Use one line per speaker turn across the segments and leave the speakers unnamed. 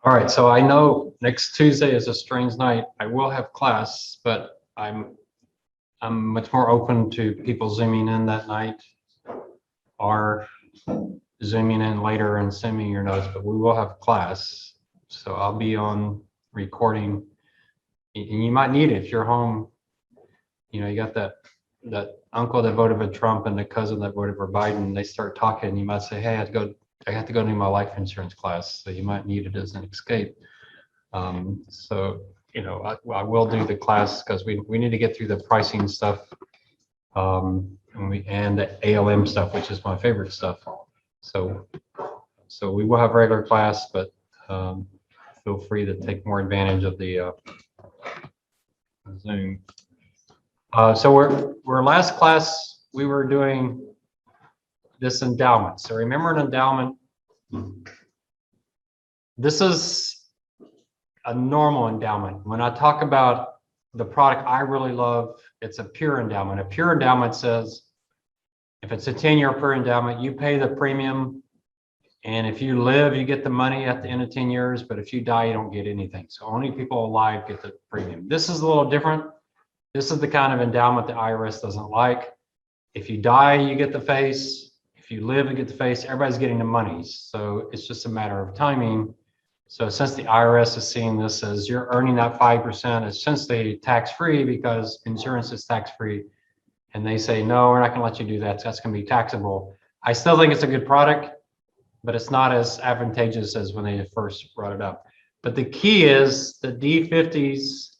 All right, so I know next Tuesday is a strange night. I will have class, but I'm much more open to people zooming in that night or zooming in later and sending me your notes, but we will have class. So I'll be on recording, and you might need it if you're home. You know, you got that uncle that voted for Trump and the cousin that voted for Biden. They start talking. You might say, "Hey, I have to go do my life insurance class." So you might need it as an escape. So you know, I will do the class because we need to get through the pricing stuff, and the ALM stuff, which is my favorite stuff. So we will have regular class, but feel free to take more advantage of the Zoom. So we're last class we were doing this endowment. So remember an endowment. This is a normal endowment. When I talk about the product I really love, it's a pure endowment. A pure endowment says if it's a 10-year pure endowment, you pay the premium, and if you live, you get the money at the end of 10 years, but if you die, you don't get anything. So only people alive get the premium. This is a little different. This is the kind of endowment the IRS doesn't like. If you die, you get the face. If you live, you get the face. Everybody's getting the money. So it's just a matter of timing. So since the IRS is seeing this as you're earning that 5%, it's essentially tax-free because insurance is tax-free. And they say, no, we're not going to let you do that. So that's going to be taxable. I still think it's a good product, but it's not as advantageous as when they first brought it up. But the key is the D50s,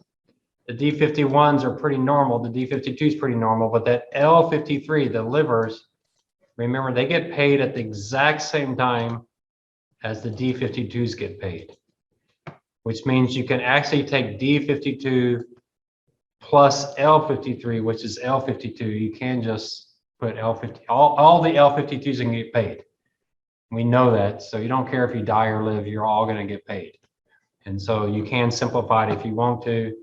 the D51s are pretty normal. The D52 is pretty normal, but that L53, the livers, remember, they get paid at the exact same time as the D52s get paid, which means you can actually take D52 plus L53, which is L52. You can just put L50, all the L52s can get paid. We know that, so you don't care if you die or live, you're all going to get paid. And so you can simplify it if you want to.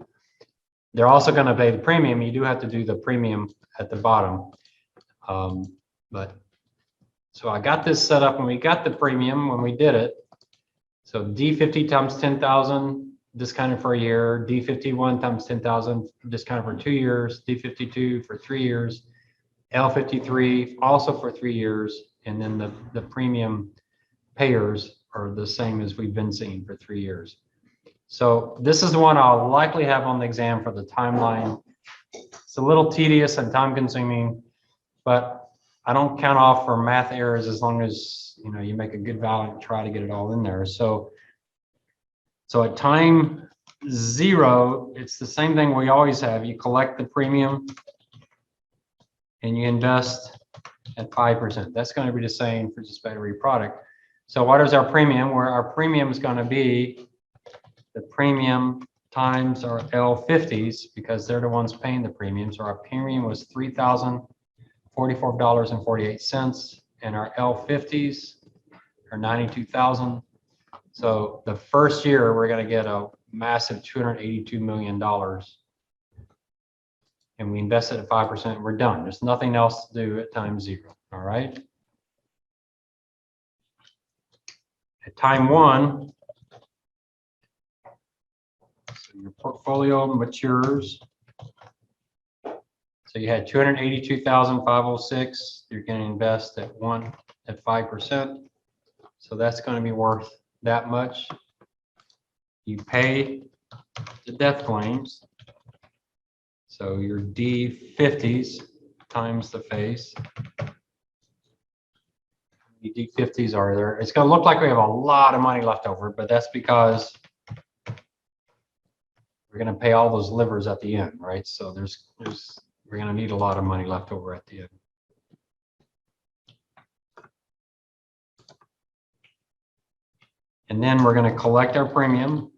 They're also going to pay the premium. You do have to do the premium at the bottom. So I got this set up when we got the premium, when we did it. So D50 times 10,000 discounted for a year, D51 times 10,000 discounted for 2 years, D52 for 3 years, L53 also for 3 years, and then the premium payers are the same as we've been seeing for 3 years. So this is the one I'll likely have on the exam for the timeline. It's a little tedious and time consuming, but I don't count off for math errors as long as you make a good value and try to get it all in there. So at time 0, it's the same thing we always have. You collect the premium and you invest at 5%. That's going to be the same for just about every product. So what is our premium? Where our premium is going to be the premium times our L50s, because they're the ones paying the premium. So our premium was $3,044.48, and our L50s are $92,000. So the first year we're going to get a massive $282 million, and we invested at 5%. We're done. There's nothing else to do at time 0. All right. At time 1, so your portfolio matures. So you had 282,506. You're going to invest at 5%. So that's going to be worth that much. You pay the death claims. So your D50s times the face. The D50s are there. It's going to look like we have a lot of money left over, but that's because we're going to pay all those livers at the end, right? So we're going to need a lot of money left over at the end. And then we're going to collect our premium.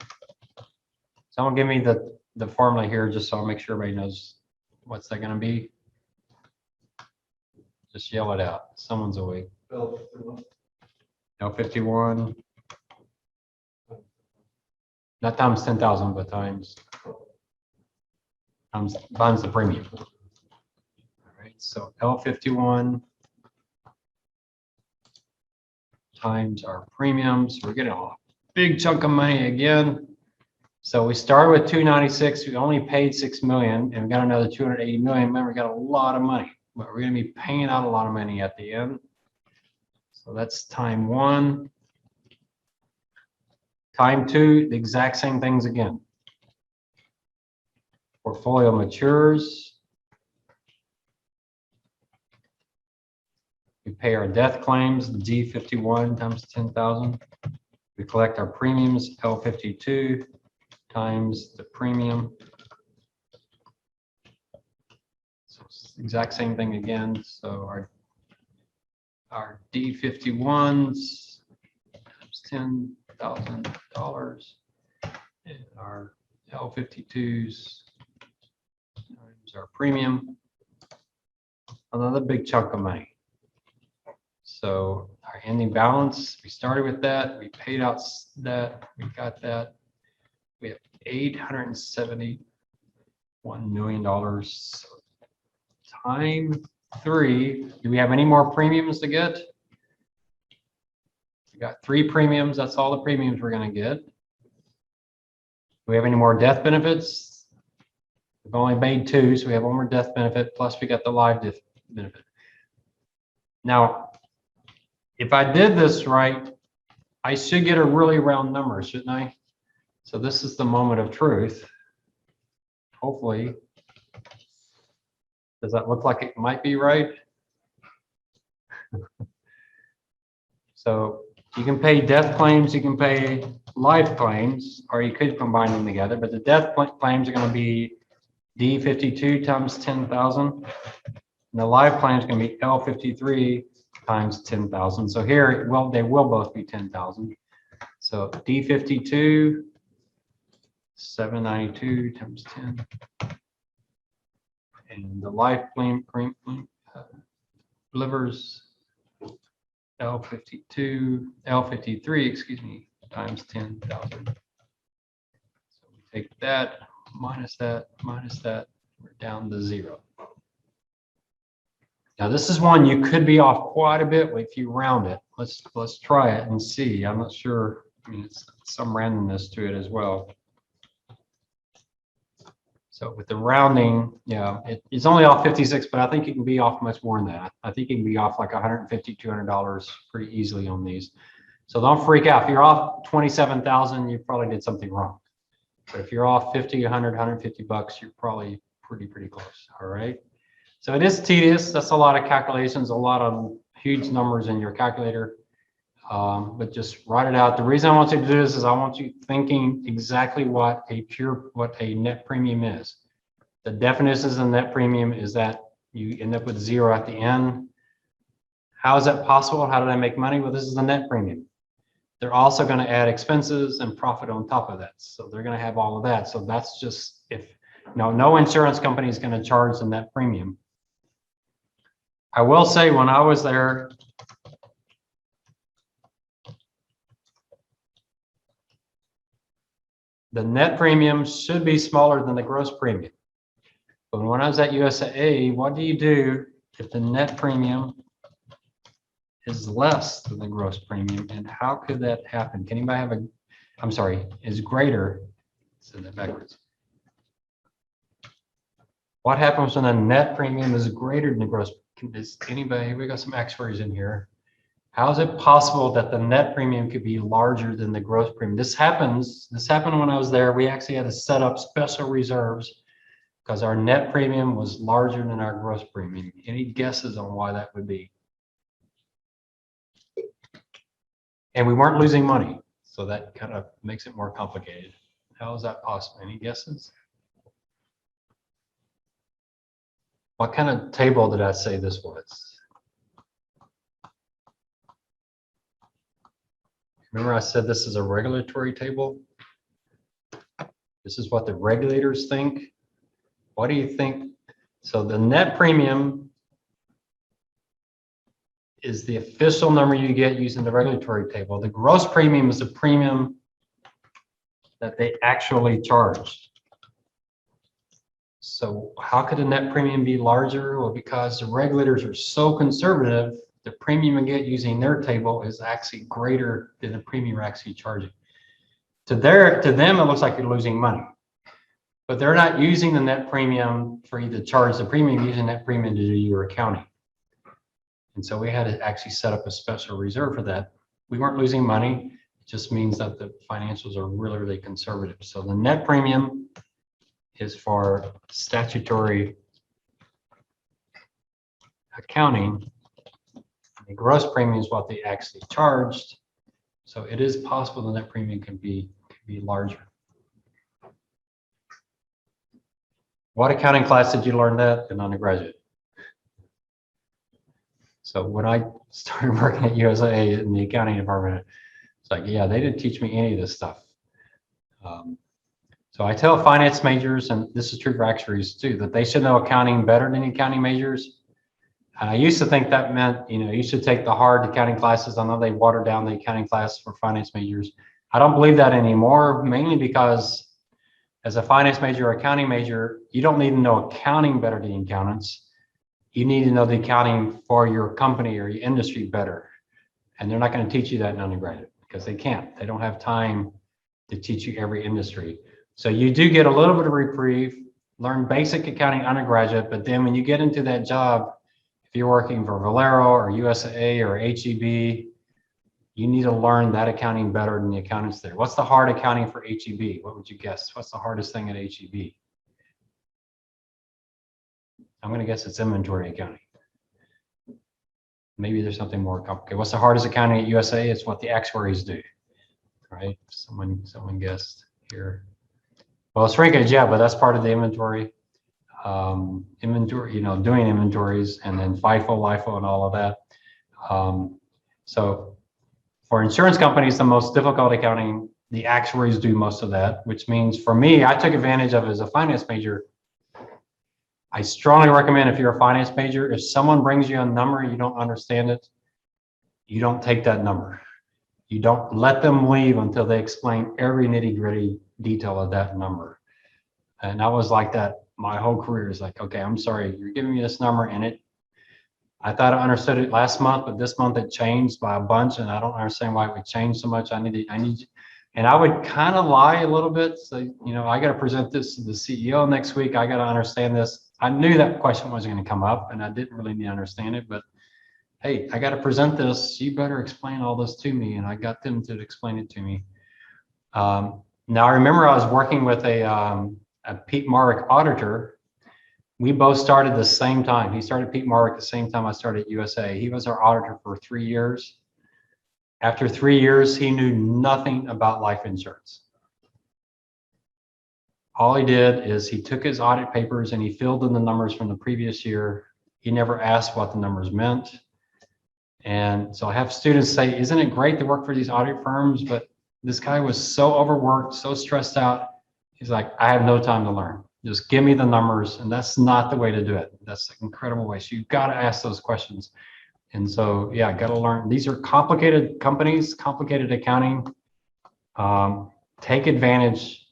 Someone give me the formula here just so I'll make sure everybody knows what's that going to be. Just yell it out. Someone's awake. L51. Not times 10,000, but times the premium. All right, so L51 times our premiums. We're getting off big chunk of money again. So we started with 296. We only paid 6 million, and we got another 280 million. Remember, we got a lot of money, but we're going to be paying out a lot of money at the end. So that's time one. Time two, the exact same things again. Portfolio matures. We pay our death claims, D51 times 10,000. We collect our premiums, L52 times the premium. So it's the exact same thing again. So our D51s times $10,000 and our L52s times our premium. Another big chunk of money. So our ending balance, we started with that, we paid out that, we got that. We have $871 million. So time three, do we have any more premiums to get? We got 3 premiums, that's all the premiums we're gonna get. Do we have any more death benefits? We've only made 2, so we have 1 more death benefit, plus we got the live death benefit. Now, if I did this right, I should get a really round number, shouldn't I? So this is the moment of truth. Hopefully. Does that look like it might be right? So you can pay death claims, you can pay life claims, or you could combine them together, but the death claims are going to be D52 times 10,000, and the life claims are going to be L53 times 10,000. So here, well, they will both be 10,000. So D52, 792 times 10, and the life claim delivers L53, excuse me, times 10,000. So we take that, minus that, we're down to 0. Now this is one you could be off quite a bit if you round it. Let's try it and see. I'm not sure. I mean, it's some randomness to it as well. So with the rounding, yeah, it's only off 56, but I think you can be off much more than that. I think you can be off like $150, $200 pretty easily on these. So don't freak out. If you're off 27,000, you probably did something wrong. But if you're off 50, 100, 150 bucks, you're probably pretty close. All right. So it is tedious. That's a lot of calculations, a lot of huge numbers in your calculator. But just write it out. The reason I want you to do this is I want you thinking exactly what a net premium is. The definitions of net premium is that you end up with 0 at the end. How is that possible? How did I make money? Well, this is the net premium. They're also going to add expenses and profit on top of that. So they're going to have all of that. So that's just no insurance company is going to charge the net premium. I will say when I was there, the net premium should be smaller than the gross premium. But when I was at UTSA, what do you do if the net premium is less than the gross premium? And how could that happen? Can anybody have is greater, send that backwards. What happens when the net premium is greater than the gross? Is anybody, we got some actuaries in here. How is it possible that the net premium could be larger than the gross premium? This happened when I was there. We actually had to set up special reserves because our net premium was larger than our gross premium. Any guesses on why that would be? And we weren't losing money, so that kind of makes it more complicated. How is that possible? Any guesses? What kind of table did I say this was? Remember I said this is a regulatory table? This is what the regulators think. What do you think? So the net premium is the official number you get using the regulatory table. The gross premium is the premium that they actually charged. So how could the net premium be larger? Well, because the regulators are so conservative, the premium you get using their table is actually greater than the premium you're actually charging. To them, it looks like you're losing money, but they're not using the net premium for you to charge the premium, using that premium to do your accounting. And so we had to actually set up a special reserve for that. We weren't losing money. It just means that the financials are really, really conservative. So the net premium is for statutory accounting. The gross premium is what they actually charged. So it is possible the net premium can be larger. What accounting class did you learn that in undergraduate? So when I started working at USA in the accounting department, it's like, yeah, they didn't teach me any of this stuff. So I tell finance majors, and this is true for actuaries too, that they should know accounting better than accounting majors. And I used to think that meant, you should take the hard accounting classes. I know they watered down the accounting class for finance majors. I don't believe that anymore, mainly because as a finance major or accounting major, you don't need to know accounting better than accountants. You need to know the accounting for your company or your industry better. And they're not going to teach you that in undergraduate because they can't. They don't have time to teach you every industry. So you do get a little bit of reprieve, learn basic accounting undergraduate, but then when you get into that job, if you're working for Valero or USAA or HEB, you need to learn that accounting better than the accountants there. What's the hard accounting for HEB? What would you guess? What's the hardest thing at HEB? I'm going to guess it's inventory accounting. Maybe there's something more complicated. What's the hardest accounting at USA? It's what the actuaries do, right? Someone guessed here. Well, shrinkage, yeah, but that's part of the inventory. Inventory, doing inventories, and then FIFO, LIFO, and all of that. So for insurance companies, the most difficult accounting, the actuaries do most of that, which means for me, I took advantage of it as a finance major. I strongly recommend if you're a finance major, if someone brings you a number, you don't understand it, you don't take that number. You don't let them leave until they explain every nitty-gritty detail of that number. And I was like that my whole career. Is like, okay, I'm sorry, you're giving me this number, and I thought I understood it last month, but this month it changed by a bunch, and I don't understand why it would change so much. I need, and I would kind of lie a little bit. So, I got to present this to the CEO next week. I got to understand this. I knew that question wasn't going to come up, and I didn't really need to understand it, but hey, I got to present this. You better explain all this to me. And I got them to explain it to me. Now I remember I was working with a Pete Marwick auditor. We both started the same time. He started Pete Marwick the same time I started at USA. He was our auditor for 3 years. After 3 years, he knew nothing about life insurance. All he did is he took his audit papers and he filled in the numbers from the previous year. He never asked what the numbers meant. And so I have students say, isn't it great to work for these audit firms? But this guy was so overworked, so stressed out. He's like, I have no time to learn. Just give me the numbers. And that's not the way to do it. That's an incredible way. So you've got to ask those questions. And so, yeah, got to learn. These are complicated companies, complicated accounting. Take advantage.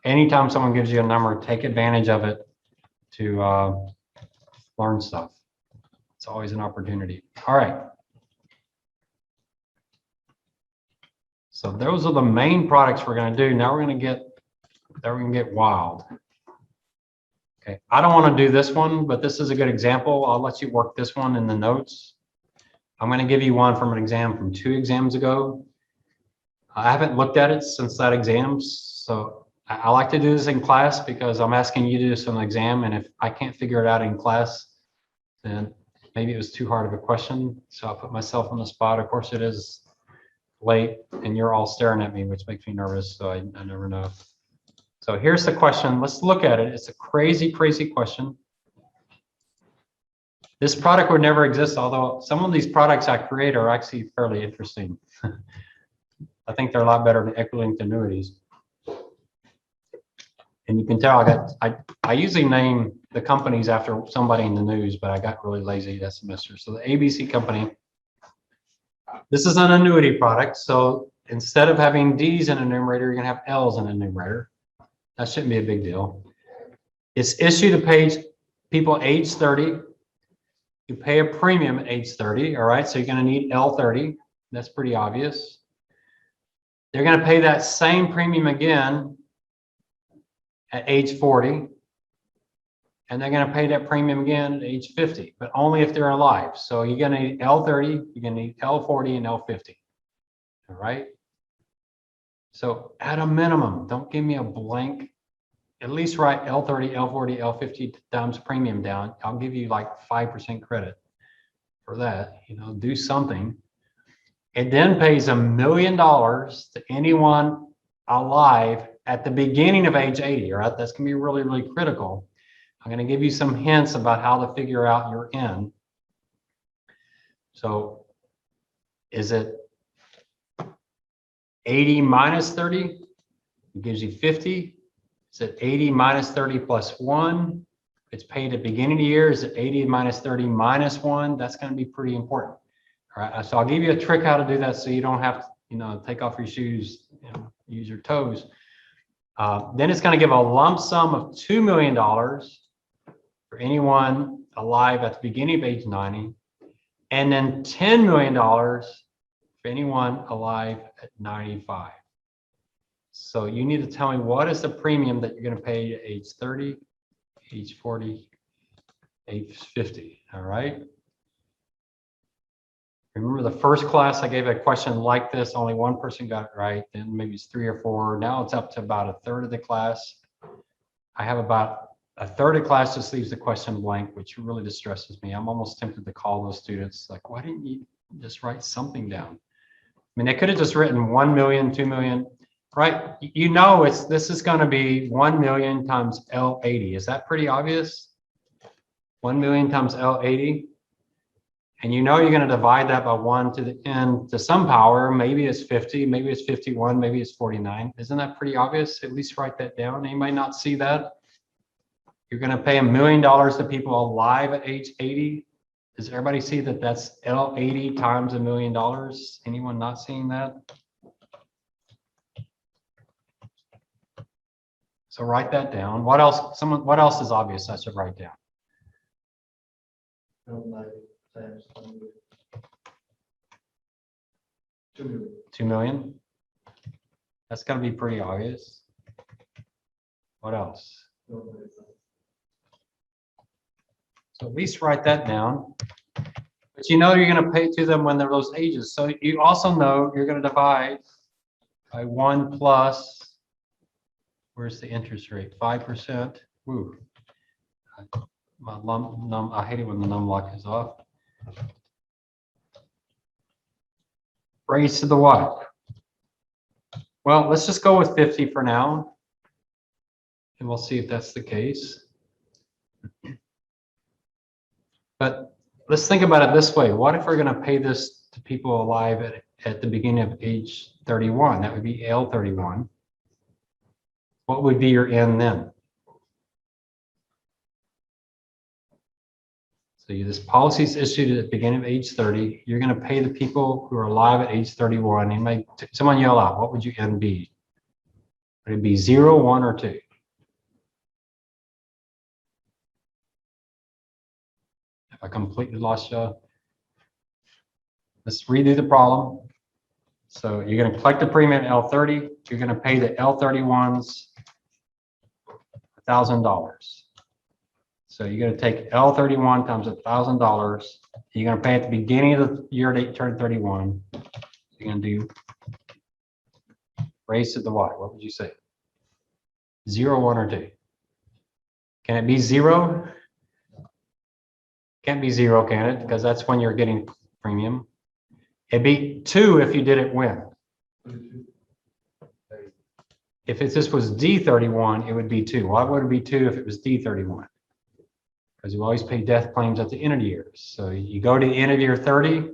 Anytime someone gives you a number, take advantage of it to learn stuff. It's always an opportunity. All right. So those are the main products we're going to do. Now we're going to get wild. Okay, I don't want to do this one, but this is a good example. I'll let you work this one in the notes. I'm going to give you one from an exam from 2 exams ago. I haven't looked at it since that exam, so I like to do this in class because I'm asking you to do this on the exam, and if I can't figure it out in class, then maybe it was too hard of a question. So I'll put myself on the spot. Of course, it is late, and you're all staring at me, which makes me nervous, so I never know. So here's the question. Let's look at it. It's a crazy, crazy question. This product would never exist, although some of these products I create are actually fairly interesting. I think they're a lot better than equity-linked annuities. And you can tell I usually name the companies after somebody in the news, but I got really lazy that semester. So the ABC company, this is an annuity product. So instead of having D's in a numerator, you're gonna have L's in a numerator. That shouldn't be a big deal. It's issued to people age 30. You pay a premium at age 30, all right? So you're gonna need L30. That's pretty obvious. They're going to pay that same premium again at age 40. And they're going to pay that premium again at age 50, but only if they're alive. So you're going to need L30, you're going to need L40 and L50. All right. So at a minimum, don't give me a blank. At least write L30, L40, L50 times premium down. I'll give you like 5% credit for that. You know, do something. It then pays $1 million to anyone alive at the beginning of age 80. All right. That's going to be really, really critical. I'm going to give you some hints about how to figure out your N. So is it 80 minus 30? It gives you 50. Is it 80 minus 30 plus 1? It's paid at the beginning of the year. Is it 80 minus 30 minus 1? That's going to be pretty important. All right. So I'll give you a trick how to do that so you don't have to, you know, take off your shoes and use your toes. Then it's going to give a lump sum of $2 million for anyone alive at the beginning of age 90, and then $10 million for anyone alive at 95. So you need to tell me what is the premium that you're going to pay at age 30, age 40, age 50. All right. Remember the first class I gave a question like this, only one person got it right, then maybe it's 3 or 4. Now it's up to about a third of the class. I have about a third of class just leaves the question blank, which really distresses me. I'm almost tempted to call those students like, why didn't you just write something down? I mean, they could have just written 1 million, 2 million, right? You know, this is going to be 1 million times L80. Is that pretty obvious? 1 million times L80. And you know you're going to divide that by 1 to the n to some power. Maybe it's 50, maybe it's 51, maybe it's 49. Isn't that pretty obvious? At least write that down. Anybody not see that? You're going to pay $1 million to people alive at age 80. Does everybody see that that's L80 times $1 million? Anyone not seeing that? So write that down. What else? What else is obvious I should write down? 2 million. That's going to be pretty obvious. What else? So at least write that down. But you know you're going to pay to them when they're those ages. So you also know you're going to divide by 1 plus, where's the interest rate? 5%. Woo. I hate it when the num lock is off. Raised to the what? Well, let's just go with 50 for now. And we'll see if that's the case. But let's think about it this way. What if we're going to pay this to people alive at the beginning of age 31? That would be L31. What would be your N then? So this policy is issued at the beginning of age 30. You're going to pay the people who are alive at age 31. And someone yell out, what would your N be? Would it be 0, 1, or 2? I completely lost you. Let's redo the problem. So you're going to collect the premium at L30. You're going to pay the L31s $1,000. So you're going to take L31 times $1,000. You're going to pay at the beginning of the year they turn 31. You're going to do raised to the what? What would you say? 0, 1, or 2? Can it be 0? Can't be 0, can it? Because that's when you're getting premium. It'd be 2 if you did it when? If this was D31, it would be 2. Why would it be 2 if it was D31? Because you always pay death claims at the end of the year. So you go to the end of year 30.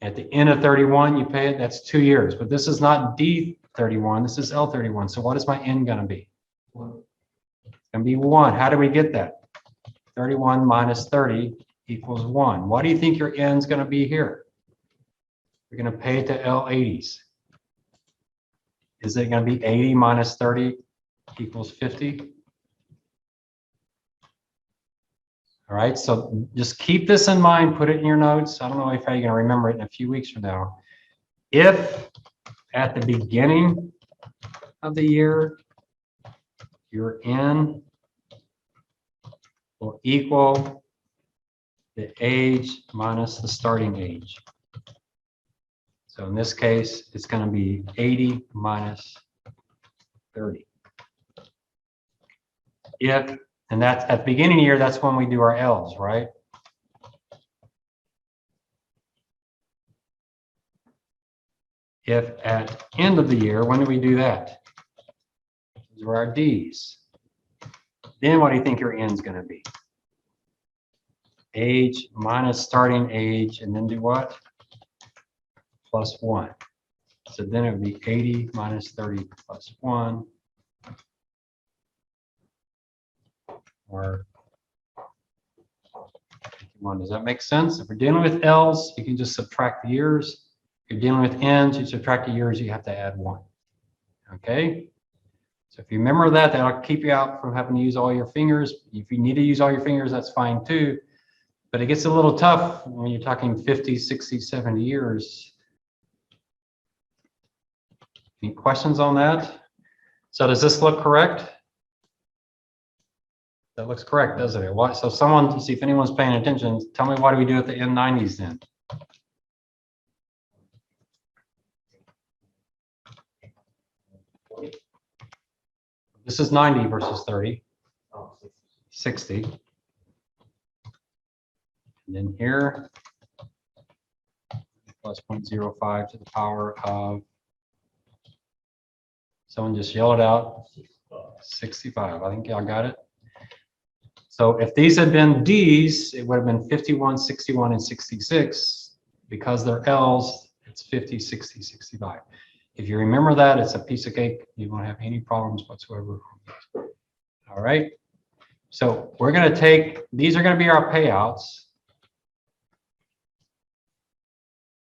At the end of 31, you pay it. That's 2 years. But this is not D31. This is L31. So what is my N going to be? 1. It's going to be 1. How do we get that? 31 minus 30 equals 1. What do you think your N is going to be here? You're going to pay it to L80s. Is it going to be 80 minus 30 equals 50? All right, so just keep this in mind, put it in your notes. I don't know if you're going to remember it in a few weeks from now. If at the beginning of the year, your N will equal the age minus the starting age. So in this case, it's going to be 80 minus 30. And that's at the beginning of the year, that's when we do our L's, right? If at end of the year, when do we do that? These are our D's. Then what do you think your N's going to be? Age minus starting age, and then do what? Plus 1. So then it would be 80 minus 30 plus 1. Or 51. Does that make sense? If we're dealing with L's, you can just subtract the years. If you're dealing with N's, you subtract the years, you have to add 1. Okay? So if you remember that, that'll keep you out from having to use all your fingers. If you need to use all your fingers, that's fine too. But it gets a little tough when you're talking 50, 60, 70 years. Any questions on that? So does this look correct? That looks correct, doesn't it? Why? So someone, see if anyone's paying attention, tell me why do we do it at the N90s then? This is 90 versus 30. 60. And then here, plus 0.05 to the power of, someone just yell it out, 65. I think y'all got it. So if these had been D's, it would have been 51, 61, and 66. Because they're L's, it's 50, 60, 65. If you remember that, it's a piece of cake. You won't have any problems whatsoever. All right. So we're going to take, these are going to be our payouts.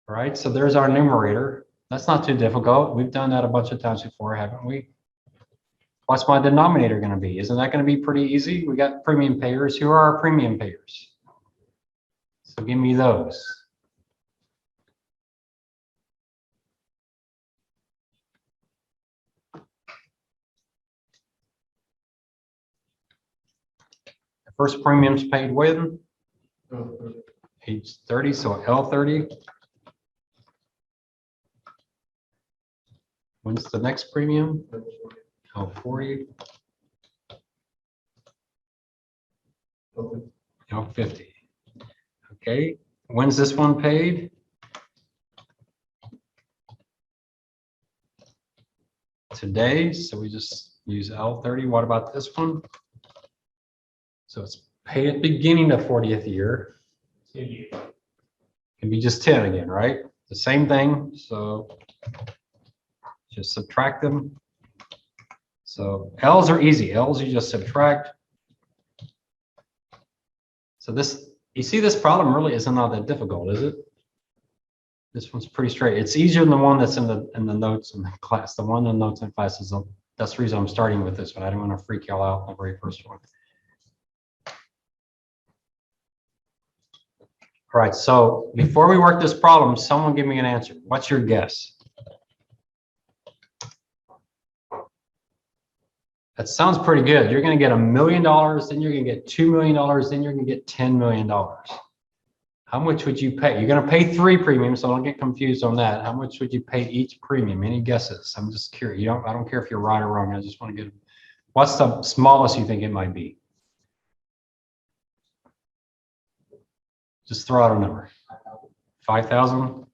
All right. So there's our numerator. That's not too difficult. We've done that a bunch of times before, haven't we? What's my denominator going to be? Isn't that going to be pretty easy? We got premium payers. Who are our premium payers? So give me those. The first premium's paid when? Age 30, so L30. When's the next premium? L40. L50. Okay. When's this one paid? Today. So we just use L30. What about this one? So it's paid at the beginning of 40th year. It can be just 10 again, right? The same thing. So just subtract them. So L's are easy. L's you just subtract. So this, you see, this problem really isn't all that difficult, is it? This one's pretty straight. It's easier than the one that's in the notes in the class. The one in the notes in class is that's the reason I'm starting with this one. I didn't want to freak y'all out on the very first one. All right. So before we work this problem, someone give me an answer. What's your guess? That sounds pretty good. You're going to get $1 million, then you're going to get $2 million, then you're going to get $10 million. How much would you pay? You're going to pay 3 premiums, so don't get confused on that. How much would you pay each premium? Any guesses? I'm just curious. I don't care if you're right or wrong. I just want to get, what's the smallest you think it might be? Just throw out a number. 5,000?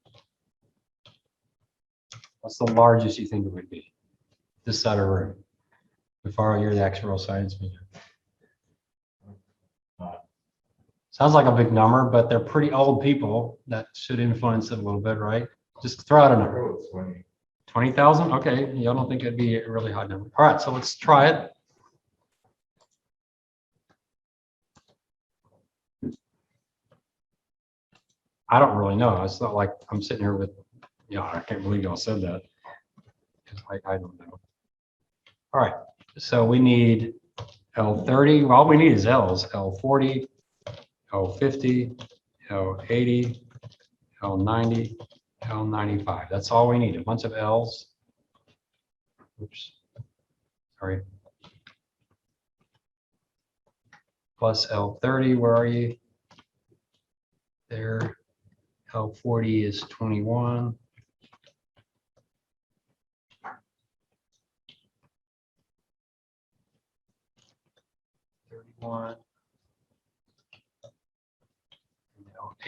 What's the largest you think it would be? This side of the room. Before you're the actual science major. Sounds like a big number, but they're pretty old people. That should influence it a little bit, right? Just throw out a number. 20,000? Okay, y'all don't think it'd be a really high number. All right, so let's try it. I don't really know. It's not like I'm sitting here with, I can't believe y'all said that. I don't know. All right. So we need L30. All we need is L's. L40, L50, L80, L90, L95. That's all we need. A bunch of L's. Oops. Sorry. Plus L30. Where are you? There. L40 is 21. 31.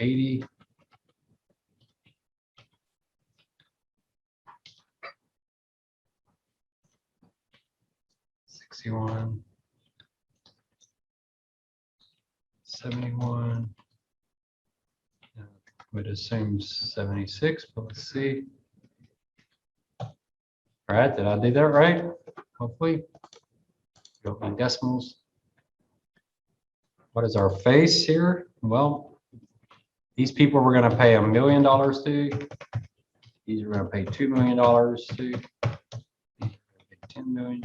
80. 61. 71. Would assume 76, but let's see. All right, did I do that right? Hopefully. Got my decimals. What is our face here? Well, these people we're going to pay $1 million to. These are going to pay $2 million to. 10 million.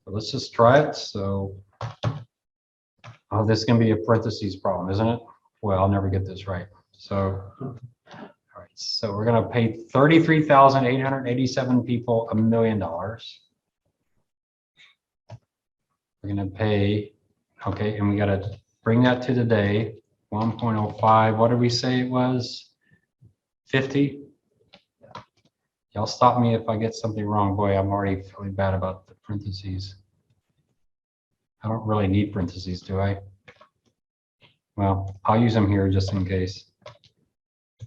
So let's just try it. So, oh, this is going to be a parentheses problem, isn't it? Well, I'll never get this right. So, all right. So we're going to pay 33,887 people $1 million. We're going to pay, okay, and we got to bring that to today. 1.05. What did we say it was? 50. Y'all stop me if I get something wrong. Boy, I'm already feeling bad about the parentheses. I don't really need parentheses, do I? Well, I'll use them here just in case.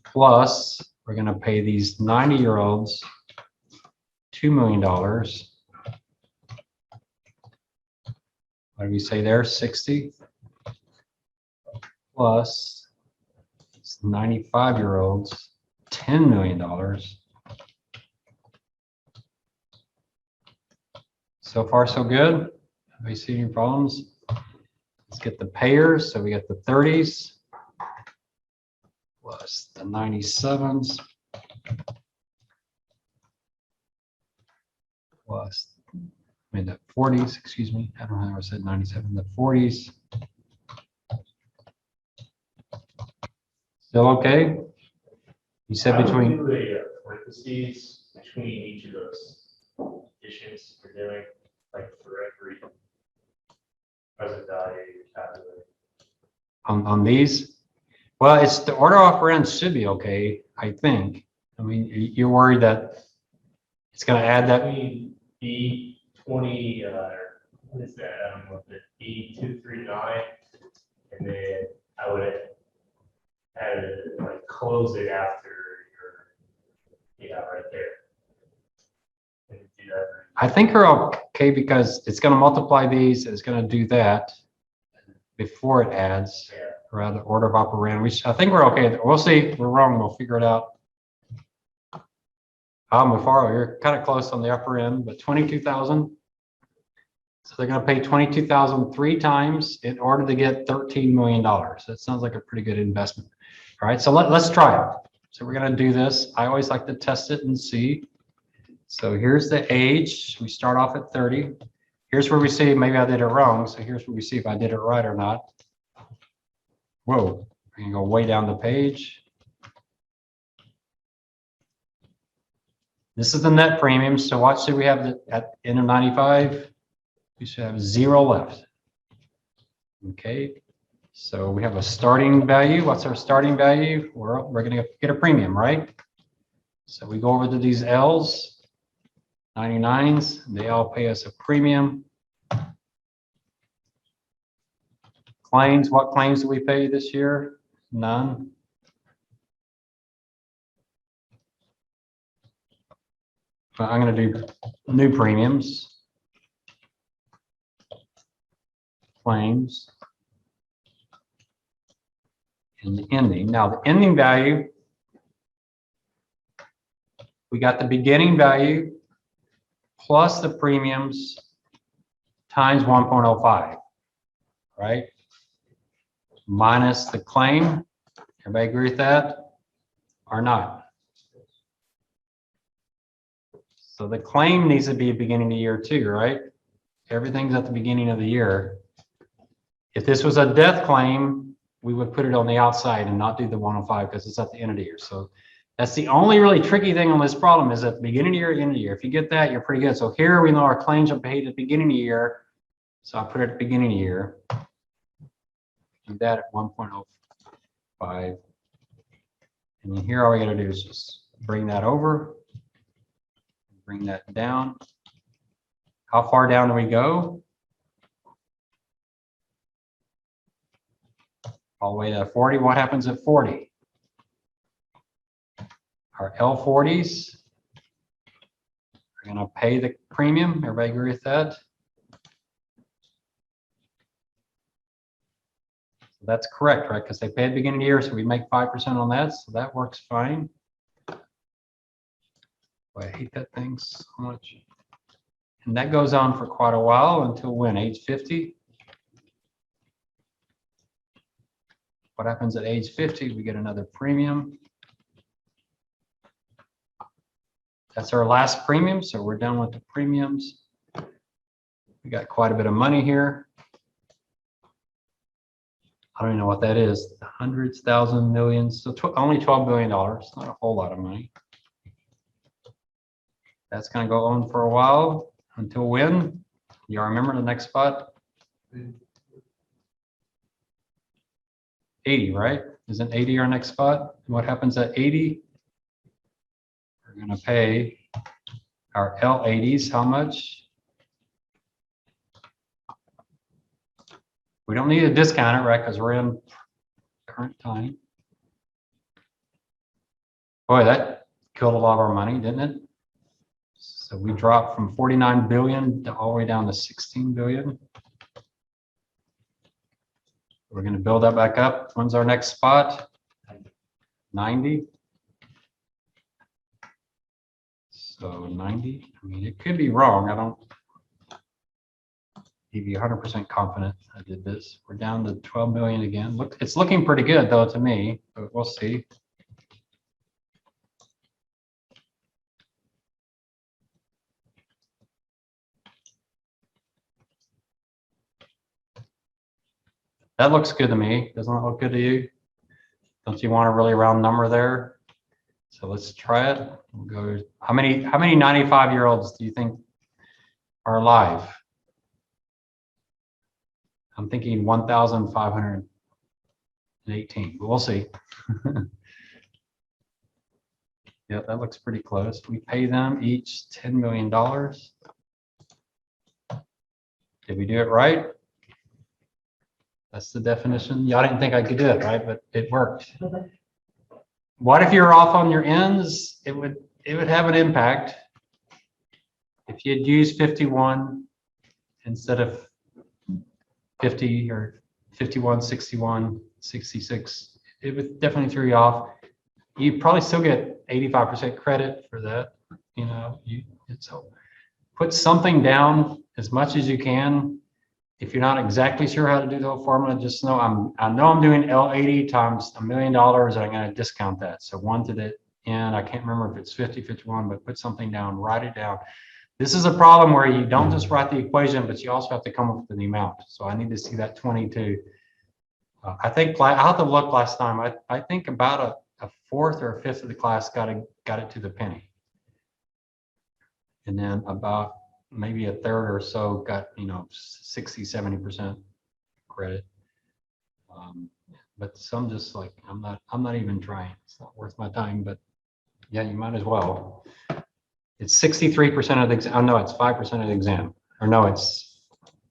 Plus, we're going to pay these 90-year-olds $2 million. What do we say there? 60. Plus, 95-year-olds $10 million. So far, so good. Have you seen any problems? Let's get the payers. So we got the 30s plus the 97s plus, I mean, the 40s, excuse me. I don't know how I said 97, the 40s. Still okay? You said between.
Do a parentheses between each of those additions we're doing, like for every present value you're calculating.
On these? Well, it's the order operand should be okay, I think. I mean, you're worried that it's going to add that.
Between B20, what is that? I don't know, the B239, and then I would add it, like close it after your, right there. And do that.
I think we're okay because it's going to multiply these. It's going to do that before it adds.
Yeah.
Around the order of operand. I think we're okay. We'll see. If we're wrong. We'll figure it out. Mufaro, you're kind of close on the upper end, but 22,000. So they're going to pay 22,000 3 times in order to get $13 million. That sounds like a pretty good investment. All right, so let's try it. So we're going to do this. I always like to test it and see. So here's the age. We start off at 30. Here's where we see maybe I did it wrong. So here's where we see if I did it right or not. Whoa, we can go way down the page. This is the net premium. So what should we have at end of 95? We should have 0 left. Okay, so we have a starting value. What's our starting value? We're going to get a premium, right? So we go over to these L's, 99s. They all pay us a premium. Claims, what claims do we pay this year? None. So I'm going to do new premiums. Claims. And the ending. Now the ending value, we got the beginning value plus the premiums times 1.05, right? Minus the claim. Everybody agree with that or not? So the claim needs to be beginning of the year too, right? Everything's at the beginning of the year. If this was a death claim, we would put it on the outside and not do the 105 because it's at the end of the year. So that's the only really tricky thing on this problem is at the beginning of the year, end of the year. If you get that, you're pretty good. So here we know our claims are paid at the beginning of the year. So I put it at the beginning of the year. Do that at 1.05. And then here all we got to do is just bring that over, bring that down. How far down do we go? All the way to 40. What happens at 40? Our L40s are going to pay the premium. Everybody agree with that? So that's correct, right? Because they pay at the beginning of the year, so we make 5% on that. So that works fine. Boy, I hate that thing so much. And that goes on for quite a while until when? Age 50? What happens at age 50? We get another premium. That's our last premium, so we're done with the premiums. We got quite a bit of money here. I don't even know what that is. Hundreds, thousands, millions. So only $12 billion. Not a whole lot of money. That's going to go on for a while. Until when? Y'all remember the next spot? 80, right? Isn't 80 our next spot? What happens at 80? We're going to pay our L80s how much? We don't need to discount it, right? Because we're in current time. Boy, that killed a lot of our money, didn't it? So we dropped from 49 billion to all the way down to 16 billion. We're going to build that back up. When's our next spot? 90. So 90. I mean, it could be wrong. I don't be 100% confident I did this. We're down to 12 million again. Look, it's looking pretty good though to me, but we'll see. That looks good to me. Doesn't that look good to you? Don't you want a really round number there? So let's try it. We'll go. How many 95-year-olds do you think are alive? I'm thinking 1,518, but we'll see. Yeah, that looks pretty close. We pay them each $10 million. Did we do it right? That's the definition. Y'all didn't think I could do it, right? But it worked. What if you're off on your ends? It would have an impact. If you'd used 51 instead of 50 or 51, 61, 66, it would definitely throw you off. You'd probably still get 85% credit for that. You know, so put something down as much as you can. If you're not exactly sure how to do the whole formula, just know I know I'm doing L80 times $1 million, and I'm going to discount that. So 1 to the end, I can't remember if it's 50, 51, but put something down, write it down. This is a problem where you don't just write the equation, but you also have to come up with the amount. So I need to see that 22. I think I have to look last time. I think about a fourth or a fifth of the class got it to the penny, and then about maybe a third or so got 60, 70% credit. But some just like I'm not even trying. It's not worth my time. But yeah, you might as well. It's 63% of the exam. Oh, no, it's 5% of the exam. Or no, it's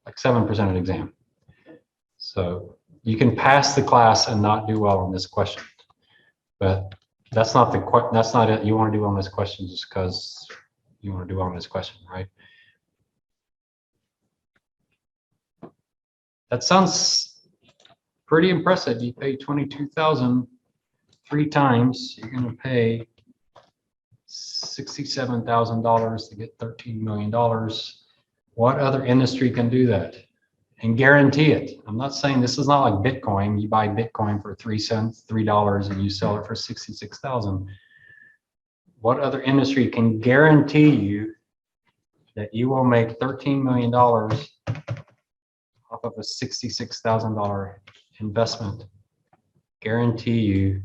like 7% of the exam. So you can pass the class and not do well on this question. But that's not it. You want to do well on this question just because you want to do well on this question, right? That sounds pretty impressive. You pay $22,000 3 times. You're going to pay $67,000 to get $13 million. What other industry can do that and guarantee it? I'm not saying this is not like Bitcoin. You buy Bitcoin for 3 cents, $3, and you sell it for 66,000. What other industry can guarantee you that you will make $13 million off off of a $66,000 investment guarantee you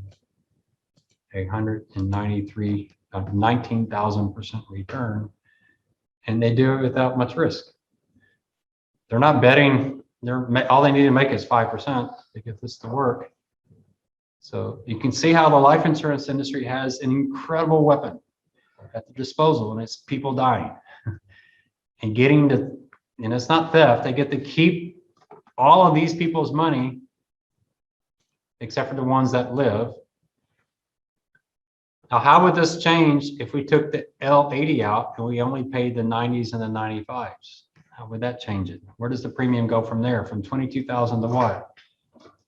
19,000% return, and they do it without much risk. They're not betting. All they need to make is 5% to get this to work. So you can see how the life insurance industry has an incredible weapon at their disposal, and it's people dying and getting to, and it's not theft. They get to keep all of these people's money, except for the ones that live. Now, how would this change if we took the L80 out and we only paid the 90s and the 95s? How would that change it? Where does the premium go from there? From 22,000 to what?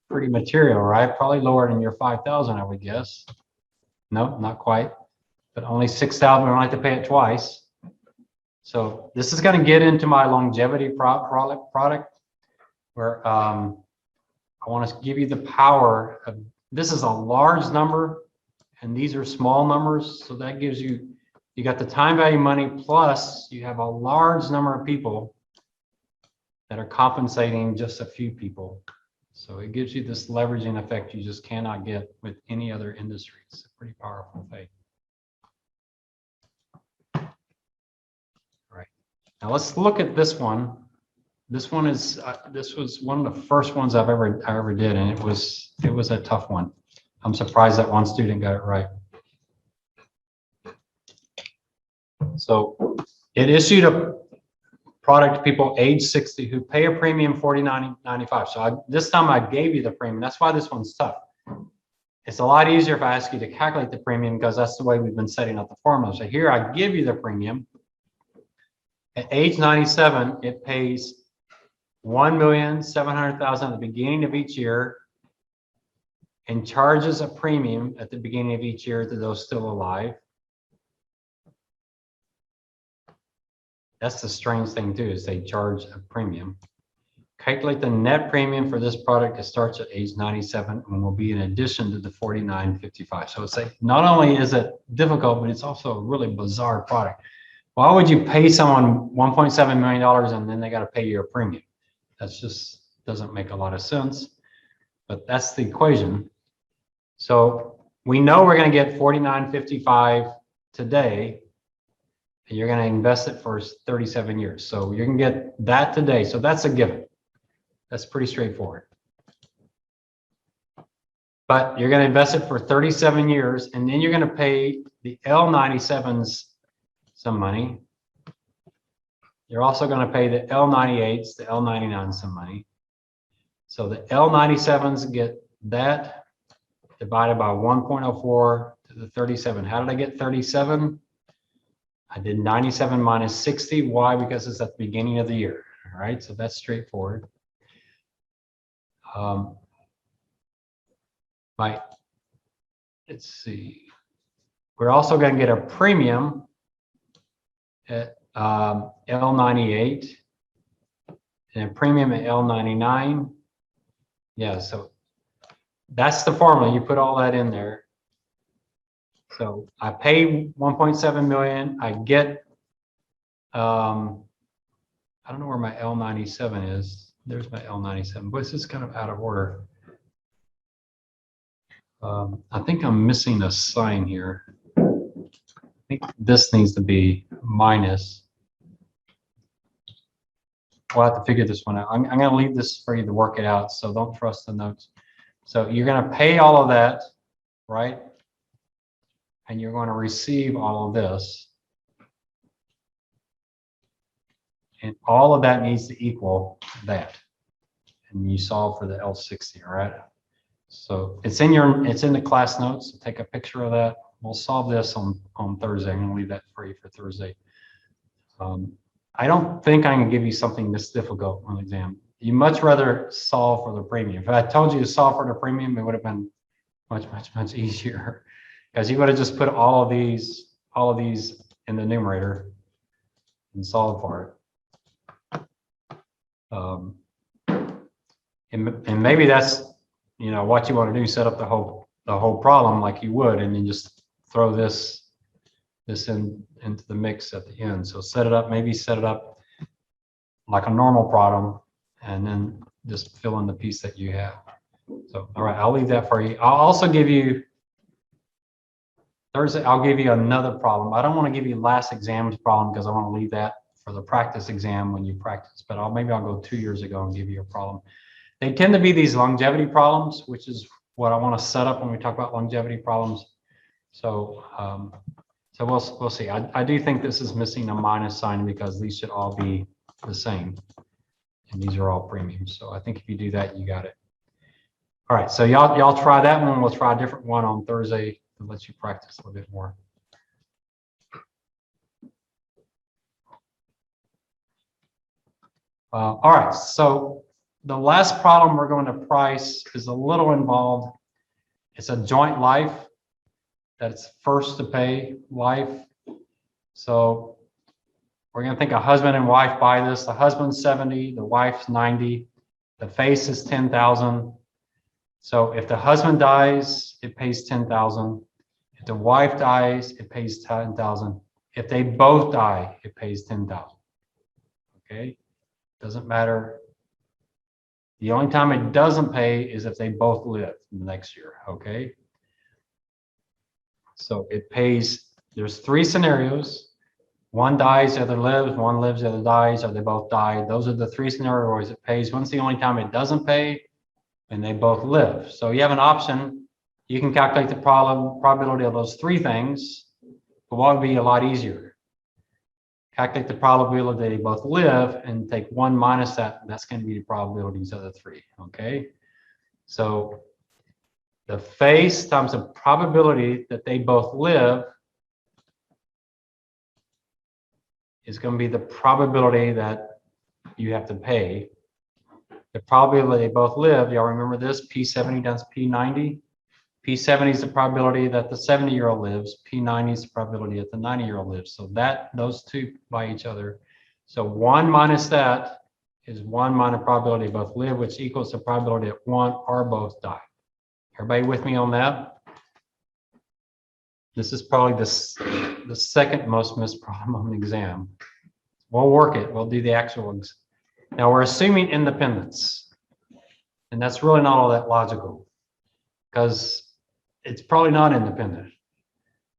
Pretty material, right? Probably lower than your 5,000, I would guess. No, not quite, but only 6,000. We don't have to pay it twice. So this is going to get into my longevity product where I want to give you the power of, this is a large number and these are small numbers. So that gives you, you got the time value money, plus you have a large number of people that are compensating just a few people. So it gives you this leveraging effect you just cannot get with any other industry. It's a pretty powerful thing. All right, now let's look at this one. This one is this was one of the first ones I ever did, and it was a tough one. I'm surprised that one student got it right. So it issued a product to people age 60 who pay a premium $49.95. So this time I gave you the premium. That's why this one's tough. It's a lot easier if I ask you to calculate the premium, because that's the way we've been setting up the formula. So here I give you the premium. At age 97, it pays $1,700,000 at the beginning of each year and charges a premium at the beginning of each year to those still alive. That's the strange thing too, is they charge a premium. Calculate the net premium for this product that starts at age 97 and will be in addition to the $49.55. So it's not only is it difficult, but it's also a really bizarre product. Why would you pay someone $1.7 million and then they got to pay you a premium? That's just doesn't make a lot of sense, but that's the equation. So we know we're going to get $49.55 today, and you're going to invest it for 37 years. So you can get that today. So that's a given. That's pretty straightforward. But you're going to invest it for 37 years, and then you're going to pay the L97s some money. You're also going to pay the L98s, the L99s some money. So the L97s get that divided by 1.04 to the 37. How did I get 37? I did 97 minus 60. Why? Because it's at the beginning of the year. All right, so that's straightforward. Right. Let's see. We're also going to get a premium at L98 and a premium at L99. Yeah, so that's the formula. You put all that in there. So I pay 1.7 million. I get, I don't know where my L97 is. There's my L97, but this is kind of out of order. I think I'm missing a sign here. I think this needs to be minus. We'll have to figure this one out. I'm going to leave this for you to work it out, so don't trust the notes. So you're going to pay all of that, right? And you're going to receive all of this. And all of that needs to equal that. And you solve for the L60, all right? So it's in the class notes. So take a picture of that. We'll solve this on Thursday. I'm going to leave that for you for Thursday. I don't think I can give you something this difficult on the exam. You much rather solve for the premium. If I told you to solve for the premium, it would have been much easier, because you would have just put all of these in the numerator and solve for it. And maybe that's, you know, what you want to do, set up the whole problem like you would, and then just throw this into the mix at the end. So set it up, maybe set it up like a normal problem, and then just fill in the piece that you have. So, all right, I'll leave that for you. I'll also give you Thursday, I'll give you another problem. I don't want to give you last exam's problem because I want to leave that for the practice exam when you practice, but maybe I'll go 2 years ago and give you a problem. They tend to be these longevity problems, which is what I want to set up when we talk about longevity problems. So, so we'll see. I do think this is missing a minus sign because these should all be the same. And these are all premiums. So I think if you do that, you got it. All right, so y'all try that one. We'll try a different one on Thursday to let you practice a little bit more. All right, so the last problem we're going to price is a little involved. It's a joint life. That's first to pay life. So we're going to think a husband and wife buy this. The husband's 70, the wife's 90. The face is 10,000. So if the husband dies, it pays 10,000. If the wife dies, it pays 10,000. If they both die, it pays 10,000. Okay, doesn't matter. The only time it doesn't pay is if they both live the next year. Okay, so it pays. There's 3 scenarios. One dies, the other lives. One lives, the other dies, or they both die. Those are the 3 scenarios it pays. When's the only time it doesn't pay? And they both live. So you have an option. You can calculate the probability of those 3 things, but what would be a lot easier? Calculate the probability they both live and take 1 minus that. That's going to be the probabilities of the 3. Okay. So the face times the probability that they both live is going to be the probability that you have to pay. The probability they both live, y'all remember this, P70 times P90. P70 is the probability that the 70-year-old lives. P90 is the probability that the 90-year-old lives. So that those 2 by each other. So 1 minus that is 1 minus probability they both live, which equals the probability that one or both die. Everybody with me on that? This is probably the second most missed problem on the exam. We'll work it. We'll do the actual. Now we're assuming independence, and that's really not all that logical because it's probably not independent,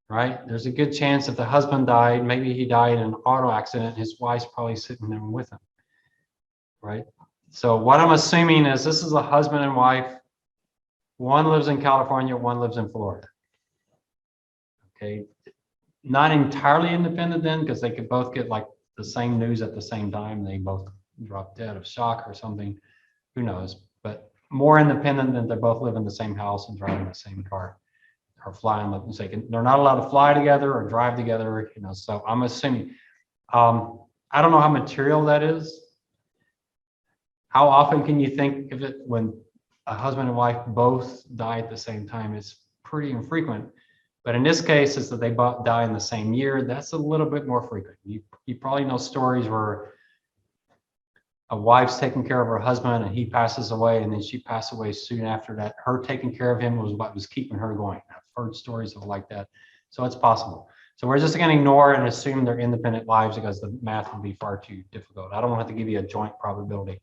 right? There's a good chance if the husband died, maybe he died in an auto accident, his wife's probably sitting there with him, right? So what I'm assuming is this is a husband and wife. One lives in California, one lives in Florida. Okay, not entirely independent then, because they could both get like the same news at the same time. They both drop dead of shock or something. Who knows? But more independent than they both live in the same house and driving the same car or flying. They're not allowed to fly together or drive together. You know, so I'm assuming. I don't know how material that is. How often can you think of it when a husband and wife both die at the same time? It's pretty infrequent. But in this case, it's that they both die in the same year. That's a little bit more frequent. You probably know stories where a wife's taking care of her husband and he passes away, and then she passed away soon after that. Her taking care of him was what was keeping her going. I've heard stories of like that. So it's possible. So we're just going to ignore and assume they're independent lives because the math would be far too difficult. I don't want to give you a joint probability.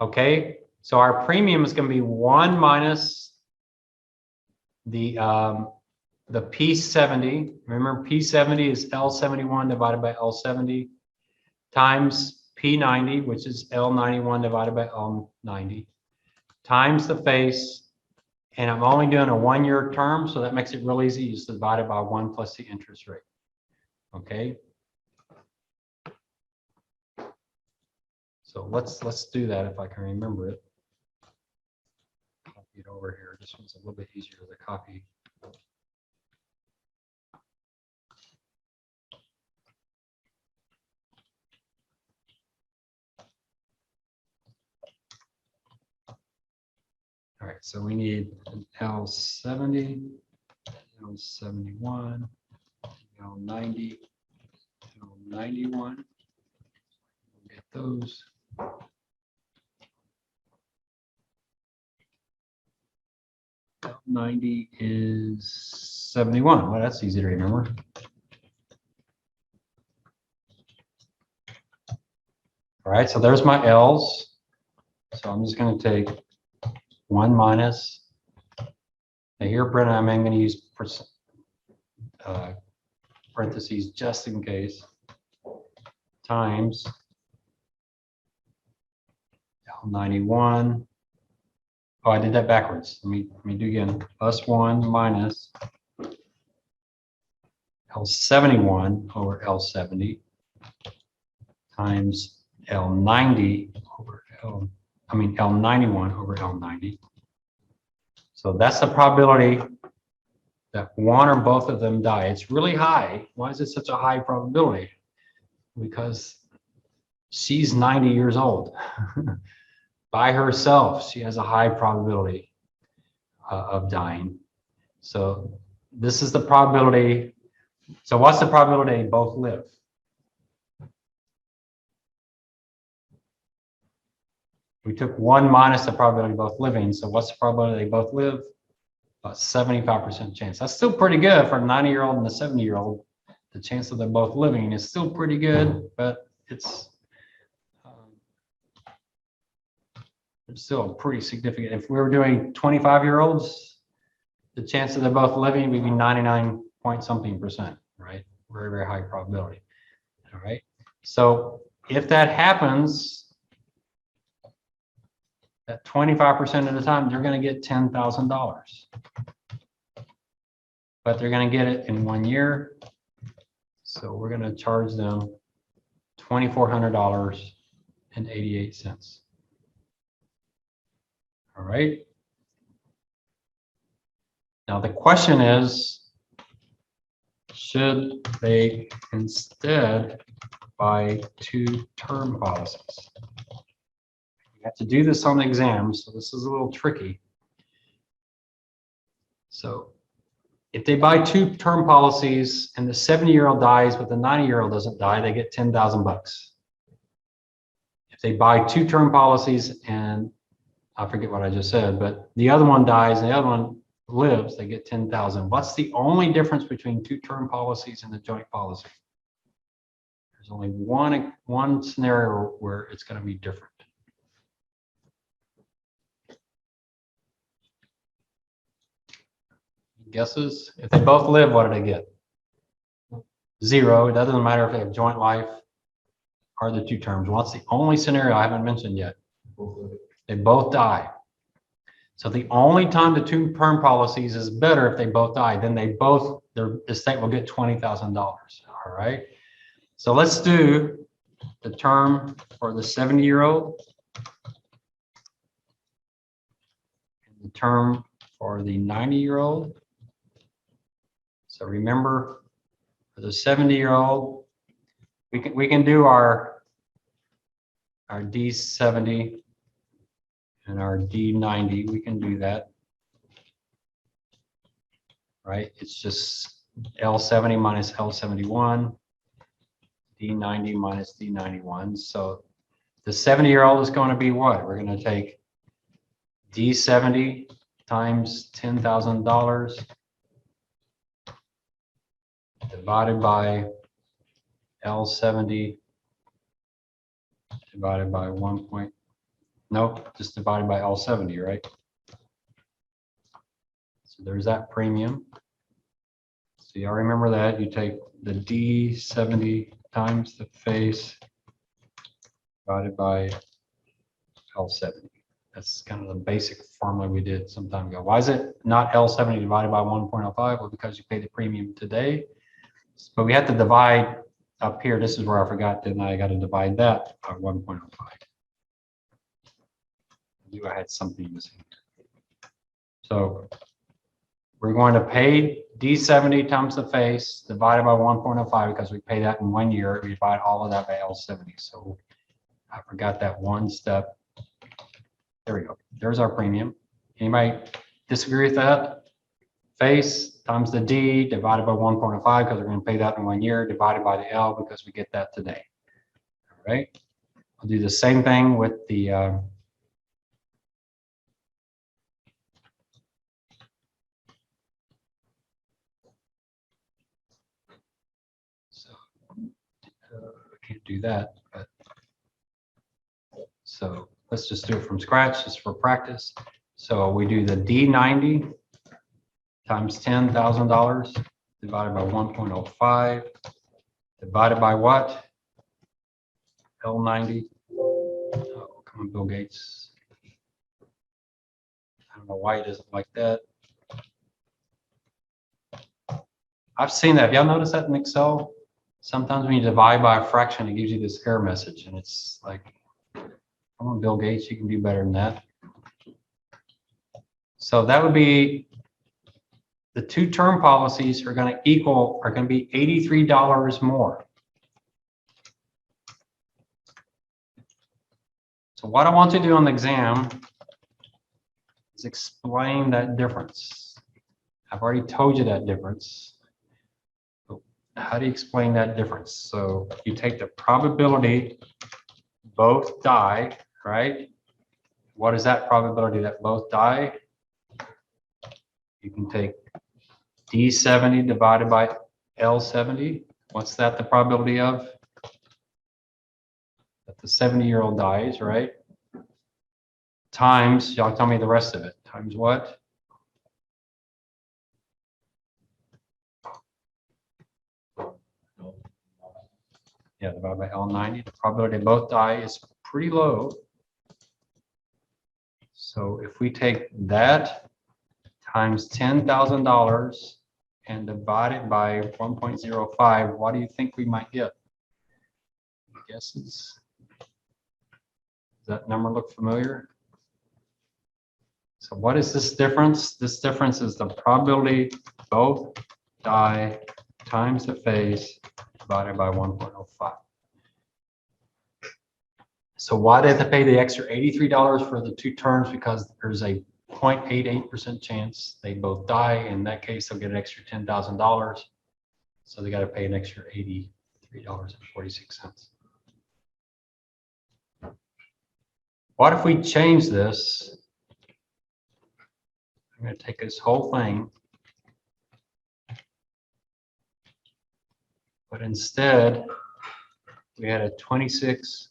Okay, so our premium is going to be 1 minus the P70. Remember, P70 is L71 divided by L70 times P90, which is L91 divided by L90, times the face. And I'm only doing a 1-year term, so that makes it real easy. You just divide it by 1 plus the interest rate. Okay. So let's do that if I can remember it. Copy it over here. This one's a little bit easier to copy. All right, so we need an L70, L71, L90, L91. We'll get those. L90 is 71. Well, that's easy to remember. All right, so there's my L's. So I'm just going to take 1 minus. Now here, Brennan, I'm going to use parentheses just in case, times L91. Oh, I did that backwards. Let me do again. Plus 1 minus L71 over L70 times L90 over L91 over L90. So that's the probability that one or both of them die. It's really high. Why is it such a high probability? Because she's 90 years old. By herself, she has a high probability of dying. So this is the probability. So what's the probability they both live? We took 1 minus the probability of both living. So what's the probability they both live? About 75% chance. That's still pretty good for a 90-year-old and a 70-year-old. The chance of them both living is still pretty good, but it's still pretty significant. If we were doing 25-year-olds, the chance of them both living would be 99 point something percent, right? Very, very high probability. All right. So if that happens, at 25% of the time, they're going to get $10,000. But they're going to get it in 1 year. So we're going to charge them $2,400.88. All right. Now the question is, should they instead buy 2 term policies? You have to do this on the exam, so this is a little tricky. So if they buy 2 term policies and the 70-year-old dies, but the 90-year-old doesn't die, they get $10,000. If they buy 2 term policies and I forget what I just said, but the other one dies and the other one lives, they get 10,000. What's the only difference between 2 term policies and the joint policy? There's only one scenario where it's going to be different. Guesses? If they both live, what do they get? 0. It doesn't matter if they have joint life or the 2 terms. What's the only scenario I haven't mentioned yet? They both die. So the only time the 2 term policies is better if they both die, then their estate will get $20,000. All right. So let's do the term for the 70-year-old, the term for the 90-year-old. So remember, for the 70-year-old, we can do our D70 and our D90. We can do that, right? It's just L70 minus L71, D90 minus D91. So the 70-year-old is going to be what? We're going to take D70 times $10,000 divided by L70 divided by just divided by L70, right? So there's that premium. So y'all remember that. You take the D70 times the face divided by L70. That's kind of the basic formula we did some time ago. Why is it not L70 divided by 1.05? Well, because you pay the premium today. But we have to divide up here. This is where I forgot, didn't I? I got to divide that by 1.05. I knew I had something missing. So we're going to pay D70 times the face divided by 1.05 because we pay that in 1 year. We divide all of that by L70. So I forgot that one step. There we go. There's our premium. Anybody disagree with that? Face times the D divided by 1.05 because we're going to pay that in 1 year, divided by the L because we get that today. All right. I'll do the same thing with the I can't do that, but let's just do it from scratch, just for practice. So we do the D90 times $10,000 divided by 1.05 divided by what? L90. Oh, come on, Bill Gates. I don't know why it isn't like that. I've seen that. Have y'all noticed that in Excel? Sometimes when you divide by a fraction, it gives you this error message, and it's like, come on, Bill Gates, you can do better than that. So that would be the two term policies are going to be $83 more. So what I want to do on the exam is explain that difference. I've already told you that difference. How do you explain that difference? So you take the probability both die, right? What is that probability that both die? You can take D70 divided by L70. What's that the probability of? That the 70-year-old dies, right? Times, y'all tell me the rest of it. Times what? Yeah, divided by L90. The probability they both die is pretty low. So if we take that times $10,000 and divide it by 1.05, what do you think we might get? Guesses? Does that number look familiar? So what is this difference? This difference is the probability both die times the phase divided by 1.05. So why did they pay the extra $83 for the two terms? Because there's a 0.88% chance they both die. In that case, they'll get an extra $10,000. So they got to pay an extra $83.46. What if we change this? I'm going to take this whole thing, but instead we had a 26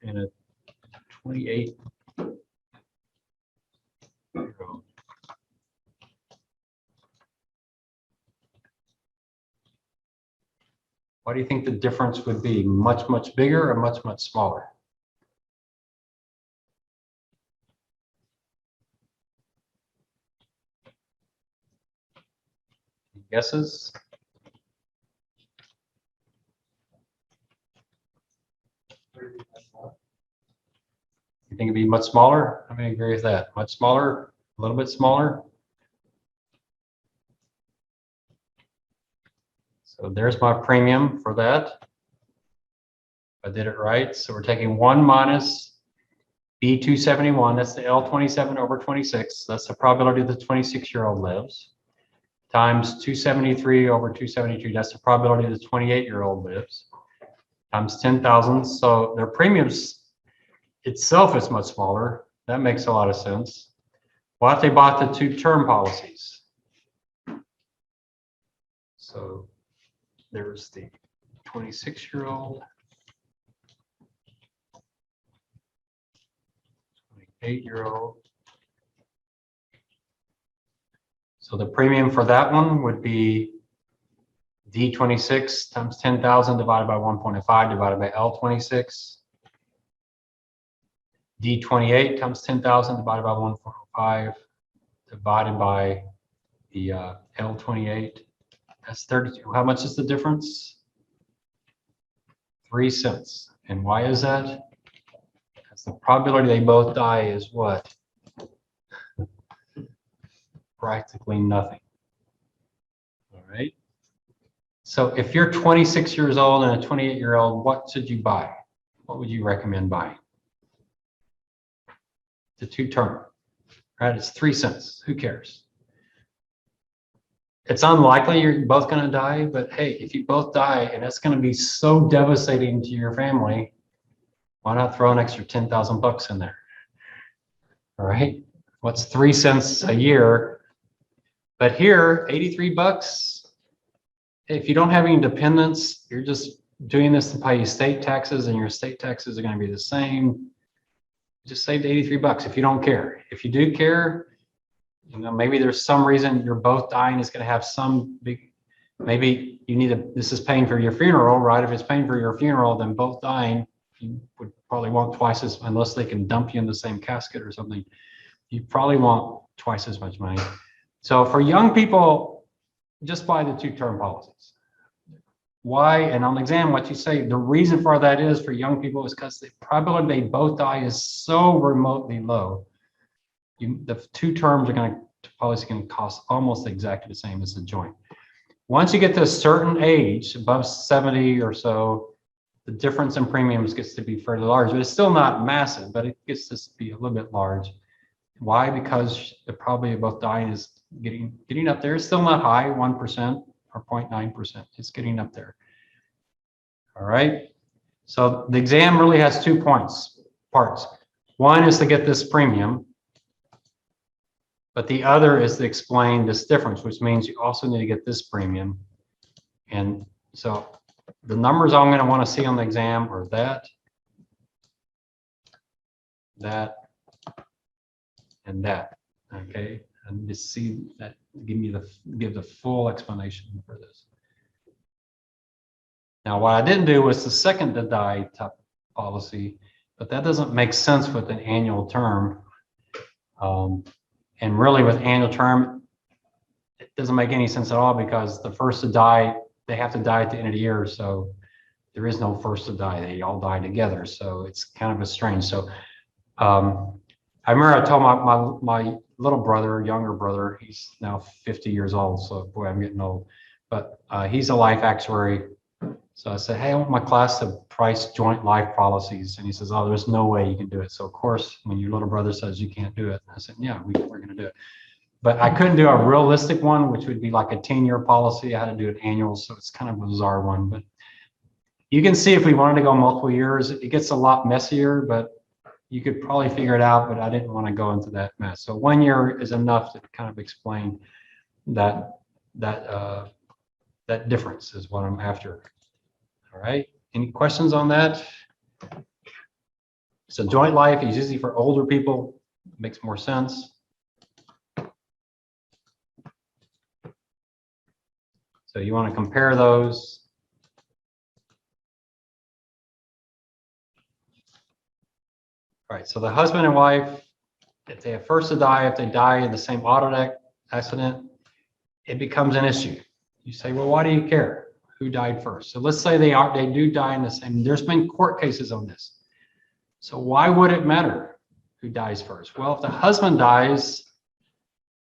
and a 28. What do you think the difference would be? Much, much bigger or much, much smaller? Guesses? You think it'd be much smaller? I mean, agree with that. Much smaller, a little bit smaller. So there's my premium for that. I did it right. So we're taking 1 minus B271. That's the L27 over 26. That's the probability the 26-year-old lives. Times 273 over 272. That's the probability the 28-year-old lives. Times 10,000. So their premiums itself is much smaller. That makes a lot of sense. What if they bought the two term policies? So there's the 26-year-old, 28-year-old. So the premium for that one would be D26 times 10,000 divided by 1.5 divided by L26. D28 times 10,000 divided by 1.5 divided by the L28. That's 32. How much is the difference? 3 cents. And why is that? Because the probability they both die is what? Practically nothing. All right. So if you're 26 years old and a 28-year-old, what should you buy? What would you recommend buying? The two term, right? It's 3 cents. Who cares? It's unlikely you're both going to die, but hey, if you both die and it's going to be so devastating to your family, why not throw an extra 10,000 bucks in there? All right. What's 3 cents a year? But here, 83 bucks. If you don't have any dependents, you're just doing this to pay state taxes, and your state taxes are going to be the same. Just saved 83 bucks if you don't care. If you do care, you know, maybe there's some reason you're both dying is going to have some big, maybe you need this is paying for your funeral, right? If it's paying for your funeral, then both dying, you would probably want twice as, unless they can dump you in the same casket or something, you probably want twice as much money. So for young people, just buy the 2-term policies. Why? And on the exam, what you say, the reason for that is for young people is because the probability they both die is so remotely low. The 2 terms are going to policy can cost almost exactly the same as the joint. Once you get to a certain age, above 70 or so, the difference in premiums gets to be fairly large, but it's still not massive, but it gets to be a little bit large. Why? Because the probability of both dying is getting up there. It's still not high, 1% or 0.9%. It's getting up there. All right. So the exam really has 2 parts. One is to get this premium, but the other is to explain this difference, which means you also need to get this premium. And so the numbers I'm going to want to see on the exam are that, and that. Okay. And to see that, give the full explanation for this. Now, what I didn't do was the second to die type policy, but that doesn't make sense with an annual term. And really with annual term, it doesn't make any sense at all because the first to die, they have to die at the end of the year. So there is no first to die. They all die together. So it's kind of a strange. So I remember I told my little brother, younger brother, he's now 50 years old. So boy, I'm getting old, but he's a life actuary. So I said, hey, I want my class to price joint life policies. And he says, oh, there's no way you can do it. So of course, when your little brother says you can't do it, I said, yeah, we're going to do it. But I couldn't do a realistic one, which would be like a 10-year policy. I had to do an annual. So it's kind of a bizarre one, but you can see if we wanted to go multiple years, it gets a lot messier, but you could probably figure it out, but I didn't want to go into that mess. So 1 year is enough to kind of explain that difference is what I'm after. All right, any questions on that? So joint life is usually for older people, makes more sense. So you want to compare those. All right, so the husband and wife, if they have first to die, if they die in the same auto accident, it becomes an issue. You say, well, why do you care who died first? So let's say they do die in the same, there's been court cases on this. So why would it matter who dies first? Well, if the husband dies,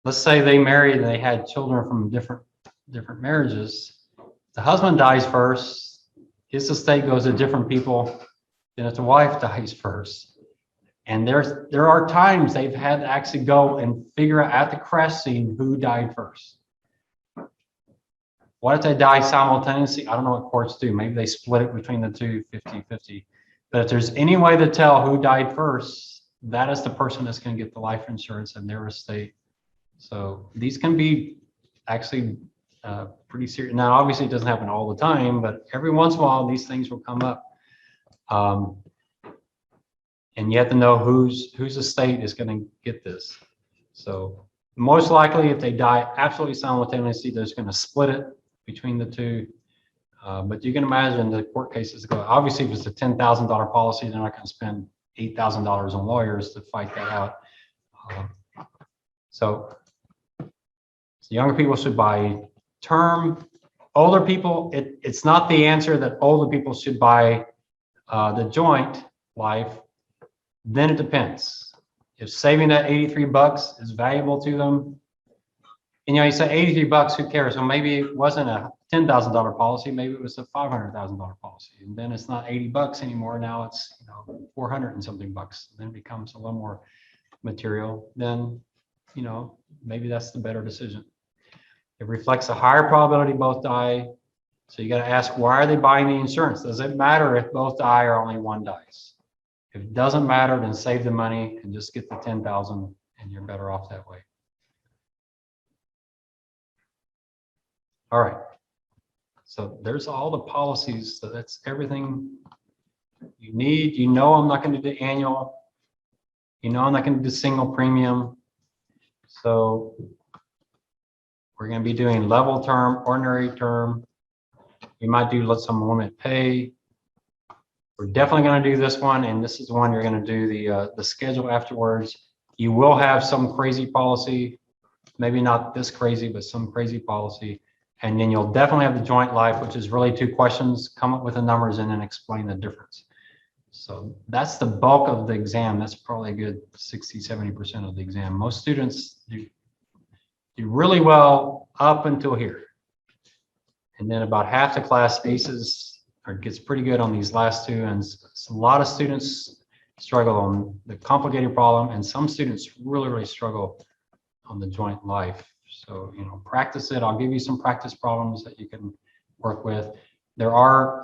let's say they married and they had children from different marriages, the husband dies first, his estate goes to different people than if the wife dies first. And there are times they've had to actually go and figure out at the crash scene who died first. What if they die simultaneously? I don't know what courts do. Maybe they split it between the two, 50-50. But if there's any way to tell who died first, that is the person that's going to get the life insurance in their estate. So these can be actually pretty serious. Now, obviously, it doesn't happen all the time, but every once in a while, these things will come up. And you have to know whose estate is going to get this. So most likely, if they die absolutely simultaneously, they're just going to split it between the two. But you can imagine the court cases go. Obviously, if it's a $10,000 policy, they're not going to spend $8,000 on lawyers to fight that out. So younger people should buy term. Older people, it's not the answer that older people should buy the joint life. Then it depends. If saving that 83 bucks is valuable to them, and you say 83 bucks, who cares? So maybe it wasn't a $10,000 policy, maybe it was a $500,000 policy, and then it's not 80 bucks anymore. Now it's 400 and something bucks. Then it becomes a little more material. Then maybe that's the better decision. It reflects a higher probability both die. So you got to ask, why are they buying the insurance? Does it matter if both die or only one dies? If it doesn't matter, then save the money and just get the 10,000, and you're better off that way. All right. So there's all the policies. So that's everything you need. You know, I'm not going to do annual. You know, I'm not going to do single premium. So we're going to be doing level term, ordinary term. You might do some limit pay. We're definitely going to do this one, and this is the one you're going to do the schedule afterwards. You will have some crazy policy, maybe not this crazy, but some crazy policy. And then you'll definitely have the joint life, which is really 2 questions, come up with the numbers and then explain the difference. So that's the bulk of the exam. That's probably a good 60, 70% of the exam. Most students do really well up until here. And then about half the class aces or gets pretty good on these last 2. And a lot of students struggle on the complicated problem. And some students really, really struggle on the joint life. So, you know, practice it. I'll give you some practice problems that you can work with. There are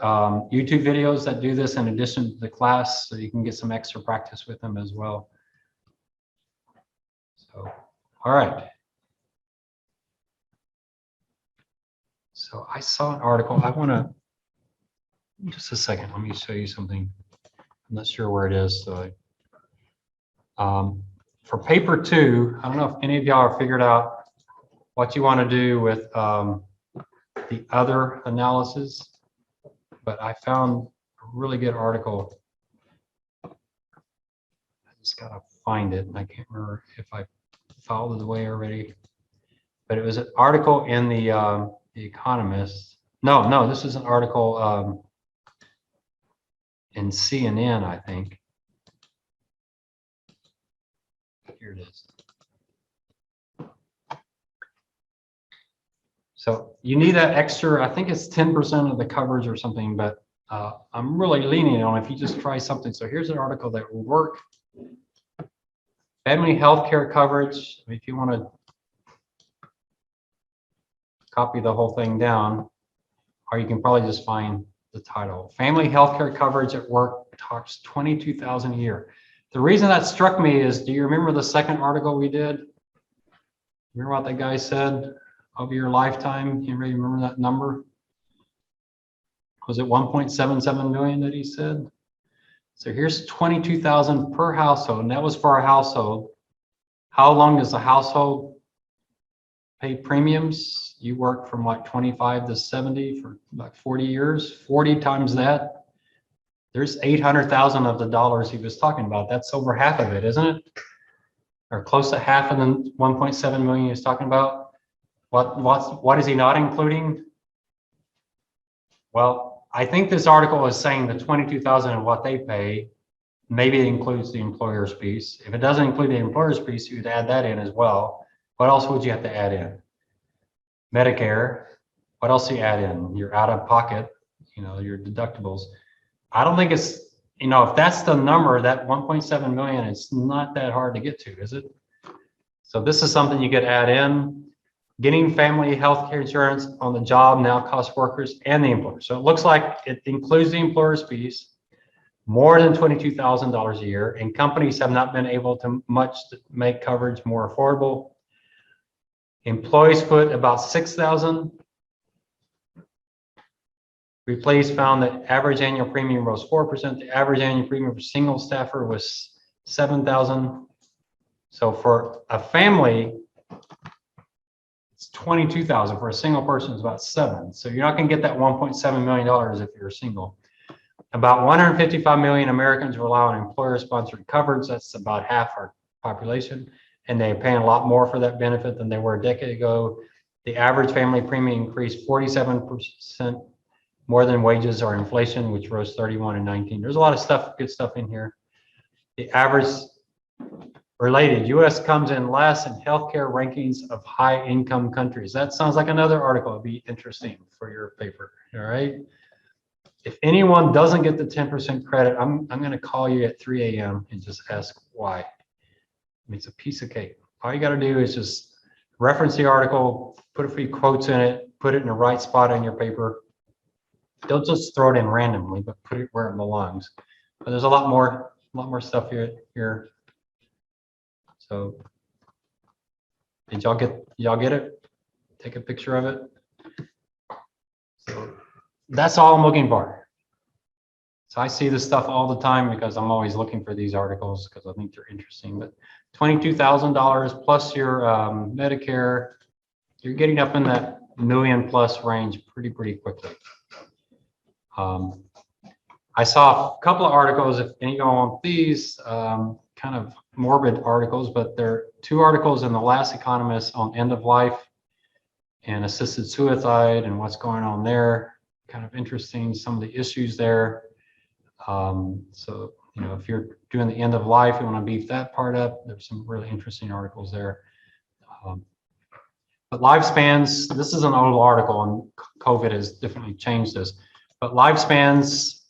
YouTube videos that do this in addition to the class, so you can get some extra practice with them as well. So, all right. So I saw an article. I want to, just a second, let me show you something. I'm not sure where it is. So for paper 2, I don't know if any of y'all have figured out what you want to do with the other analysis, but I found a really good article. I just gotta find it. I can't remember if I followed it away already, but it was an article in the Economist. No, this is an article in CNN, I think. Here it is. So you need that extra, I think it's 10% of the coverage or something, but I'm really leaning on if you just try something. So here's an article that will work. Family health care coverage. If you want to copy the whole thing down, or you can probably just find the title. Family health care coverage at work talks $22,000 a year. The reason that struck me is, do you remember the second article we did? Remember what that guy said? Over your lifetime, you remember that number? Was it 1.77 million that he said? So here's 22,000 per household, and that was for a household. How long does the household pay premiums? You work from like 25 to 70 for like 40 years. 40 times that, there's 800,000 of the dollars he was talking about. That's over half of it, isn't it? Or close to half of the 1.7 million he was talking about. What is he not including? Well, I think this article is saying the 22,000 and what they pay, maybe it includes the employer's piece. If it doesn't include the employer's piece, you'd add that in as well. What else would you have to add in? Medicare. What else do you add in? Your out of pocket, you know, your deductibles. I don't think it's, you know, if that's the number, that 1.7 million, it's not that hard to get to, is it? So this is something you could add in. Getting family health care insurance on the job now costs workers and the employer. So it looks like it includes the employer's piece, more than $22,000 a year, and companies have not been able to make coverage more affordable. Employees put about 6,000. Replace found that average annual premium rose 4%. The average annual premium for single staffer was 7,000. So for a family, 22,000. For a single person, it's about 7. So you're not going to get that $1.7 million if you're single. About 155 million Americans rely on employer-sponsored coverage. That's about half our population, and they're paying a lot more for that benefit than they were a decade ago. The average family premium increased 47% more than wages or inflation, which rose 31 and 19. There's a lot of stuff, good stuff in here. The average related, U.S. comes in last in healthcare rankings of high income countries. That sounds like another article. It'd be interesting for your paper. All right. If anyone doesn't get the 10% credit, I'm going to call you at 3 a.m. and just ask why. I mean, it's a piece of cake. All you got to do is just reference the article, put a few quotes in it, put it in the right spot on your paper. Don't just throw it in randomly, but put it where it belongs. But there's a lot more stuff here. So did y'all get it? Take a picture of it. So that's all I'm looking for. So I see this stuff all the time because I'm always looking for these articles because I think they're interesting. But $22,000 plus your Medicare, you're getting up in that million plus range pretty quickly. I saw a couple of articles, if any go on these, kind of morbid articles, but there are 2 articles in the Last Economist on end of life and assisted suicide and what's going on there. Kind of interesting, some of the issues there. So, you know, if you're doing the end of life, you want to beef that part up. There's some really interesting articles there. But lifespans, this is an old article and COVID has definitely changed this, but lifespans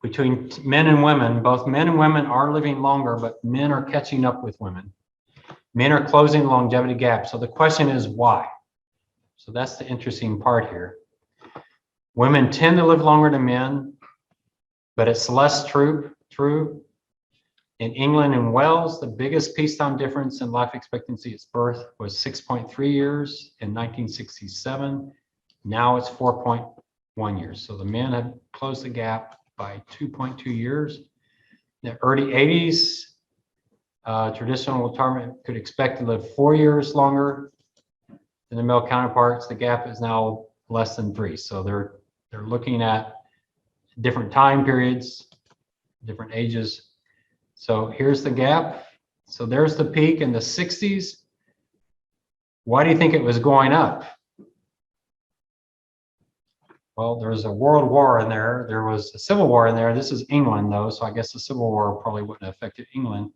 between men and women, both men and women are living longer, but men are catching up with women. Men are closing the longevity gap. So the question is why? So that's the interesting part here. Women tend to live longer than men, but it's less true. In England and Wales, the biggest peacetime difference in life expectancy at birth was 6.3 years in 1967. Now it's 4.1 years. So the men have closed the gap by 2.2 years. In the early 80s, traditional retirement could expect to live 4 years longer than the male counterparts. The gap is now less than 3. So they're looking at different time periods, different ages. So here's the gap. So there's the peak in the 60s. Why do you think it was going up? Well, there's a world war in there. There was a civil war in there. This is England, though, so I guess the Civil War probably wouldn't have affected England.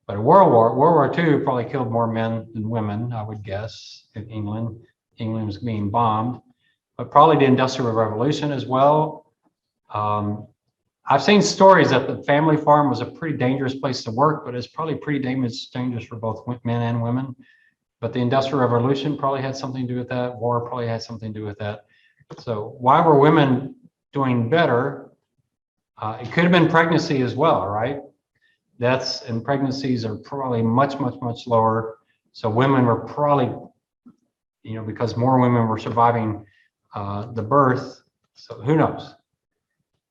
But a World War II probably killed more men than women, I would guess, in England. England was being bombed, but probably the Industrial Revolution as well. I've seen stories that the family farm was a pretty dangerous place to work, but it's probably pretty dangerous for both men and women. But the Industrial Revolution probably had something to do with that. War probably had something to do with that. So why were women doing better? It could have been pregnancy as well, right? Deaths and pregnancies are probably much lower. So women were probably, you know, because more women were surviving the birth. So who knows?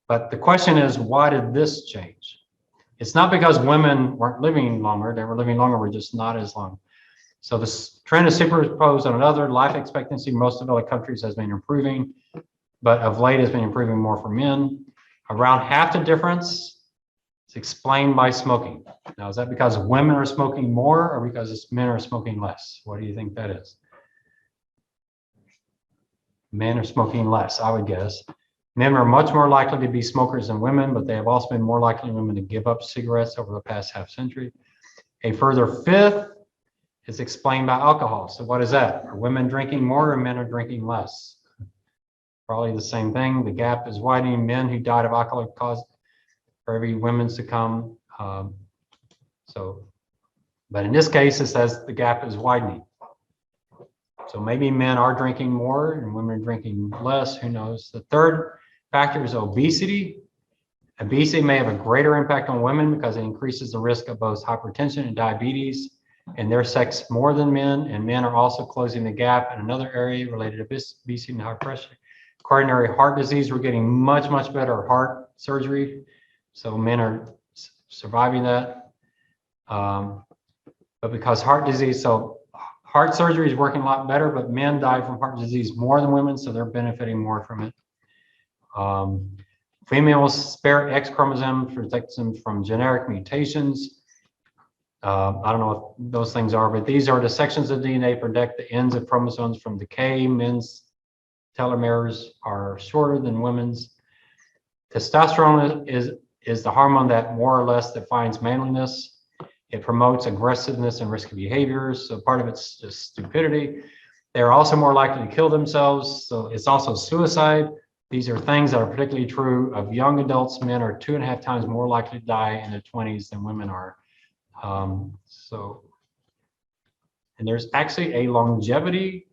But the question is, why did this change? It's not because women weren't living longer. They were living longer, we're just not as long. So this trend is superimposed on another. Life expectancy in most developed countries has been improving, but of late has been improving more for men. Around half the difference is explained by smoking. Now, is that because women are smoking more or because men are smoking less? What do you think that is? Men are smoking less, I would guess. Men are much more likely to be smokers than women, but they have also been more likely than women to give up cigarettes over the past half century. A further fifth is explained by alcohol. So what is that? Are women drinking more or men are drinking less? Probably the same thing. The gap is widening. Men who died of alcoholic cause for every women succumb. But in this case, it says the gap is widening. So maybe men are drinking more and women are drinking less. Who knows? The third factor is obesity. Obesity may have a greater impact on women because it increases the risk of both hypertension and diabetes in their sex more than men, and men are also closing the gap in another area related to obesity and high pressure. Coronary heart disease, we're getting much better heart surgery. So men are surviving that. But because heart disease, so heart surgery is working a lot better, but men die from heart disease more than women, so they're benefiting more from it. Females spare X chromosome protects them from genetic mutations. I don't know what those things are, but these are the sections of DNA protect the ends of chromosomes from decay. Men's telomeres are shorter than women's. Testosterone is the hormone that more or less defines manliness. It promotes aggressiveness and risky behaviors. So part of it's just stupidity. They're also more likely to kill themselves. So it's also suicide. These are things that are particularly true of young adults. Men are 2.5 times more likely to die in their 20s than women are. And there's actually a longevity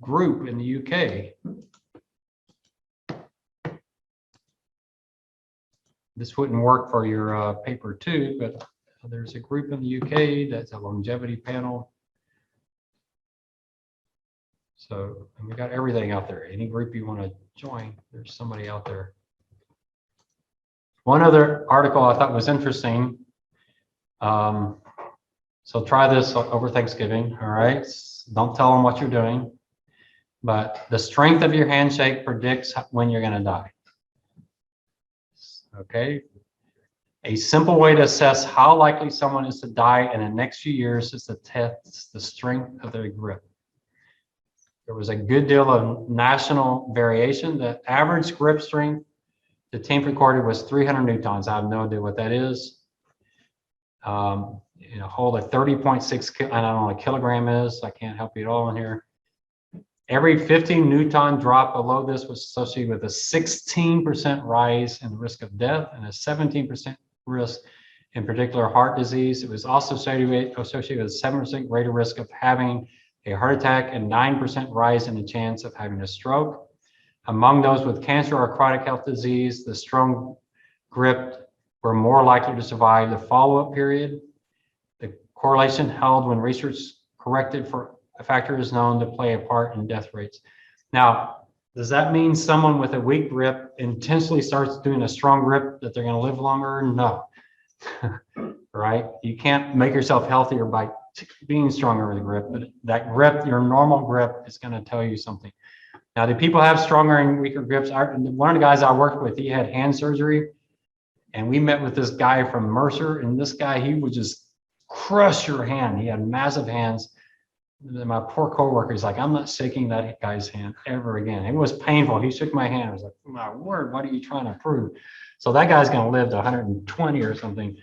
group in the UK. This wouldn't work for your paper too, but there's a group in the UK that's a longevity panel. So we got everything out there. Any group you want to join, there's somebody out there. One other article I thought was interesting. So try this over Thanksgiving, all right? Don't tell them what you're doing. But the strength of your handshake predicts when you're going to die. Okay? A simple way to assess how likely someone is to die in the next few years is to test the strength of their grip. There was a good deal of national variation. The average grip strength the team recorded was 300 newtons. I have no idea what that is. Hold a 30.6, I don't know what a kilogram is. I can't help you at all in here. Every 15 Newton drop below this was associated with a 16% rise in the risk of death and a 17% risk in particular heart disease. It was also associated with a 7% greater risk of having a heart attack and 9% rise in the chance of having a stroke. Among those with cancer or chronic health disease, the strong grip were more likely to survive the follow-up period. The correlation held when research corrected for a factor is known to play a part in death rates. Now, does that mean someone with a weak grip intentionally starts doing a strong grip that they're going to live longer? No. Right? You can't make yourself healthier by being stronger with a grip, but that grip, your normal grip, is going to tell you something. Now, do people have stronger and weaker grips? One of the guys I worked with, he had hand surgery, and we met with this guy from Mercer, and this guy, he would just crush your hand. He had massive hands. My poor coworker, he's like, I'm not shaking that guy's hand ever again. It was painful. He shook my hand. I was like, my word, what are you trying to prove? So that guy's going to live to 120 or something.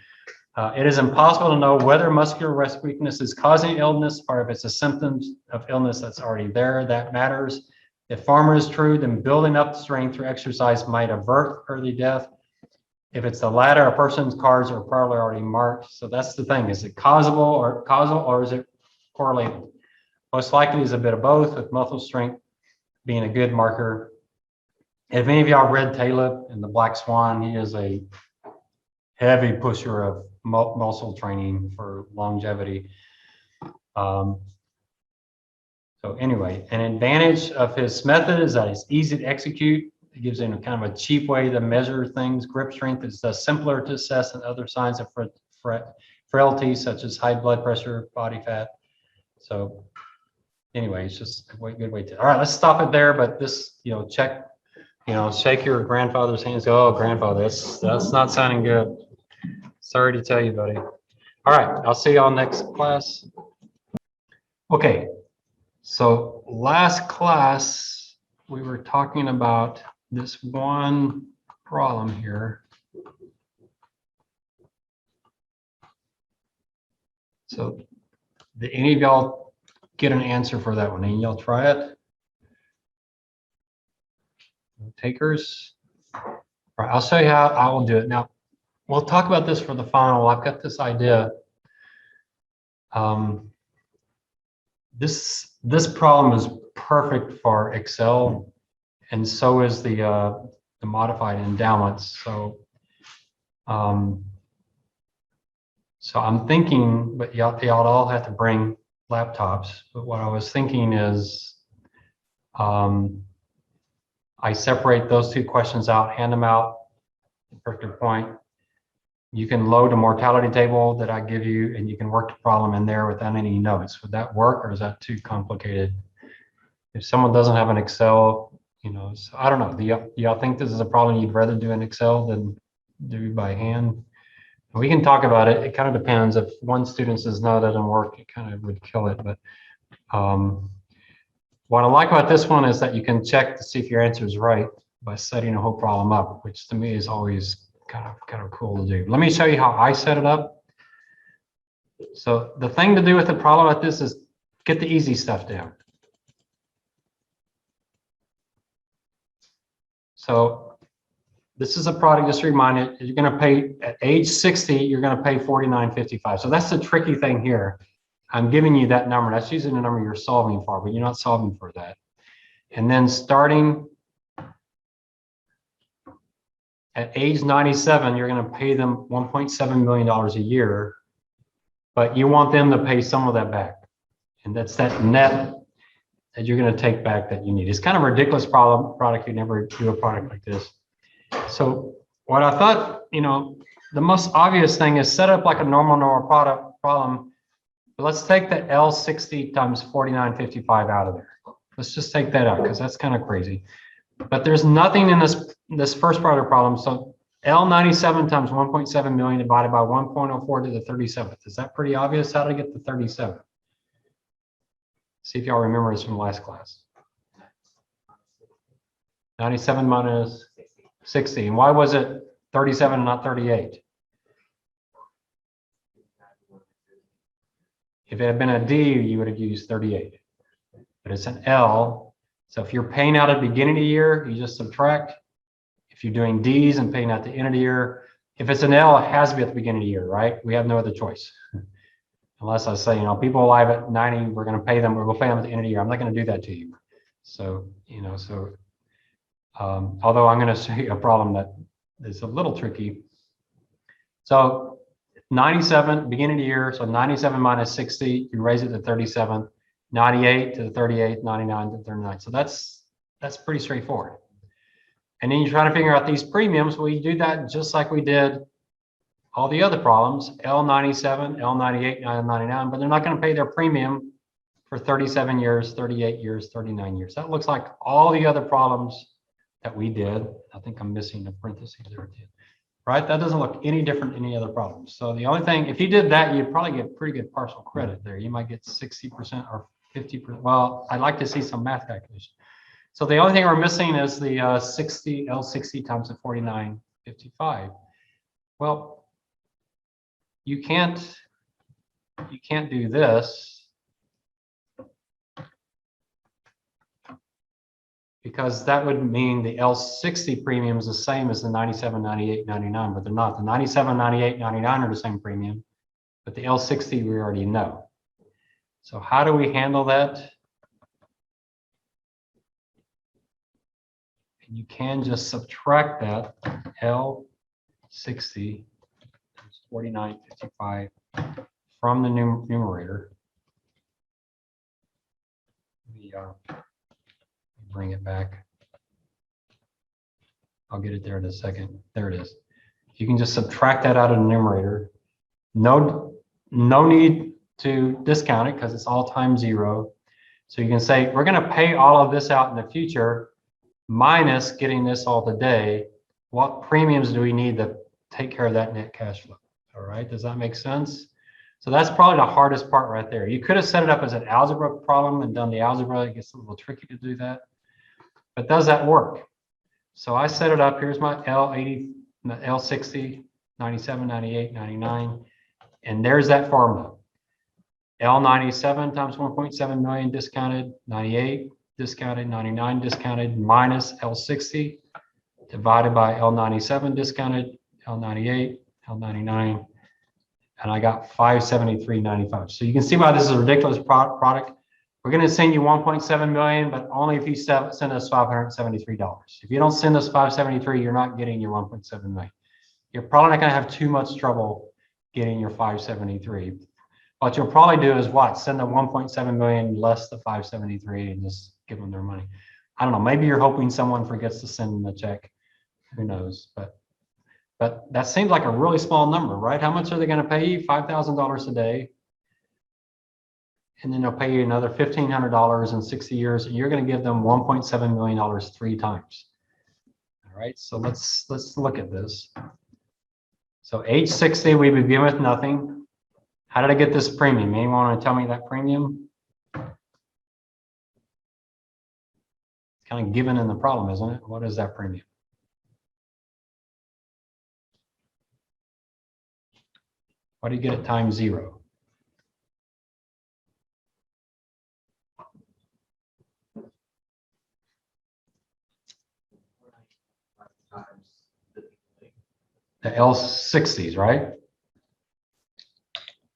It is impossible to know whether muscular rest weakness is causing illness or if it's a symptom of illness that's already there. That matters. If farmer is true, then building up strength through exercise might avert early death. If it's the latter, a person's cards are probably already marked. So that's the thing. Is it causal or is it correlated? Most likely is a bit of both, with muscle strength being a good marker. If any of y'all read Taleb and the Black Swan, he is a heavy pusher of muscle training for longevity. So anyway, an advantage of his method is that it's easy to execute. It gives him a kind of a cheap way to measure things. Grip strength is simpler to assess than other signs of frailty, such as high blood pressure, body fat. So anyway, it's just a good way to. All right, let's stop it there. But this, check, shake your grandfather's hands. Go, oh, grandfather, that's not sounding good. Sorry to tell you, buddy. All right, I'll see y'all next class. Okay, so last class we were talking about this one problem here. So did any of y'all get an answer for that one? Any of y'all try it? Takers? All right, I'll show you how I will do it. Now, we'll talk about this for the final. I've got this idea. This problem is perfect for Excel, and so is the modified endowments. So I'm thinking, but y'all all have to bring laptops. But what I was thinking is, I separate those two questions out, hand them out. Perfect point. You can load a mortality table that I give you, and you can work the problem in there without any notes. Would that work, or is that too complicated? If someone doesn't have an Excel, so I don't know. Do y'all think this is a problem you'd rather do in Excel than do by hand? We can talk about it. It kind of depends. If one student says no, that doesn't work, it kind of would kill it. But what I like about this one is that you can check to see if your answer is right by setting a whole problem up, which to me is always kind of cool to do. Let me show you how I set it up. So the thing to do with the problem like this is get the easy stuff down. So this is a product, just to remind you, you're going to pay at age 60, you're going to pay $49.55. So that's the tricky thing here. I'm giving you that number. That's usually the number you're solving for, but you're not solving for that. And then starting at age 97, you're going to pay them $1.7 million a year, but you want them to pay some of that back. And that's that net that you're going to take back that you need. It's kind of a ridiculous product. You never do a product like this. So what I thought, the most obvious thing is set up like a normal product problem. But let's take the L60 times 4955 out of there. Let's just take that out because that's kind of crazy. But there's nothing in this first part of the problem. So L97 times 1.7 million divided by 1.04 to the 37th. Is that pretty obvious how to get the 37? See if y'all remember this from last class. 97 minus 60. And why was it 37 and not 38? If it had been a D, you would have used 38. But it's an L. So if you're paying out at the beginning of the year, you just subtract. If you're doing D's and paying out the end of the year, if it's an L, it has to be at the beginning of the year, right? We have no other choice. Unless I say, people alive at 90, we're going to pay them, we'll pay them at the end of the year. I'm not going to do that to you. So, although I'm going to show you a problem that is a little tricky. So 97, beginning of the year, so 97 minus 60, you raise it to 37, 98 to the 38, 99 to the 39. So that's pretty straightforward. And then you're trying to figure out these premiums. Well, you do that just like we did all the other problems, L97, L98, L99, but they're not going to pay their premium for 37 years, 38 years, 39 years. That looks like all the other problems that we did. I think I'm missing a parenthesis there at the end. Right? That doesn't look any different than any other problems. So the only thing, if you did that, you'd probably get pretty good partial credit there. You might get 60% or 50%. Well, I'd like to see some math calculation. So the only thing we're missing is the L60 times the 4955. Well, you can't do this because that would mean the L60 premium is the same as the 97, 98, 99, but they're not. The 97, 98, 99 are the same premium, but the L60 we already know. So how do we handle that? And you can just subtract that L60 4955 from the numerator. Let me bring it back. I'll get it there in a second. There it is. You can just subtract that out of the numerator. No need to discount it because it's all times 0. So you can say we're going to pay all of this out in the future minus getting this all today. What premiums do we need to take care of that net cash flow? All right, does that make sense? So that's probably the hardest part right there. You could have set it up as an algebra problem and done the algebra. It gets a little tricky to do that. But does that work? So I set it up. Here's my L80, L60, 97, 98, 99. And there's that formula. L97 times 1.7 million discounted, 98 discounted, 99 discounted, minus L60 divided by L97 discounted, L98, L99, and I got 573.95. So you can see why this is a ridiculous product. We're going to send you 1.7 million, but only if you send us $573. If you don't send us 573, you're not getting your 1.7 million. You're probably not going to have too much trouble getting your 573. What you'll probably do is what? Send them 1.7 million less the 573 and just give them their money. I don't know. Maybe you're hoping someone forgets to send them a check. Who knows? But that seems like a really small number, right? How much are they going to pay you? $5,000 a day. And then they'll pay you another $1,500 in 60 years. And you're going to give them $1.7 million 3 times. All right. So let's look at this. So age 60, we begin with nothing. How did I get this premium? Anyone want to tell me that premium? It's kind of given in the problem, isn't it? What is that premium? What do you get at times 0? The L60s, right?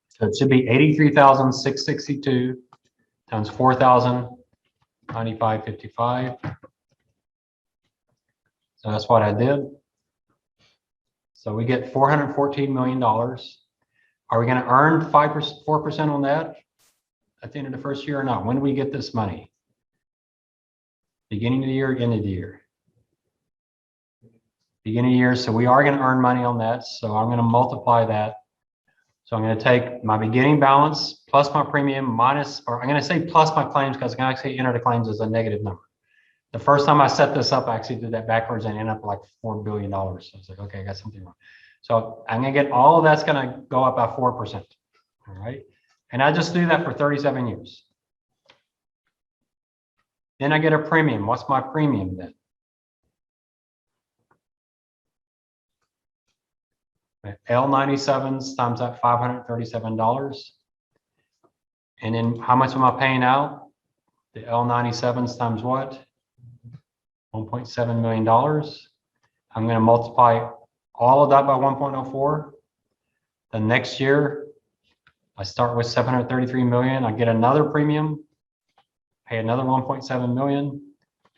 So it should be 83,662 times 4,095.55. So that's what I did. So we get $414 million. Are we going to earn 4% on that at the end of the first year or not? When do we get this money? Beginning of the year, end of the year. Beginning of the year, so we are going to earn money on that. So I'm going to multiply that. So I'm going to take my beginning balance plus my premium minus, or I'm going to say plus my claims because I can actually enter the claims as a negative number. The first time I set this up, I actually did that backwards and ended up like $4 billion. So I was like, okay, I got something wrong. So I'm going to get all of that's going to go up by 4%. All right. And I just do that for 37 years. Then I get a premium. What's my premium then? L97s times that $537. And then how much am I paying out? The L97s times what? $1.7 million. I'm going to multiply all of that by 1.04. The next year, I start with 733 million. I get another premium, pay another 1.7 million.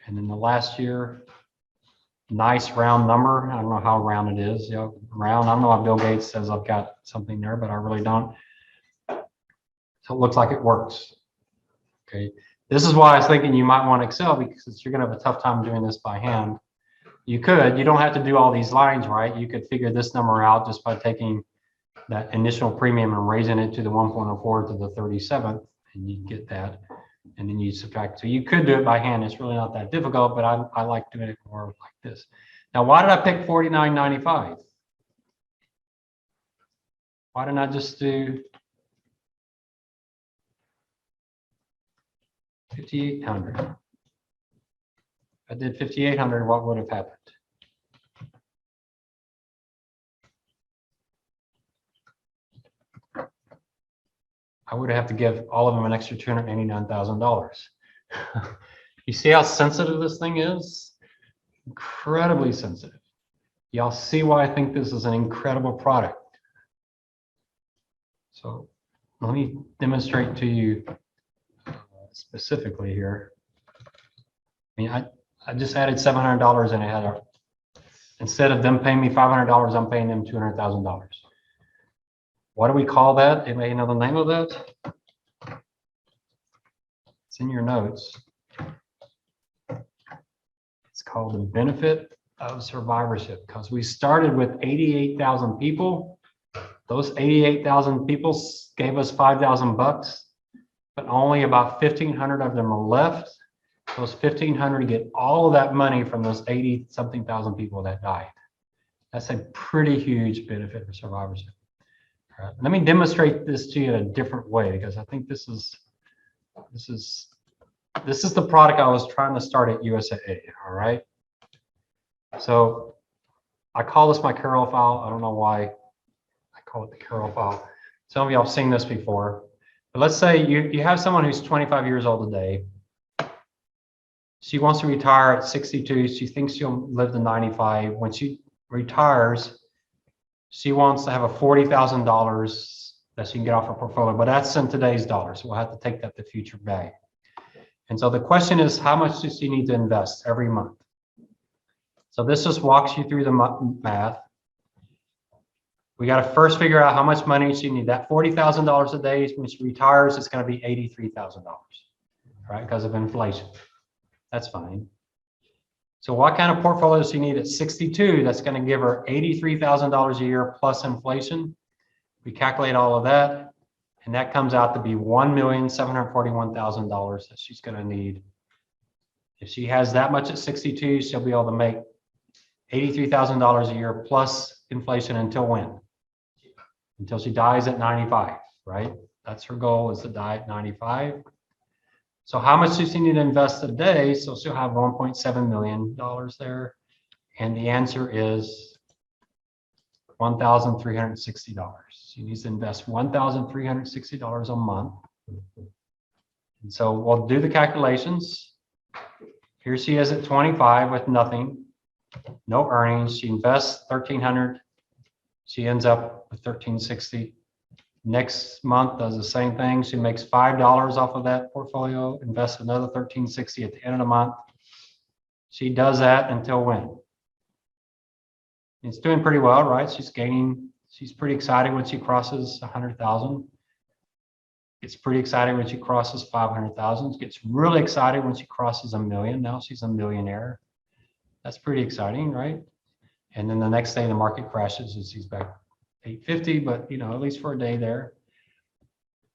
And then the last year, nice round number. I don't know how round it is. You know, round. I don't know why Bill Gates says I've got something there, but I really don't. So it looks like it works. Okay. This is why I was thinking you might want Excel, because you're going to have a tough time doing this by hand. You don't have to do all these lines, right? You could figure this number out just by taking that initial premium and raising it to the 1.04 to the 37th, and you get that. And then you subtract. So you could do it by hand. It's really not that difficult, but I like doing it more like this. Now, why did I pick 49.95? Why didn't I just do 5,800? If I did 5,800, what would have happened? I would have to give all of them an extra $289,000. You see how sensitive this thing is? Incredibly sensitive. Y'all see why I think this is an incredible product. So let me demonstrate to you specifically here. I mean, I just added $700 and it had instead of them paying me $500, I'm paying them $200,000. What do we call that? Anybody know the name of that? It's in your notes. It's called the benefit of survivorship, because we started with 88,000 people. Those 88,000 people gave us $5,000, but only about 1,500 of them are left. Those 1,500 get all of that money from those 80-something thousand people that died. That's a pretty huge benefit of survivorship. All right, let me demonstrate this to you in a different way, because I think this is the product I was trying to start at USAA. All right. So I call this my Carol file. I don't know why I call it the Carol file. Some of y'all have seen this before. But let's say you have someone who's 25 years old today. She wants to retire at 62. She thinks she'll live to 95. When she retires, she wants to have a $40,000 that she can get off her portfolio, but that's in today's dollars. So we'll have to take that to future value. And so the question is, how much does she need to invest every month? So this just walks you through the math. We got to first figure out how much money she needs. That $40,000 a day, when she retires, it's going to be $83,000, right? Because of inflation. That's fine. So what kind of portfolio does she need at 62 that's going to give her $83,000 a year plus inflation? We calculate all of that, and that comes out to be $1,741,000 that she's going to need. If she has that much at 62, she'll be able to make $83,000 a year plus inflation until when? Until she dies at 95, right? That's her goal, is to die at 95. So how much does she need to invest a day? So she'll have $1.7 million there. And the answer is $1,360. She needs to invest $1,360 a month. And so we'll do the calculations. Here she is at 25 with nothing, no earnings. She invests $1,300. She ends up with $1,360. Next month does the same thing. She makes $5 off of that portfolio, invests another $1,360 at the end of the month. She does that until when? It's doing pretty well, right? She's gaining. She's pretty excited when she crosses 100,000. Gets pretty excited when she crosses 500,000. Gets really excited when she crosses 1 million. Now she's a millionaire. That's pretty exciting, right? And then the next day the market crashes and she's back 850, but you know, at least for a day there.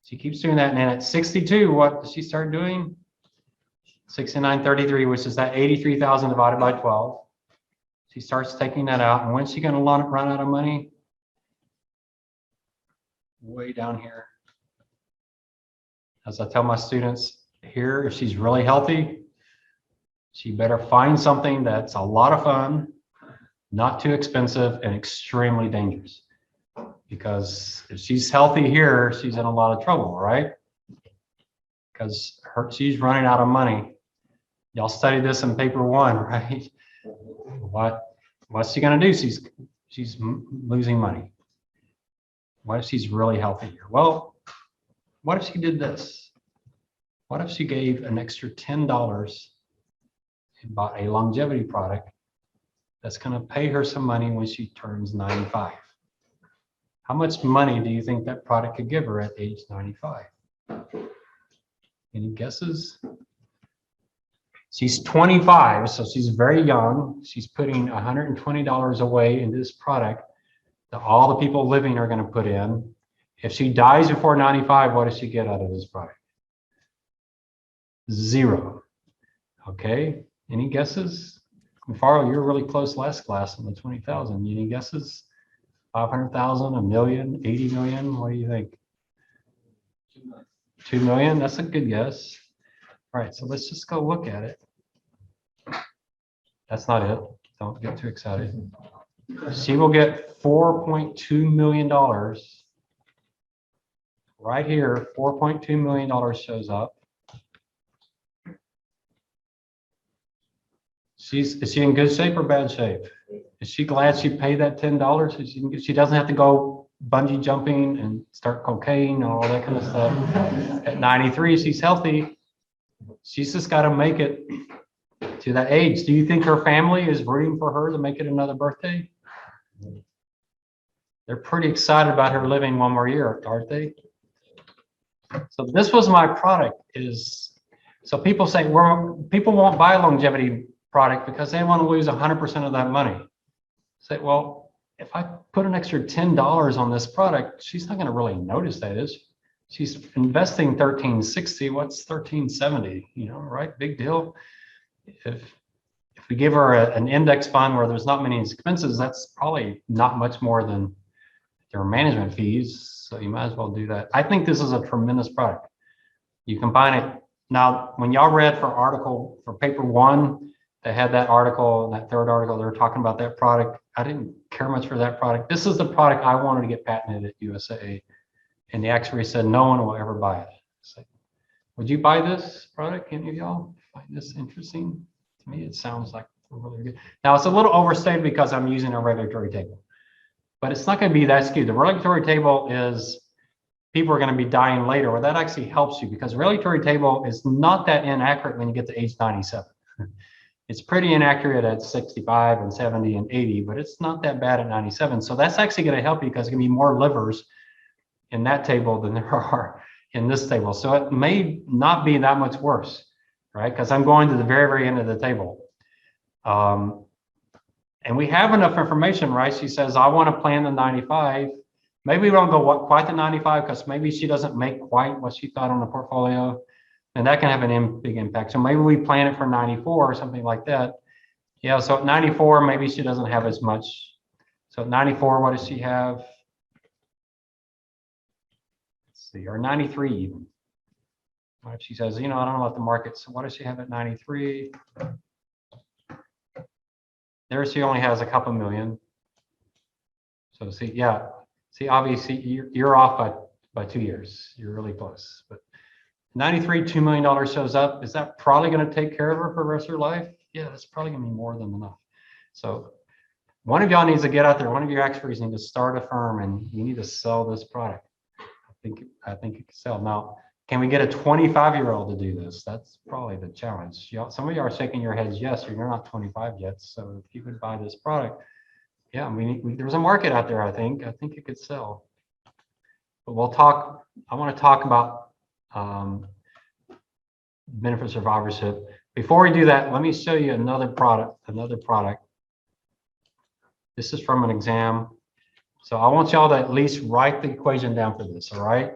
She keeps doing that. And then at 62, what does she start doing? 69.33, which is that 83,000 divided by 12. She starts taking that out. And when's she going to run out of money? Way down here. As I tell my students here, if she's really healthy, she better find something that's a lot of fun, not too expensive, and extremely dangerous. Because if she's healthy here, she's in a lot of trouble, right? Because she's running out of money. Y'all studied this in paper 1, right? What's she gonna do? She's losing money. What if she's really healthy here? Well, what if she did this? What if she gave an extra $10 and bought a longevity product that's gonna pay her some money when she turns 95? How much money do you think that product could give her at age 95? Any guesses? She's 25, so she's very young. She's putting $120 away into this product that all the people living are going to put in. If she dies before 95, what does she get out of this product? 0. Okay, any guesses? Farrell, you're really close last class on the 20,000. Any guesses? 500,000, a million, 80 million? What do you think? 2 million? That's a good guess. All right, so let's just go look at it. That's not it. Don't get too excited. She will get $4.2 million. Right here, $4.2 million shows up. Is she in good shape or bad shape? Is she glad she paid that $10? She doesn't have to go bungee jumping and start cocaine and all that kind of stuff. At 93, she's healthy. She's just got to make it to that age. Do you think her family is rooting for her to make it another birthday? They're pretty excited about her living one more year, aren't they? So this was my product. So people say, well, people won't buy a longevity product because they want to lose 100% of that money. Say, well, if I put an extra $10 on this product, she's not going to really notice that, is she? She's investing $13.60. What's $13.70? You know, right? Big deal. If we give her an index fund where there's not many expenses, that's probably not much more than their management fees. So you might as well do that. I think this is a tremendous product. You combine it. Now, when y'all read for paper 1, they had that article, that third article, they were talking about that product. I didn't care much for that product. This is the product I wanted to get patented at USAA. And the actuary said, no one will ever buy it. So, would you buy this product? Any of y'all find this interesting? To me, it sounds like really good. Now, it's a little overstated because I'm using a regulatory table, but it's not going to be that skewed. The regulatory table is people are going to be dying later, well, that actually helps you because the regulatory table is not that inaccurate when you get to age 97. It's pretty inaccurate at 65 and 70 and 80, but it's not that bad at 97. So that's actually going to help you because there's going to be more livers in that table than there are in this table. So it may not be that much worse, right? Because I'm going to the very, very end of the table. And we have enough information, right? She says, I want to plan the 95. Maybe we don't go quite the 95 because maybe she doesn't make quite what she thought on the portfolio. And that can have a big impact. So maybe we plan it for 94 or something like that. Yeah, so at 94, maybe she doesn't have as much. So at 94, what does she have? Let's see, or 93 even. What if she says, you know, I don't know about the market. So what does she have at 93? There she only has a couple million. So see, yeah, see, obviously you're off by 2 years. You're really close. But 93, $2 million shows up. Is that probably going to take care of her for the rest of her life? Yeah, that's probably going to be more than enough. So one of y'all needs to get out there. One of your actuaries need to start a firm and you need to sell this product. I think it can sell. Now, can we get a 25-year-old to do this? That's probably the challenge. Some of you are shaking your heads yes, or you're not 25 yet. So if you could buy this product, yeah, there's a market out there. I think it could sell. But we'll talk. I want to talk about benefit survivorship. Before we do that, let me show you another product. This is from an exam. So I want y'all to at least write the equation down for this, all right?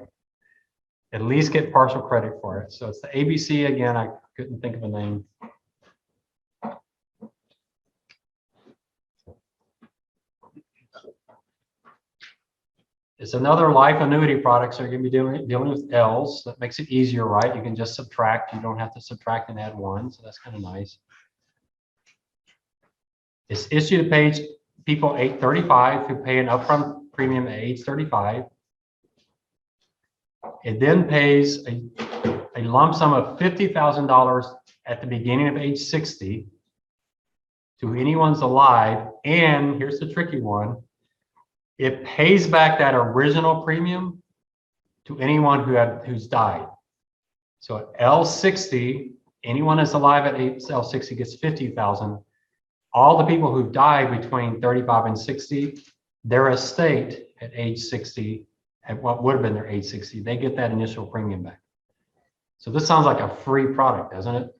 At least get partial credit for it. So it's the ABC again. I couldn't think of a name. It's another life annuity product, so you're going to be dealing with L's. That makes it easier, right? You can just subtract. You don't have to subtract and add 1, so that's kind of nice. It's issued to page people 835 who pay an upfront premium at age 35. It then pays a lump sum of $50,000 at the beginning of age 60 to anyone's alive. And here's the tricky one. It pays back that original premium to anyone who's died. So at L60, anyone that's alive at L60 gets 50,000. All the people who died between 35 and 60, their estate at age 60, at what would have been their age 60, they get that initial premium back. So this sounds like a free product, doesn't it?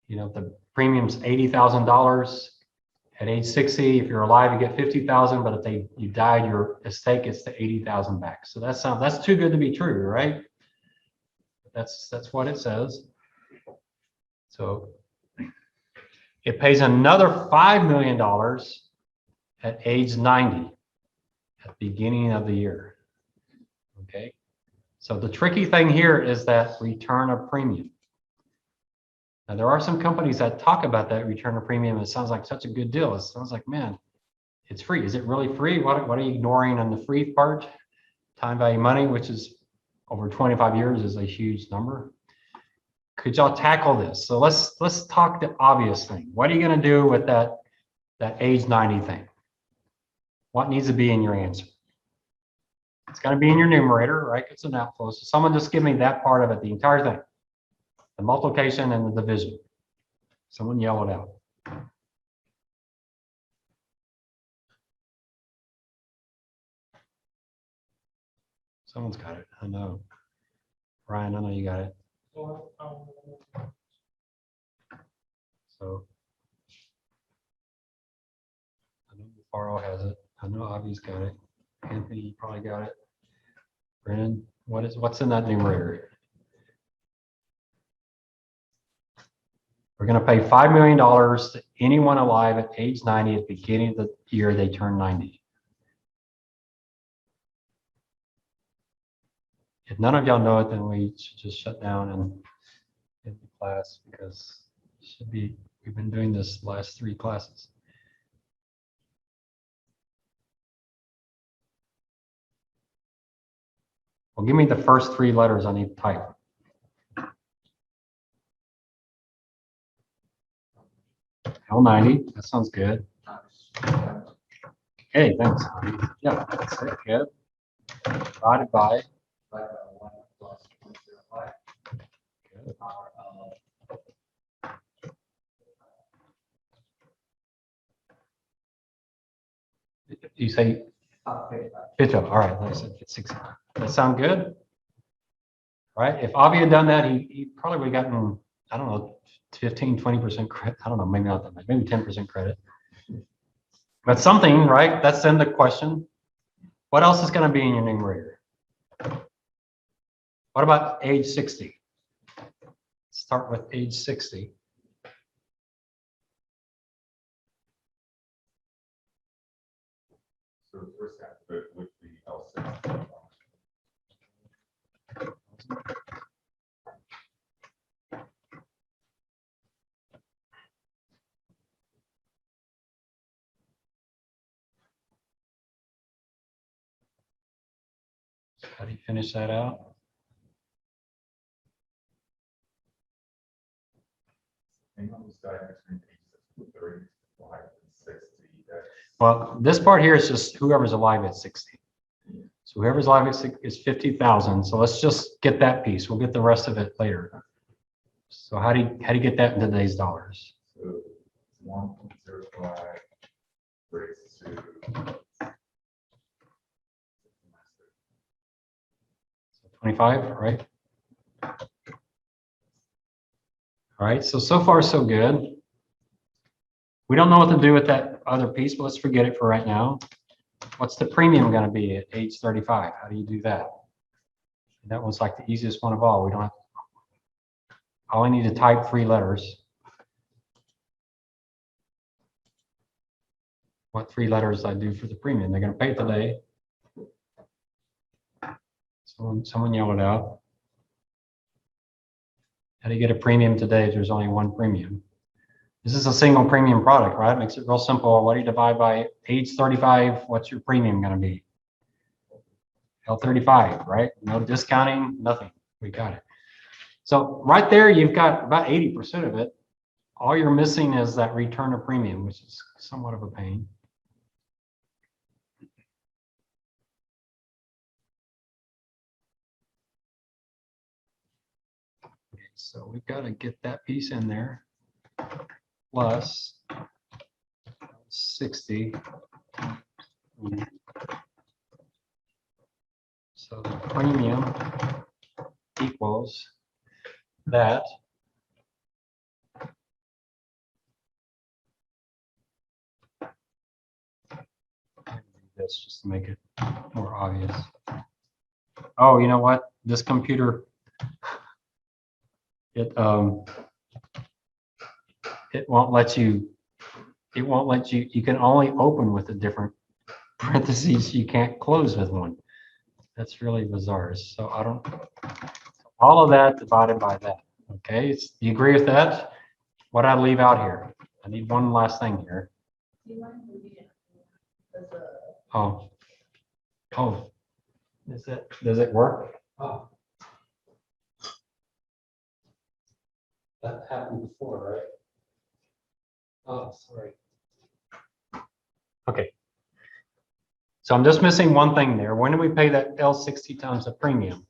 You know, the premium's $80,000 at age 60. If you're alive, you get 50,000, but if you died, your estate gets the 80,000 back. So that's too good to be true, right? That's what it says. So it pays another $5 million at age 90 at the beginning of the year. Okay. So the tricky thing here is that return of premium. Now, there are some companies that talk about that return of premium. It sounds like such a good deal. It sounds like, man, it's free. Is it really free? What are you ignoring on the free part? Time value money, which is over 25 years, is a huge number. Could y'all tackle this? So let's talk the obvious thing. What are you going to do with that age 90 thing? What needs to be in your answer? It's going to be in your numerator, right? It's an outflow. So someone just give me that part of it, the entire thing. The multiplication and the division. Someone yell it out. Someone's got it. I know. Ryan, I know you got it. So I know Faro has it. I know Avi's got it. Anthony, you probably got it. Brennan, what's in that numerator? We're going to pay $5 million to anyone alive at age 90 at the beginning of the year they turn 90. If none of y'all know it, then we should just shut down and end the class, because we've been doing this last 3 classes. Well, give me the first 3 letters I need to type. L90, that sounds good. Hey, thanks. Yeah, that's it. Good. Divided by. Good. You say 50. All right, like I said, 60. That sound good? All right. If Avi had done that, he probably would have gotten, I don't know, 15, 20% credit. I don't know, maybe not that much, maybe 10% credit. But something, right? That's in the question. What else is going to be in your numerator? What about age 60? Start with age 60.
So the first half of it would be L6.
How do you finish that out?
Anyone who's died between ages 35 and 60.
Well, this part here is just whoever's alive at 60. So whoever's alive at 60 is 50,000. So let's just get that piece. We'll get the rest of it later. So how do you get that in today's dollars?
So 1.05 raised to
25, right? All right, so far so good. We don't know what to do with that other piece, but let's forget it for right now. What's the premium going to be at age 35? How do you do that? That one's like the easiest one of all. We don't have, I only need to type 3 letters. What 3 letters I do for the premium? They're going to pay today. Someone yell it out. How do you get a premium today if there's only one premium? This is a single premium product, right? Makes it real simple. What do you divide by age 35? What's your premium going to be? L35, right? No discounting, nothing. We got it. So right there, you've got about 80% of it. All you're missing is that return of premium, which is somewhat of a pain. Okay, so we've got to get that piece in there. Plus 60. So the premium equals that. This just to make it more obvious. Oh, you know what? This computer, it won't let you, you can only open with a different parentheses. You can't close with one. That's really bizarre. So I don't, all of that divided by that. Okay, you agree with that? What I leave out here? I need one last thing here. Oh, does it work? Oh. That happened before, right? Oh, sorry. Okay. So I'm just missing one thing there. When do we pay that L60 times the premium?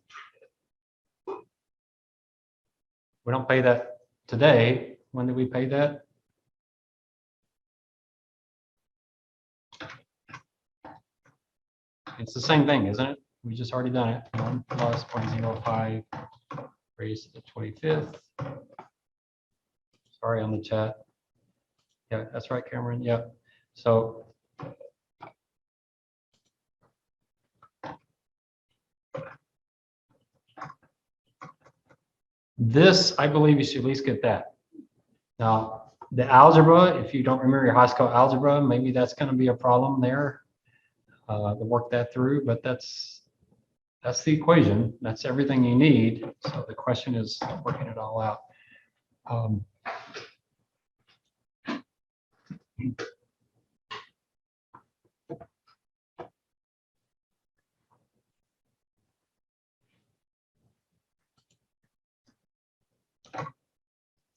We don't pay that today. When do we pay that? It's the same thing, isn't it? We just already done it. 1 plus 0.05 raised to the 25th. Sorry on the chat. Yeah, that's right, Cameron. Yeah. So this, I believe you should at least get that. Now, the algebra, if you don't remember your high school algebra, maybe that's going to be a problem there to work that through, but that's the equation. That's everything you need. So the question is working it all out.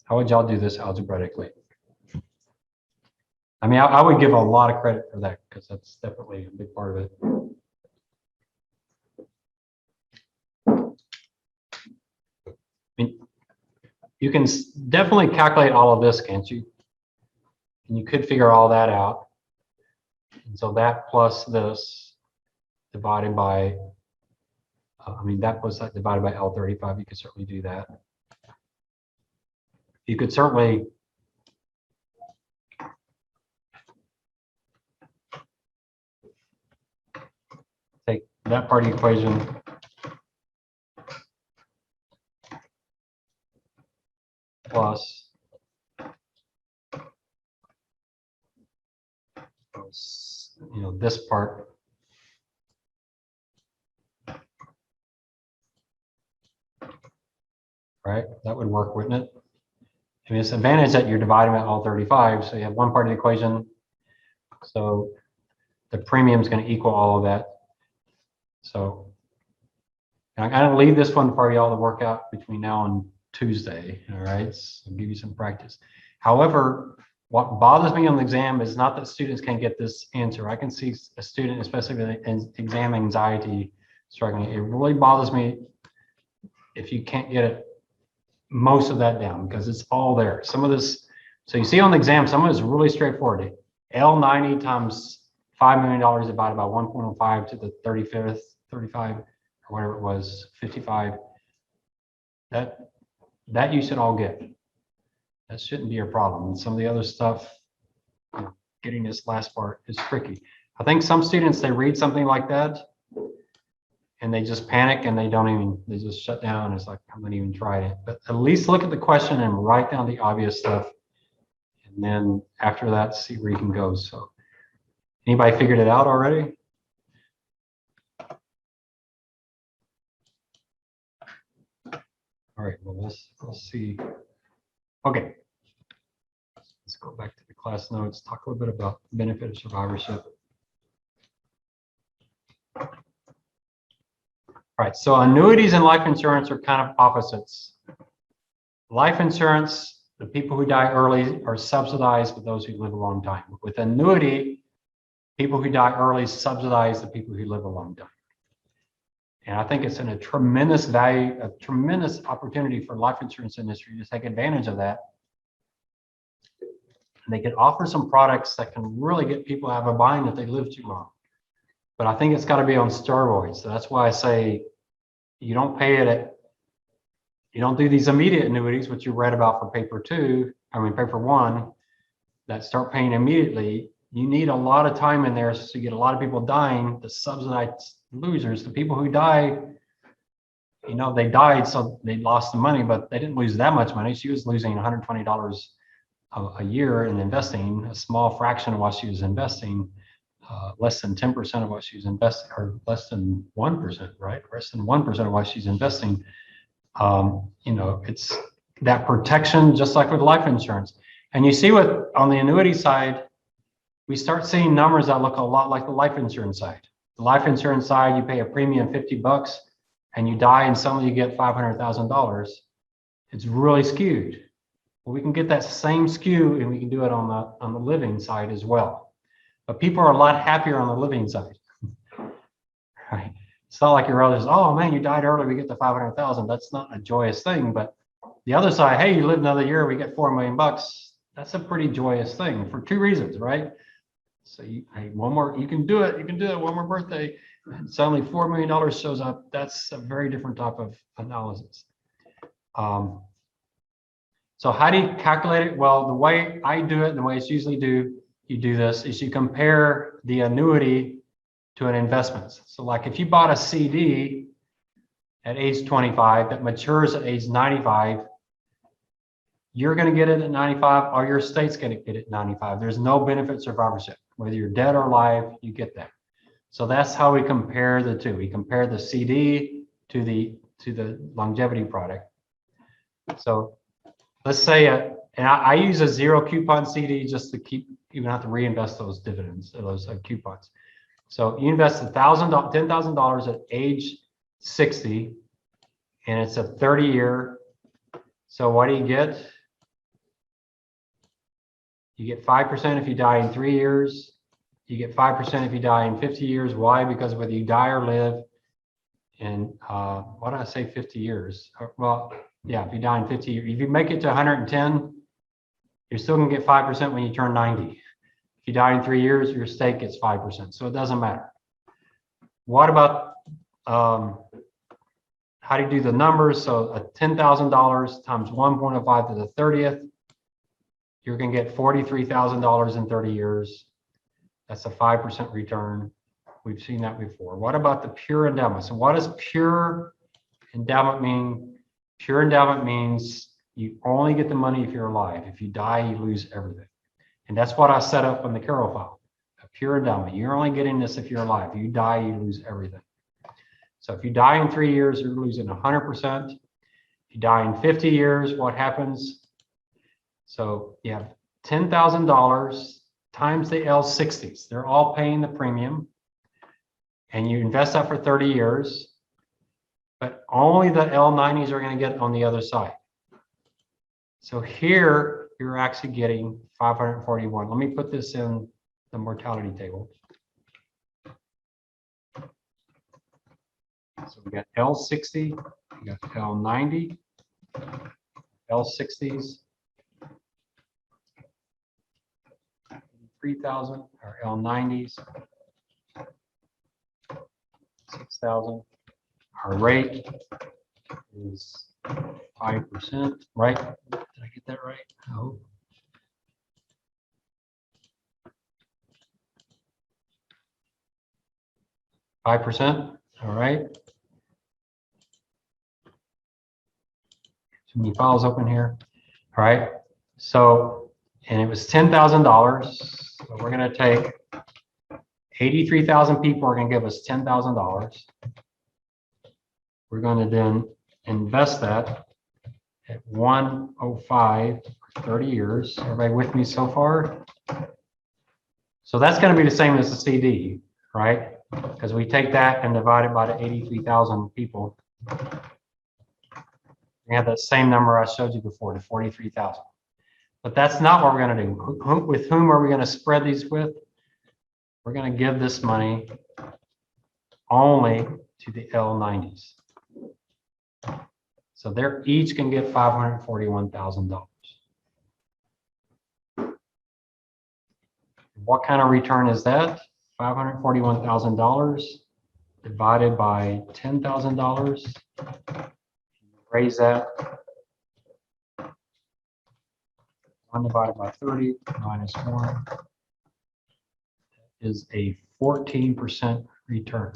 How would y'all do this algebraically? I mean, I would give a lot of credit for that because that's definitely a big part of it. I mean, you can definitely calculate all of this, can't you? And you could figure all that out. And so that plus this divided by, I mean, that was divided by L35. You could certainly do that. You could certainly take that part of the equation plus this part. Right? That would work, wouldn't it? I mean, it's an advantage that you're dividing by all 35. So you have one part of the equation. So the premium is going to equal all of that. So I'm going to leave this one for y'all to work out between now and Tuesday. All right. So I'll give you some practice. However, what bothers me on the exam is not that students can't get this answer. I can see a student, especially with exam anxiety, struggling. It really bothers me if you can't get it, most of that down, because it's all there. Some of this, so you see on the exam, some of it is really straightforward. L90 times $5 million divided by 1.05 to the 35th, or whatever it was, 55. that you should all get. That shouldn't be a problem. And some of the other stuff, getting this last part is tricky. I think some students, they read something like that and they just panic and they just shut down. It's like, I'm not even trying it. But at least look at the question and write down the obvious stuff. And then after that, see where you can go. So anybody figured it out already? All right, well, let's see. Okay. Let's go back to the class notes, talk a little bit about the benefit of survivorship. All right, so annuities and life insurance are kind of opposites. Life insurance, the people who die early are subsidized with those who live a long time. With annuity, people who die early subsidize the people who live a long time. And I think it's in a tremendous value, a tremendous opportunity for life insurance industry to take advantage of that. And they can offer some products that can really get people out of a bind if they live too long. But I think it's got to be on steroids. So that's why I say you don't pay it at, you don't do these immediate annuities, which you read about for paper 1, that start paying immediately. You need a lot of time in there, so you get a lot of people dying, the subsidized losers, the people who die, they died, so they lost the money, but they didn't lose that much money. She was losing $120 a year in investing, a small fraction of what she was investing, less than 10% of what she's investing, or less than 1%, right? Less than 1% of what she's investing. It's that protection, just like with life insurance. And you see what on the annuity side, we start seeing numbers that look a lot like the life insurance side. The life insurance side, you pay a premium $50 and you die and suddenly you get $500,000. It's really skewed. Well, we can get that same skew and we can do it on the living side as well. But people are a lot happier on the living side. Right? It's not like your relatives, oh man, you died early, we get the 500,000. That's not a joyous thing. But the other side, hey, you live another year, we get $4 million. That's a pretty joyous thing for 2 reasons, right? So one more, you can do it, one more birthday, and suddenly $4 million shows up. That's a very different type of analysis. So how do you calculate it? Well, the way I do it, and the way it's usually you do this, is you compare the annuity to an investment. So like if you bought a CD at age 25 that matures at age 95, you're going to get it at 95, or your state's going to get it at 95. There's no benefit survivorship. Whether you're dead or alive, you get that. So that's how we compare the two. We compare the CD to the longevity product. So let's say, and I use a 0 coupon CD just to keep, you don't have to reinvest those dividends, those coupons. So you invest $10,000 at age 60, and it's a 30-year. So what do you get? You get 5% if you die in 3 years. You get 5% if you die in 50 years. Why? Because whether you die or live in, what did I say, 50 years? Well, yeah, if you die in 50 years, if you make it to 110, you're still gonna get 5% when you turn 90. If you die in 3 years, your state gets 5%. So it doesn't matter. What about, how do you do the numbers? So a $10,000 times 1.05 to the 30th, you're going to get $43,000 in 30 years. That's a 5% return. We've seen that before. What about the pure endowment? So what does pure endowment mean? Pure endowment means you only get the money if you're alive. If you die, you lose everything. And that's what I set up on the Carroll file. A pure endowment. You're only getting this if you're alive. If you die, you lose everything. So if you die in 3 years, you're losing 100%. If you die in 50 years, what happens? So you have $10,000 times the L60s. They're all paying the premium. And you invest that for 30 years. But only the L90s are going to get on the other side. So here, you're actually getting 541. Let me put this in the mortality table. So we got L60, we got L90, L60s, 3,000, or L90s, 6,000. Our rate is 5%, right? Did I get that right? I hope. %, all right. Too many files open here. All right, so, and it was $10,000. So we're gonna take 83,000 people are gonna give us $10,000. We're gonna then invest that at 105 for 30 years. Everybody with me so far? So that's gonna be the same as the CD, right? Because we take that and divide it by the 83,000 people. We have that same number I showed you before, the 43,000. But that's not what we're going to do. With whom are we going to spread these with? We're going to give this money only to the L90s. So they're each going to get $541,000. What kind of return is that? $541,000 divided by $10,000. Raise that. 1 divided by 30 minus 1 is a 14% return.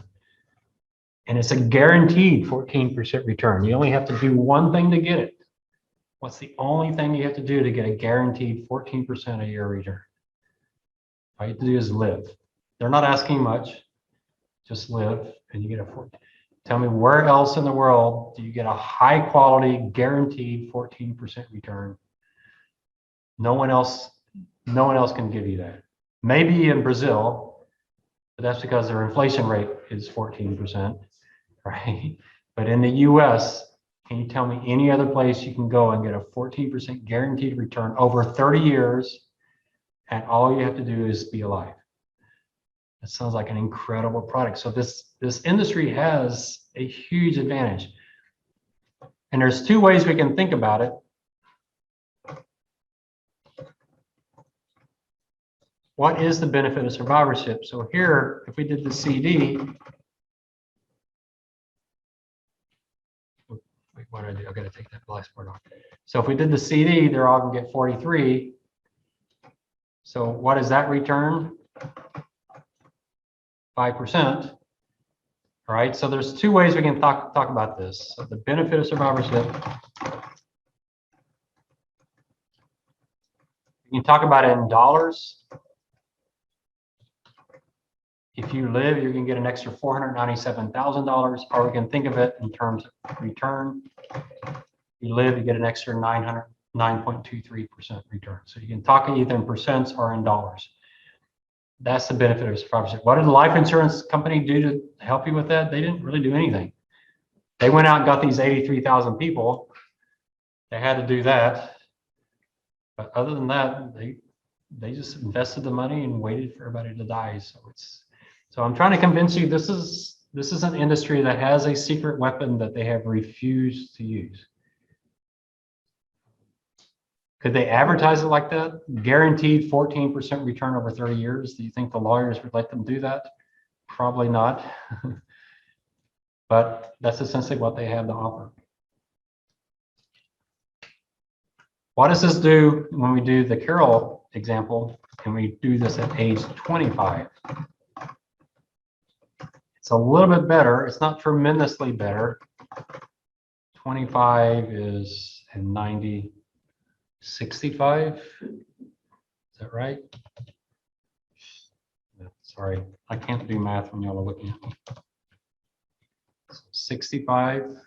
And it's a guaranteed 14% return. You only have to do one thing to get it. What's the only thing you have to do to get a guaranteed 14% a year return? All you have to do is live. They're not asking much. Just live and you get a 14. Tell me where else in the world do you get a high quality guaranteed 14% return? No one else can give you that. Maybe in Brazil, but that's because their inflation rate is 14%, right? But in the US, can you tell me any other place you can go and get a 14% guaranteed return over 30 years and all you have to do is be alive? That sounds like an incredible product. So this industry has a huge advantage. And there's two ways we can think about it. What is the benefit of survivorship? So here, if we did the CD, wait, what did I do? I've got to take that last part off. So if we did the CD, they're all gonna get 43. So what is that return? 5%. All right, so there's two ways we can talk about this. So the benefit of survivorship. You can talk about it in dollars. If you live, you're going to get an extra $497,000, or we can think of it in terms of return. If you live, you get an extra 9.23% return. So you can talk either in percents or in dollars. That's the benefit of survivorship. What did the life insurance company do to help you with that? They didn't really do anything. They went out and got these 83,000 people. They had to do that. But other than that, they just invested the money and waited for everybody to die. So I'm trying to convince you this is an industry that has a secret weapon that they have refused to use. Could they advertise it like that? Guaranteed 14% return over 30 years. Do you think the lawyers would let them do that? Probably not. But that's essentially what they have to offer. What does this do when we do the Carol example and we do this at age 25? It's a little bit better. It's not tremendously better. 25 is and 90, 65. Is that right? Sorry, I can't do math when y'all are looking at me. 65.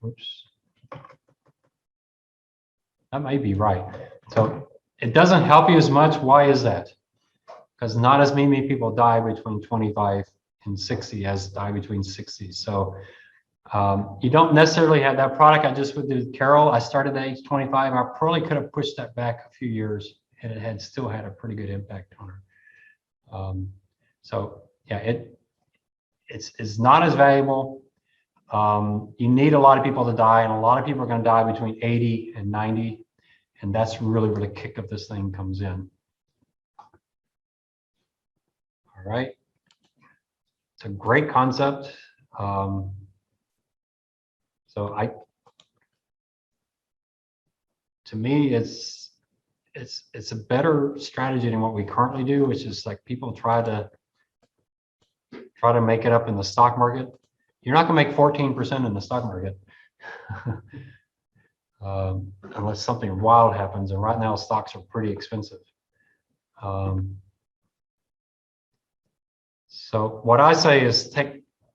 Oops. That may be right. So it doesn't help you as much. Why is that? Because not as many people die between 25 and 60 as die between 60. So you don't necessarily have that product. I just would do Carol. I started at age 25. I probably could have pushed that back a few years and it had still had a pretty good impact on her. So yeah, it's not as valuable. You need a lot of people to die, and a lot of people are going to die between 80 and 90, and that's really where the kick of this thing comes in. All right, it's a great concept. So to me, it's a better strategy than what we currently do, which is like people try to make it up in the stock market. You're not going to make 14% in the stock market unless something wild happens. And right now, stocks are pretty expensive. So what I say is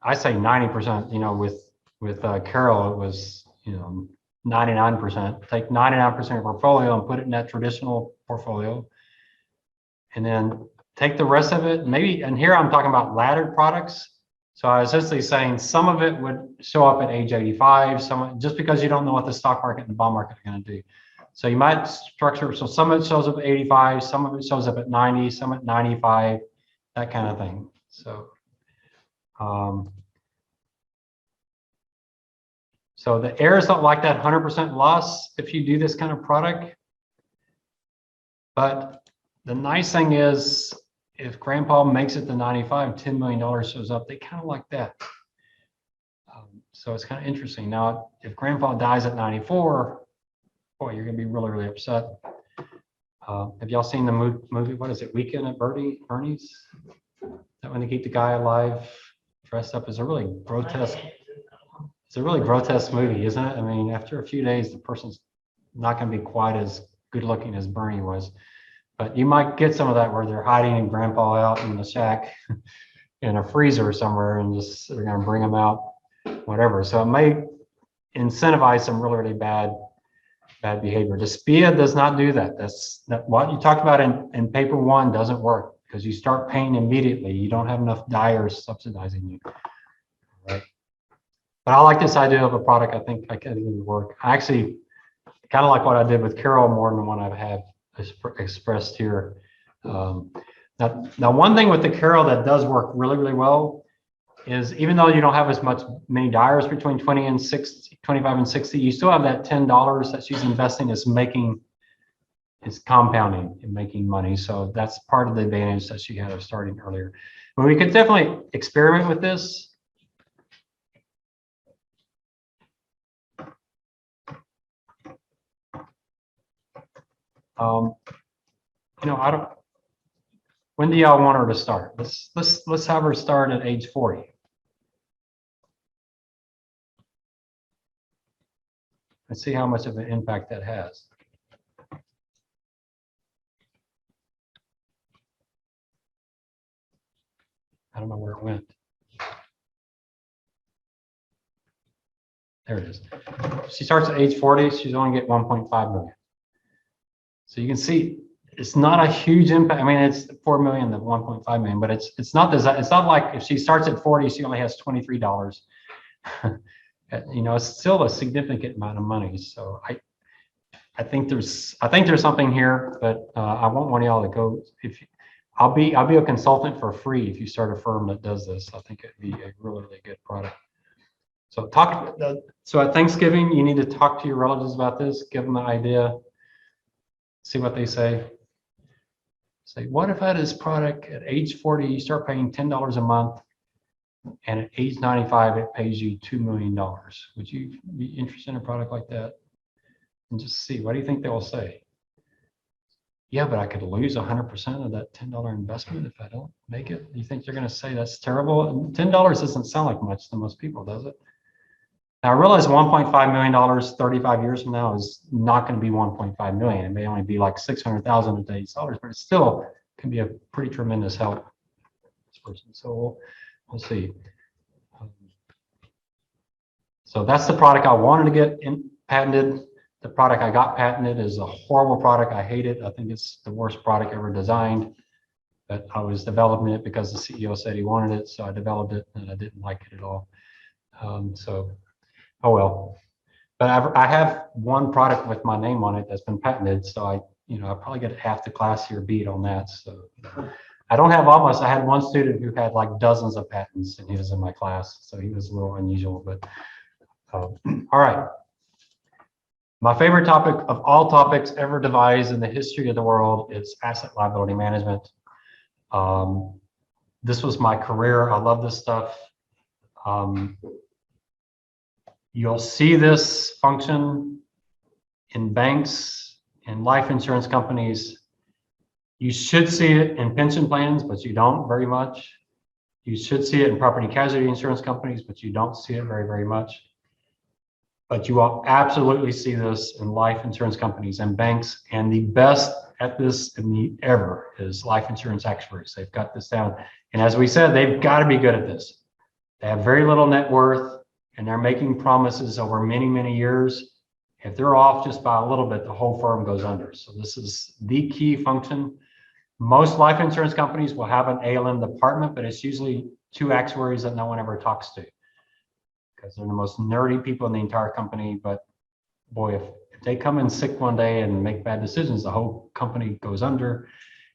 I say 90%. You know, with Carol, it was 99%. Take 99% of your portfolio and put it in that traditional portfolio, and then take the rest of it. Maybe, and here I'm talking about laddered products. So I was essentially saying some of it would show up at age 85, just because you don't know what the stock market and the bond market are going to do. So you might structure, so some of it shows up at 85, some of it shows up at 90, some at 95, that kind of thing. So, so the heirs don't like that 100% loss if you do this kind of product. But the nice thing is, if grandpa makes it to 95, $10 million shows up, they kind of like that. So it's kind of interesting. Now, if grandpa dies at 94, boy, you're going to be really, really upset. Have y'all seen the movie? What is it? Weekend at Bernie's? That when they keep the guy alive, dressed up, is a really grotesque. It's a really grotesque movie, isn't it? I mean, after a few days, the person's not going to be quite as good looking as Bernie was. But you might get some of that where they're hiding grandpa out in the shack in a freezer somewhere, and just they're going to bring him out, whatever. So it may incentivize some really, really bad behavior. The SPIA does not do that. That's what you talked about in paper one doesn't work, because you start paying immediately. You don't have enough dyers subsidizing you. Right? But I like this idea of a product. I think it would work. I actually kind of like what I did with Carol more than the one I've had expressed here. Now one thing with the Carol that does work really, really well is, even though you don't have as many dyers between 25 and 60, you still have that $10 that she's investing is compounding and making money. So that's part of the advantage that she had of starting earlier. But we could definitely experiment with this. When do y'all want her to start? Let's have her start at age 40. Let's see how much of an impact that has. I don't know where it went. There it is. She starts at age 40, she's only get 1.5 million. So you can see it's not a huge impact. I mean, it's 4 million to 1.5 million, but it's not like if she starts at 40, she only has $23. It's still a significant amount of money. So I think there's something here, but I want one of y'all to go. I'll be a consultant for free if you start a firm that does this. I think it'd be a really, really good product. So so at Thanksgiving, you need to talk to your relatives about this, give them the idea, see what they say. Say, what if I had this product at age 40, you start paying $10 a month, and at age 95, it pays you $2 million. Would you be interested in a product like that? And just see, what do you think they'll say? Yeah, but I could lose 100% of that $10 investment if I don't make it. Do you think they're going to say that's terrible? $10 doesn't sound like much to most people, does it? Now, I realize $1.5 million 35 years from now is not going to be 1.5 million. It may only be like 600,000 at today's dollars, but it still can be a pretty tremendous help to this person. So we'll see. So that's the product I wanted to get patented. The product I got patented is a horrible product. I hate it. I think it's the worst product ever designed. But I was developing it because the CEO said he wanted it, so I developed it, and I didn't like it at all. Oh well. But I have one product with my name on it that's been patented, so I probably get half the class here beat on that. So I don't have almost. I had one student who had like dozens of patents, and he was in my class, so he was a little unusual. But all right. My favorite topic of all topics ever devised in the history of the world is asset liability management. This was my career. I love this stuff. You'll see this function in banks and life insurance companies. You should see it in pension plans, but you don't very much. You should see it in property casualty insurance companies, but you don't see it very much. But you will absolutely see this in life insurance companies and banks. And the best at this ever is life insurance actuaries. They've got this down. And as we said, they've got to be good at this. They have very little net worth and they're making promises over many years. If they're off just by a little bit, the whole firm goes under. So this is the key function. Most life insurance companies will have an ALM department, but it's usually 2 actuaries that no one ever talks to because they're the most nerdy people in the entire company. But boy, if they come in sick one day and make bad decisions, the whole company goes under.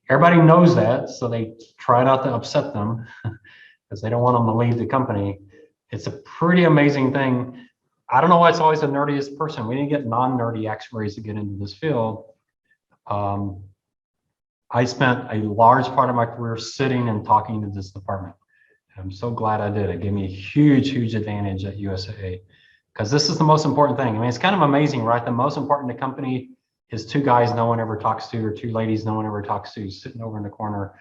Everybody knows that, so they try not to upset them because they don't want them to leave the company. It's a pretty amazing thing. I don't know why it's always the nerdiest person. We need to get non-nerdy actuaries to get into this field. I spent a large part of my career sitting and talking to this department. I'm so glad I did. It gave me a huge advantage at USAA because this is the most important thing. I mean, it's kind of amazing, right? The most important in the company is 2 guys no one ever talks to or 2 ladies no one ever talks to sitting over in the corner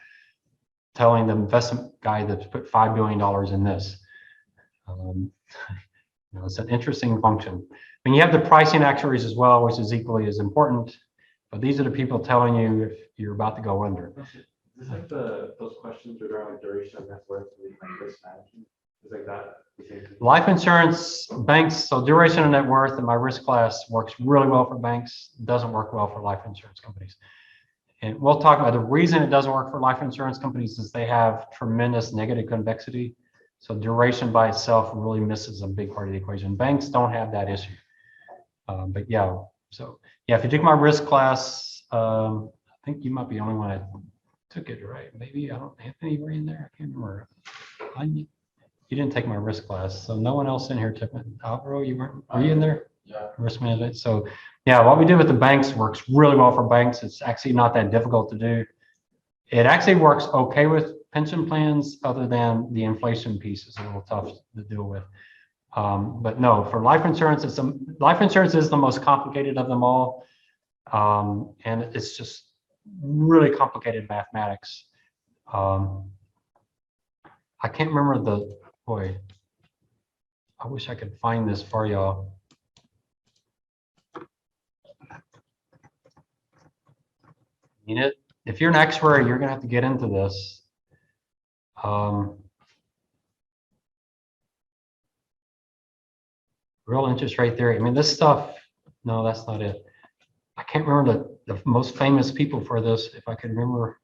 telling the investment guy that's put $5 billion in this. You know, it's an interesting function. And you have the pricing actuaries as well, which is equally as important. But these are the people telling you if you're about to go under.
Is like those questions regarding like duration of net worth and like risk management? Is like that the same thing?
Life insurance, banks, so duration of net worth in my risk class works really well for banks, doesn't work well for life insurance companies. And we'll talk about the reason it doesn't work for life insurance companies is they have tremendous negative convexity. So duration by itself really misses a big part of the equation. Banks don't have that issue. But yeah, so yeah, if you take my risk class, I think you might be the only one that took it, right? Maybe, I don't, Anthony, were you in there? I can't remember. You didn't take my risk class, so no one else in here took it. Alvaro, you weren't, were you in there?
Yeah.
Risk management. So yeah, what we did with the banks works really well for banks. It's actually not that difficult to do. It actually works okay with pension plans, other than the inflation piece is a little tough to deal with. But no, for life insurance, life insurance is the most complicated of them all. And it's just really complicated mathematics. I can't remember boy, I wish I could find this for y'all. You know, if you're an actuary, you're gonna have to get into this. Real interest rate theory. I mean, this stuff, no, that's not it. I can't remember the most famous people for this, if I could remember.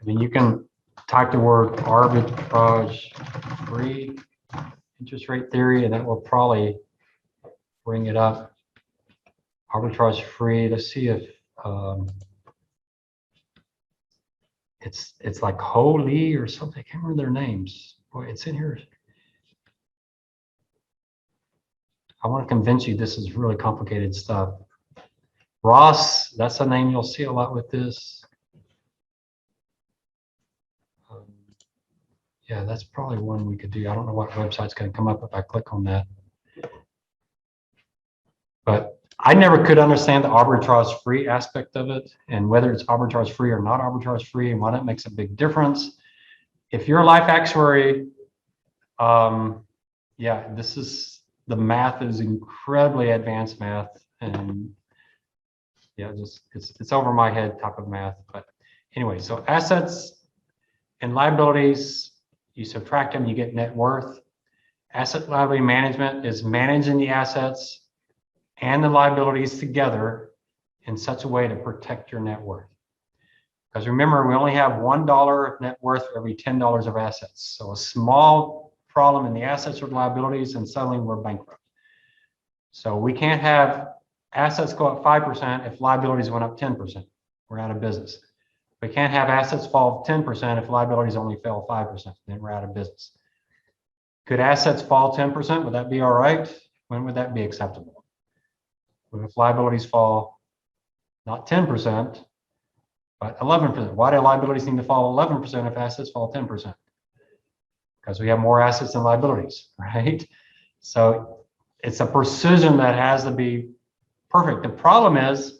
I mean, you can type the word arbitrage free interest rate theory, and that will probably bring it up. Arbitrage free. Let's see if it's like Holy or something. I can't remember their names. Boy, it's in here. I want to convince you this is really complicated stuff. Ross, that's a name you'll see a lot with this. Yeah, that's probably one we could do. I don't know what website's going to come up if I click on that. But I never could understand the arbitrage free aspect of it and whether it's arbitrage free or not arbitrage free and why that makes a big difference. If you're a life actuary, yeah, the math is incredibly advanced math, and yeah, just it's over my head type of math. But anyway, so assets and liabilities, you subtract them, you get net worth. Asset liability management is managing the assets and the liabilities together in such a way to protect your net worth. Because remember, we only have $1 of net worth for every $10 of assets. So a small problem in the assets or liabilities, and suddenly we're bankrupt. So we can't have assets go up 5% if liabilities went up 10%. We're out of business. We can't have assets fall 10% if liabilities only fell 5%. Then we're out of business. Could assets fall 10%? Would that be all right? When would that be acceptable? Well, if liabilities fall not 10%, but 11%. Why do liabilities need to fall 11% if assets fall 10%? because we have more assets than liabilities, right? So it's a precision that has to be perfect. The problem is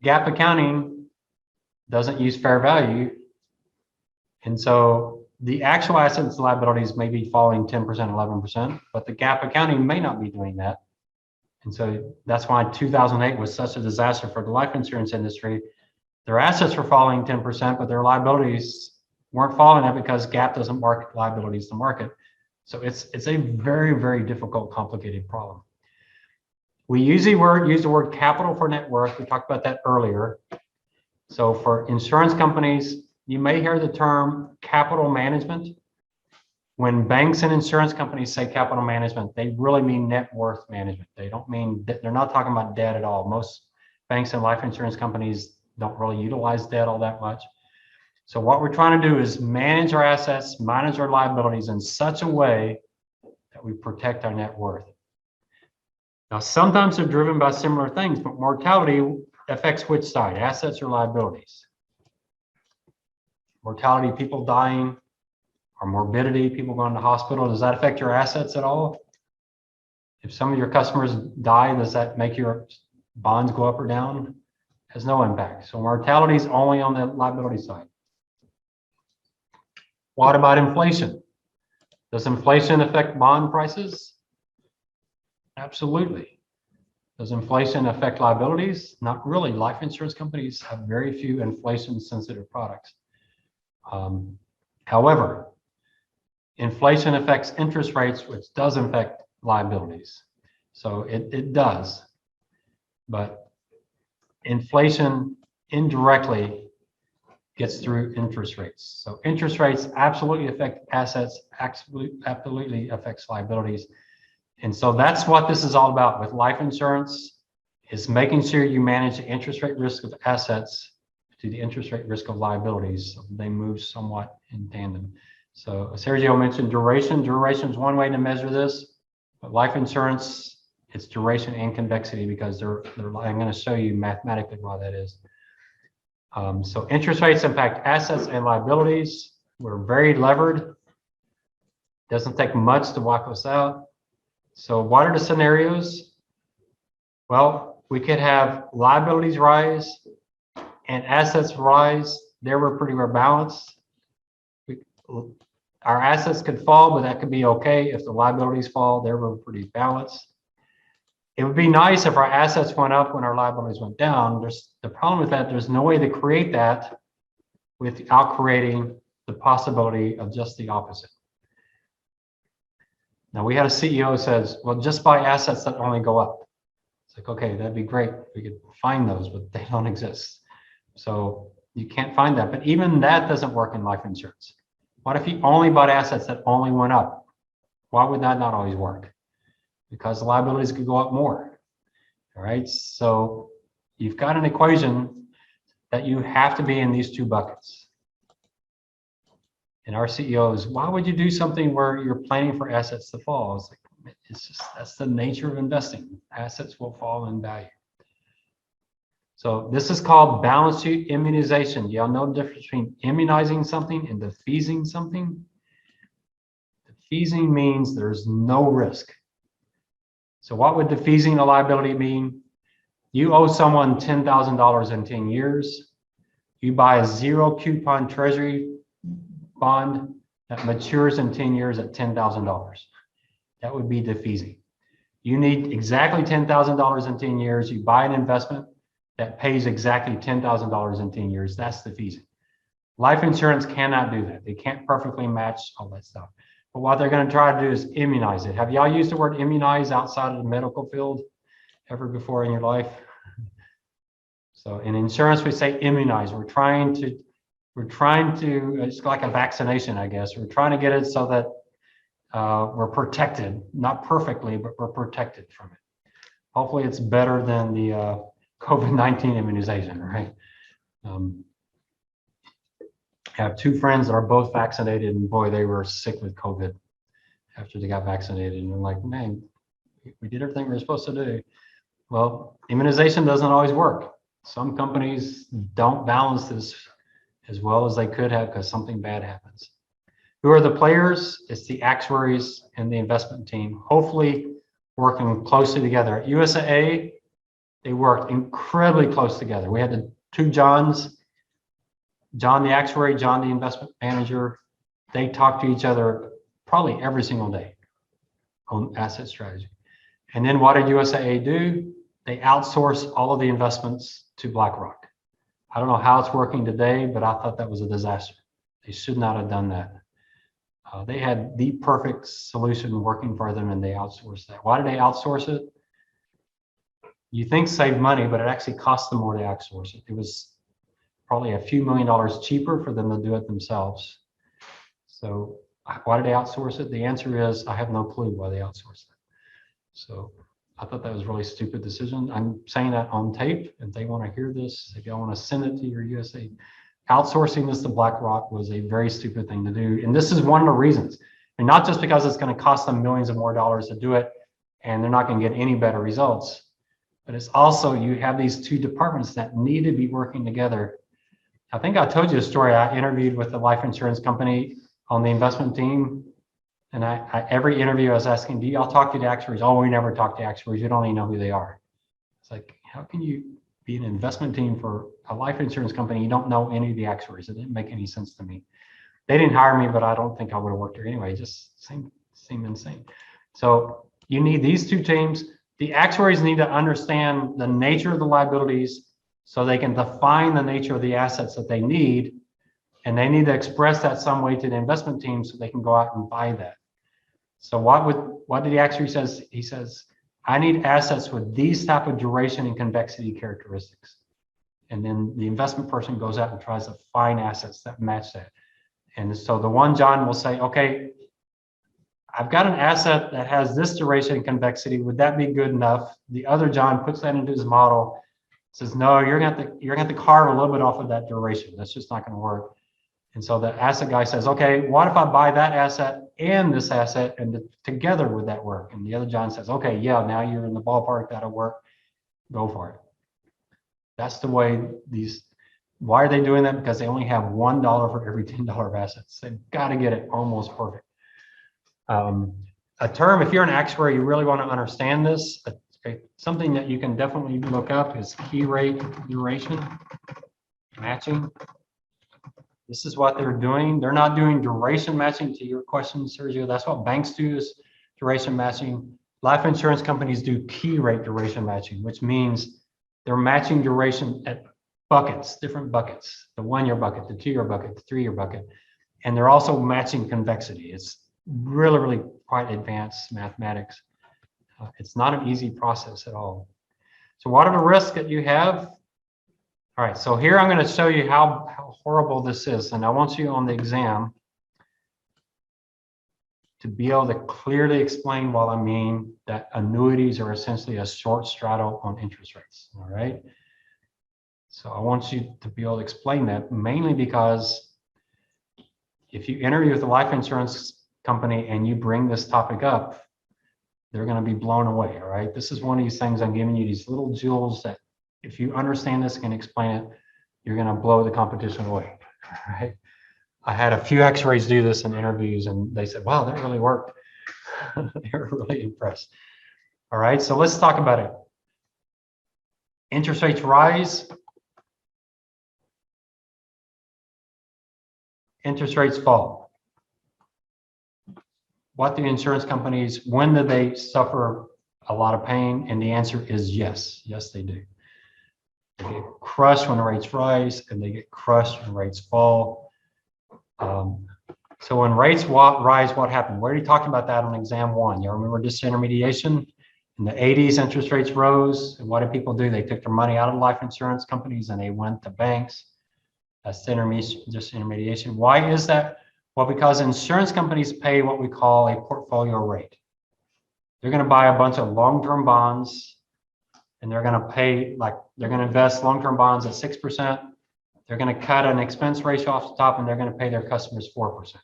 GAAP accounting doesn't use fair value. And so the actual assets and liabilities may be falling 10%, 11%, but the GAAP accounting may not be doing that. And so that's why 2008 was such a disaster for the life insurance industry. Their assets were falling 10%, but their liabilities weren't falling up because GAAP doesn't mark liabilities to market. So it's a very, very difficult, complicated problem. We usually use the word capital for net worth. We talked about that earlier. So for insurance companies, you may hear the term capital management. When banks and insurance companies say capital management, they really mean net worth management. They don't mean, they're not talking about debt at all. Most banks and life insurance companies don't really utilize debt all that much. So what we're trying to do is manage our assets, manage our liabilities in such a way that we protect our net worth. Now, sometimes they're driven by similar things, but mortality affects which side, assets or liabilities? Mortality, people dying, or morbidity, people going to hospital, does that affect your assets at all? If some of your customers die, does that make your bonds go up or down? Has no impact. So mortality is only on the liability side. What about inflation? Does inflation affect bond prices? Absolutely. Does inflation affect liabilities? Not really. Life insurance companies have very few inflation-sensitive products. However, inflation affects interest rates, which does affect liabilities. So it does. But inflation indirectly gets through interest rates. So interest rates absolutely affect assets, absolutely affects liabilities. And so that's what this is all about with life insurance, is making sure you manage the interest rate risk of assets to the interest rate risk of liabilities. So they move somewhat in tandem. So Sergio mentioned duration. Duration is one way to measure this, but life insurance, it's duration and convexity, because I'm going to show you mathematically why that is. So interest rates impact assets and liabilities. We're very levered. Doesn't take much to wipe us out. So what are the scenarios? Well, we could have liabilities rise and assets rise. There we're pretty well balanced. Our assets could fall, but that could be okay. If the liabilities fall, there we're pretty balanced. It would be nice if our assets went up when our liabilities went down. The problem with that, there's no way to create that without creating the possibility of just the opposite. Now, we had a CEO who says, well, just buy assets that only go up. It's like, okay, that'd be great. We could find those, but they don't exist. So you can't find that. But even that doesn't work in life insurance. What if you only bought assets that only went up? Why would that not always work? Because the liabilities could go up more. All right. So you've got an equation that you have to be in these two buckets. And our CEO is, why would you do something where you're planning for assets to fall? It's like, it's just, that's the nature of investing. Assets will fall in value. So this is called balance sheet immunization. Y'all know the difference between immunizing something and defeasing something? Defeasing means there's no risk. So what would defeasing a liability mean? You owe someone $10,000 in 10 years. You buy a zero coupon treasury bond that matures in 10 years at $10,000. That would be defeasing. You need exactly $10,000 in 10 years. You buy an investment that pays exactly $10,000 in 10 years. That's defeasing. Life insurance cannot do that. They can't perfectly match all that stuff. But what they're going to try to do is immunize it. Have y'all used the word immunize outside of the medical field ever before in your life? So in insurance, we say immunize. We're trying to, it's like a vaccination, I guess. We're trying to get it so that we're protected, not perfectly, but we're protected from it. Hopefully it's better than the COVID-19 immunization, right? I have two friends that are both vaccinated, and boy, they were sick with COVID after they got vaccinated. And I'm like, man, we did everything we were supposed to do. Well, immunization doesn't always work. Some companies don't balance this as well as they could have because something bad happens. Who are the players? It's the actuaries and the investment team, hopefully working closely together. At USAA, they worked incredibly close together. We had the two Johns, John the actuary, John the investment manager. They talked to each other probably every single day on asset strategy. And then what did USAA do? They outsourced all of the investments to BlackRock. I don't know how it's working today, but I thought that was a disaster. They should not have done that. They had the perfect solution working for them and they outsourced that. Why did they outsource it? You think save money, but it actually cost them more to outsource it. It was probably a few $1,000,000 cheaper for them to do it themselves. So why did they outsource it? The answer is, I have no clue why they outsourced it. So I thought that was a really stupid decision. I'm saying that on tape. If they want to hear this, if y'all want to send it to your USA, outsourcing this to BlackRock was a very stupid thing to do. And this is one of the reasons. And not just because it's going to cost them millions of more dollars to do it, and they're not going to get any better results, but it's also, you have these two departments that need to be working together. I think I told you a story. I interviewed with the life insurance company on the investment team. And every interview I was asking, do y'all talk to the actuaries? Oh, we never talk to actuaries. We don't even know who they are. It's like, how can you be an investment team for a life insurance company? You don't know any of the actuaries. It didn't make any sense to me. They didn't hire me, but I don't think I would have worked there anyway. It just seemed insane. So you need these two teams. The actuaries need to understand the nature of the liabilities so they can define the nature of the assets that they need. And they need to express that some way to the investment team so they can go out and buy that. So what did the actuary says? He says, I need assets with these type of duration and convexity characteristics. And then the investment person goes out and tries to find assets that match that. And so the one John will say, okay, I've got an asset that has this duration and convexity. Would that be good enough? The other John puts that into his model, says, no, you're gonna have to carve a little bit off of that duration. That's just not gonna work. And so the asset guy says, okay, what if I buy that asset and this asset and together would that work? And the other John says, okay, yeah, now you're in the ballpark, that'll work, go for it. That's the way why are they doing that? Because they only have $1 for every $10 of assets. They've got to get it almost perfect. A term, if you're an actuary, you really want to understand this. Something that you can definitely look up is key rate duration matching. This is what they're doing. They're not doing duration matching to your question, Sergio. That's what banks do, is duration matching. Life insurance companies do key rate duration matching, which means they're matching duration at buckets, different buckets, the 1 year bucket, the 2 year bucket, the 3 year bucket. And they're also matching convexity. It's really, really quite advanced mathematics. It's not an easy process at all. So what are the risks that you have? All right, so here I'm going to show you how horrible this is. And I want you on the exam to be able to clearly explain what I mean that annuities are essentially a short straddle on interest rates. All right. So I want you to be able to explain that, mainly because if you interview with a life insurance company and you bring this topic up, they're going to be blown away. All right. This is one of these things I'm giving you, these little jewels that if you understand this and can explain it, you're going to blow the competition away. All right. I had a few x-rays do this in interviews and they said, wow, that really worked. They were really impressed. All right. So let's talk about it. Interest rates rise. Interest rates fall. What do insurance companies, when do they suffer a lot of pain? And the answer is yes. Yes, they do. They get crushed when the rates rise and they get crushed when rates fall. So when rates rise, what happened? We already talked about that on exam 1. You remember disintermediation? In the 80s, interest rates rose. And what did people do? They took their money out of life insurance companies and they went to banks. That's disintermediation. Why is that? Well, because insurance companies pay what we call a portfolio rate. They're going to buy a bunch of long-term bonds and they're going to pay, like, they're going to invest long-term bonds at 6%. They're going to cut an expense ratio off the top and they're going to pay their customers 4%.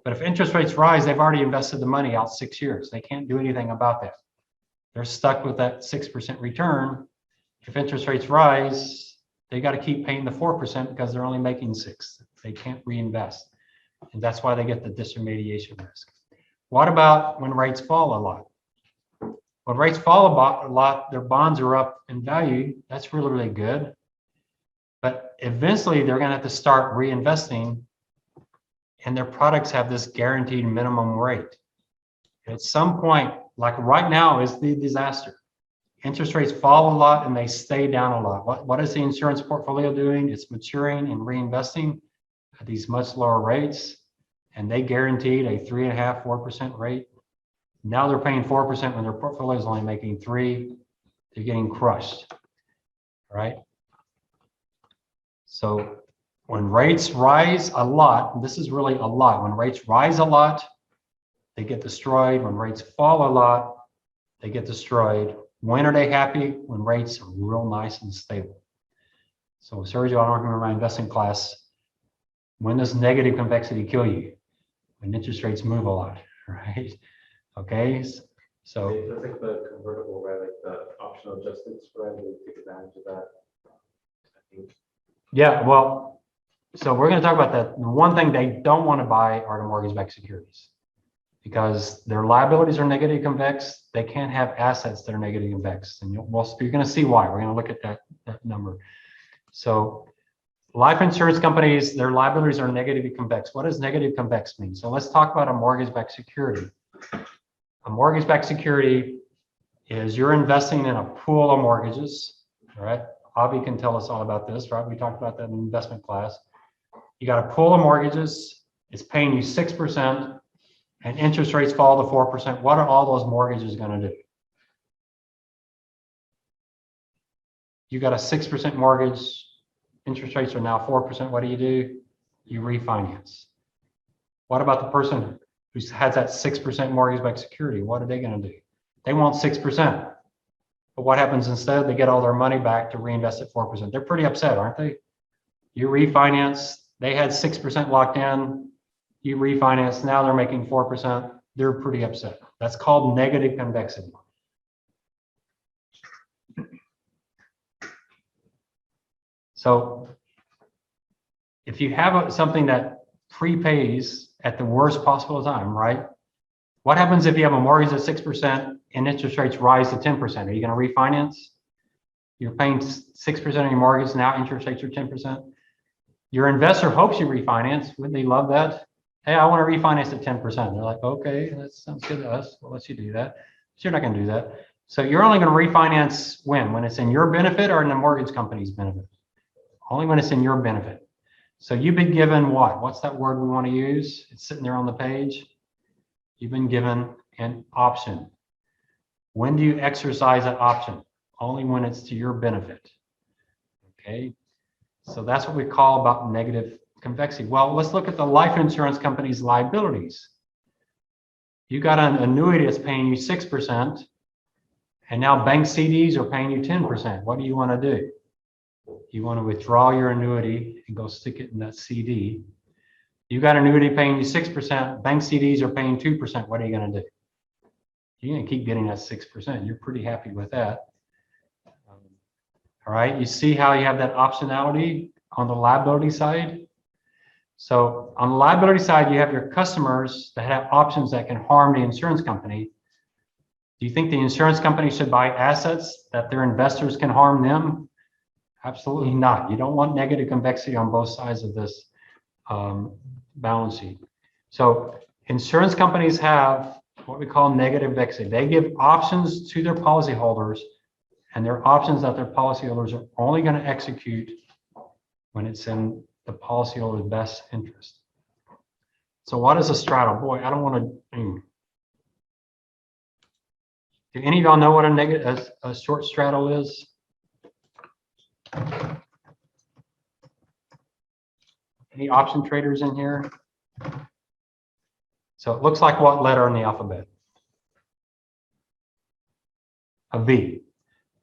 But if interest rates rise, they've already invested the money out 6 years. They can't do anything about that. They're stuck with that 6% return. If interest rates rise, they got to keep paying the 4% because they're only making 6%. They can't reinvest. And that's why they get the disintermediation risk. What about when rates fall a lot? When rates fall a lot, their bonds are up in value. That's really, really good. But eventually they're going to have to start reinvesting, and their products have this guaranteed minimum rate. At some point, like right now is the disaster. Interest rates fall a lot and they stay down a lot. What is the insurance portfolio doing? It's maturing and reinvesting at these much lower rates, and they guaranteed a 3.5%, 4% rate. Now they're paying 4% when their portfolio is only making 3%. They're getting crushed, right? So when rates rise a lot, and this is really a lot, when rates rise a lot, they get destroyed. When rates fall a lot, they get destroyed. When are they happy? When rates are real nice and stable. So Sergio, I don't remember my investing class. When does negative convexity kill you? When interest rates move a lot, right? Okay, so.
It's like the convertible, right? Like the optional adjusted spread, they take advantage of that. I think.
Yeah, well, so we're going to talk about that. The one thing they don't want to buy are the mortgage-backed securities, because their liabilities are negative convex. They can't have assets that are negative convex. And you're going to see why. We're going to look at that number. So life insurance companies, their liabilities are negatively convex. What does negative convex mean? So let's talk about a mortgage-backed security. A mortgage-backed security is you're investing in a pool of mortgages, all right? Avi can tell us all about this, right? We talked about that in investment class. You got a pool of mortgages. It's paying you 6%. And interest rates fall to 4%. What are all those mortgages going to do? You got a 6% mortgage. Interest rates are now 4%. What do? You refinance. What about the person who has that 6% mortgage-backed security? What are they going to do? They want 6%. But what happens instead? They get all their money back to reinvest at 4%. They're pretty upset, aren't they? You refinance. They had 6% locked in. You refinance, now they're making 4%. They're pretty upset. That's called negative convexity. So if you have something that prepays at the worst possible time, right? What happens if you have a mortgage at 6% and interest rates rise to 10%? Are you going to refinance? You're paying 6% of your mortgage, now interest rates are 10%. Your investor hopes you refinance. Wouldn't they love that? Hey, I want to refinance at 10%. They're like, okay, that sounds good to us. We'll let you do that. But you're not going to do that. So you're only going to refinance when it's in your benefit or in the mortgage company's benefit? Only when it's in your benefit. So you've been given what? What's that word we want to use? It's sitting there on the page. You've been given an option. When do you exercise that option? Only when it's to your benefit. Okay. So that's what we call about negative convexity. Well, let's look at the life insurance company's liabilities. You got an annuity that's paying you 6%, and now bank CDs are paying you 10%. What do you want to do? You want to withdraw your annuity and go stick it in that CD. You got an annuity paying you 6%, bank CDs are paying 2%. What are you going to do? You're going to keep getting that 6%. You're pretty happy with that. All right, you see how you have that optionality on the liability side? So on the liability side, you have your customers that have options that can harm the insurance company. Do you think the insurance company should buy assets that their investors can harm them? Absolutely not. You don't want negative convexity on both sides of this balance sheet. So insurance companies have what we call negative convexity. They give options to their policyholders, and they're options that their policyholders are only going to execute when it's in the policyholder's best interest. So what is a straddle? Boy, I don't want to. Do any of y'all know what a short straddle is? Any option traders in here? So it looks like what letter in the alphabet? A V.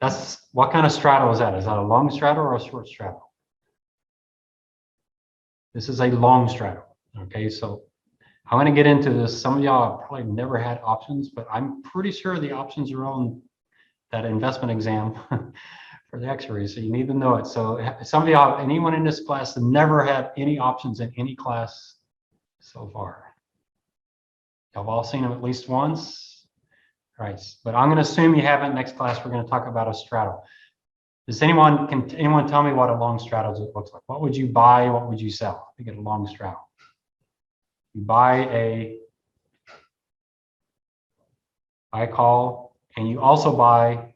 That's what kind of straddle is that? Is that a long straddle or a short straddle? This is a long straddle. Okay, so I'm going to get into this. Some of y'all have probably never had options, but I'm pretty sure the options are on that investment exam for the X-ray, so you need to know it. So some of y'all, anyone in this class, never had any options in any class so far? Y'all have all seen them at least once? All right, but I'm gonna assume you haven't. Next class, we're gonna talk about a straddle. Can anyone tell me what a long straddle looks like? What would you buy? What would you sell to get a long straddle? You buy a call, and you also buy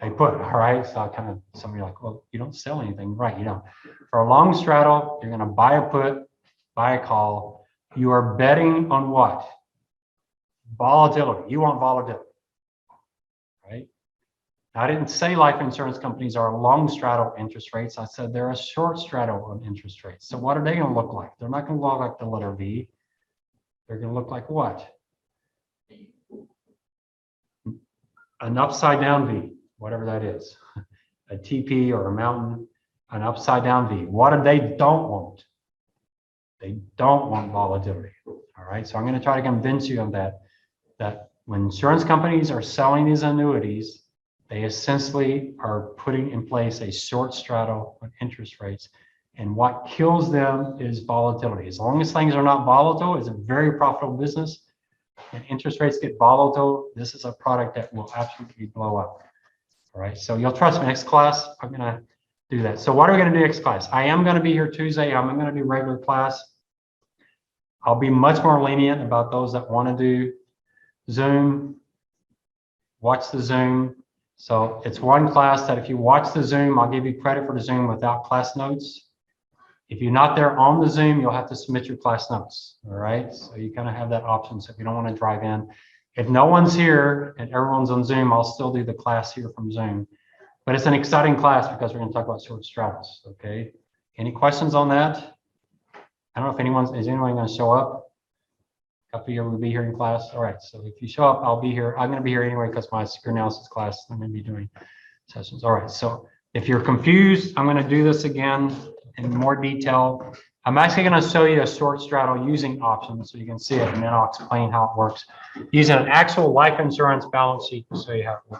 a put. All right, so kind of some of you are like, well, you don't sell anything, right? You don't. For a long straddle, you're going to buy a put, buy a call. You are betting on what? Volatility. You want volatility, right? I didn't say life insurance companies are long straddle interest rates. I said they're a short straddle on interest rates. So what are they going to look like? They're not going to look like the letter V. They're going to look like what? An upside down V, whatever that is. A TP or a mountain, an upside down V. What do they don't want? They don't want volatility. All right. So I'm going to try to convince you of that when insurance companies are selling these annuities, they essentially are putting in place a short straddle on interest rates. And what kills them is volatility. As long as things are not volatile, it's a very profitable business. And interest rates get volatile, this is a product that will absolutely blow up. All right, so you'll trust me. Next class, I'm going to do that. So what are we going to do next class? I am going to be here Tuesday. I'm going to do regular class. I'll be much more lenient about those that want to do Zoom. Watch the Zoom. So it's one class that if you watch the Zoom, I'll give you credit for the Zoom without class notes. If you're not there on the Zoom, you'll have to submit your class notes. All right. So you kind of have that option. So if you don't want to drive in, if no one's here and everyone's on Zoom, I'll still do the class here from Zoom. But it's an exciting class because we're going to talk about short straddles. Okay. Any questions on that? I don't know if is anyone going to show up? A couple of you will be here in class. All right. So if you show up, I'll be here. I'm going to be here anyway because my secure analysis class, I'm going to be doing sessions. All right. So if you're confused, I'm going to do this again in more detail. I'm actually going to show you a short straddle using options so you can see it, and then I'll explain how it works using an actual life insurance balance sheet to show you how it works.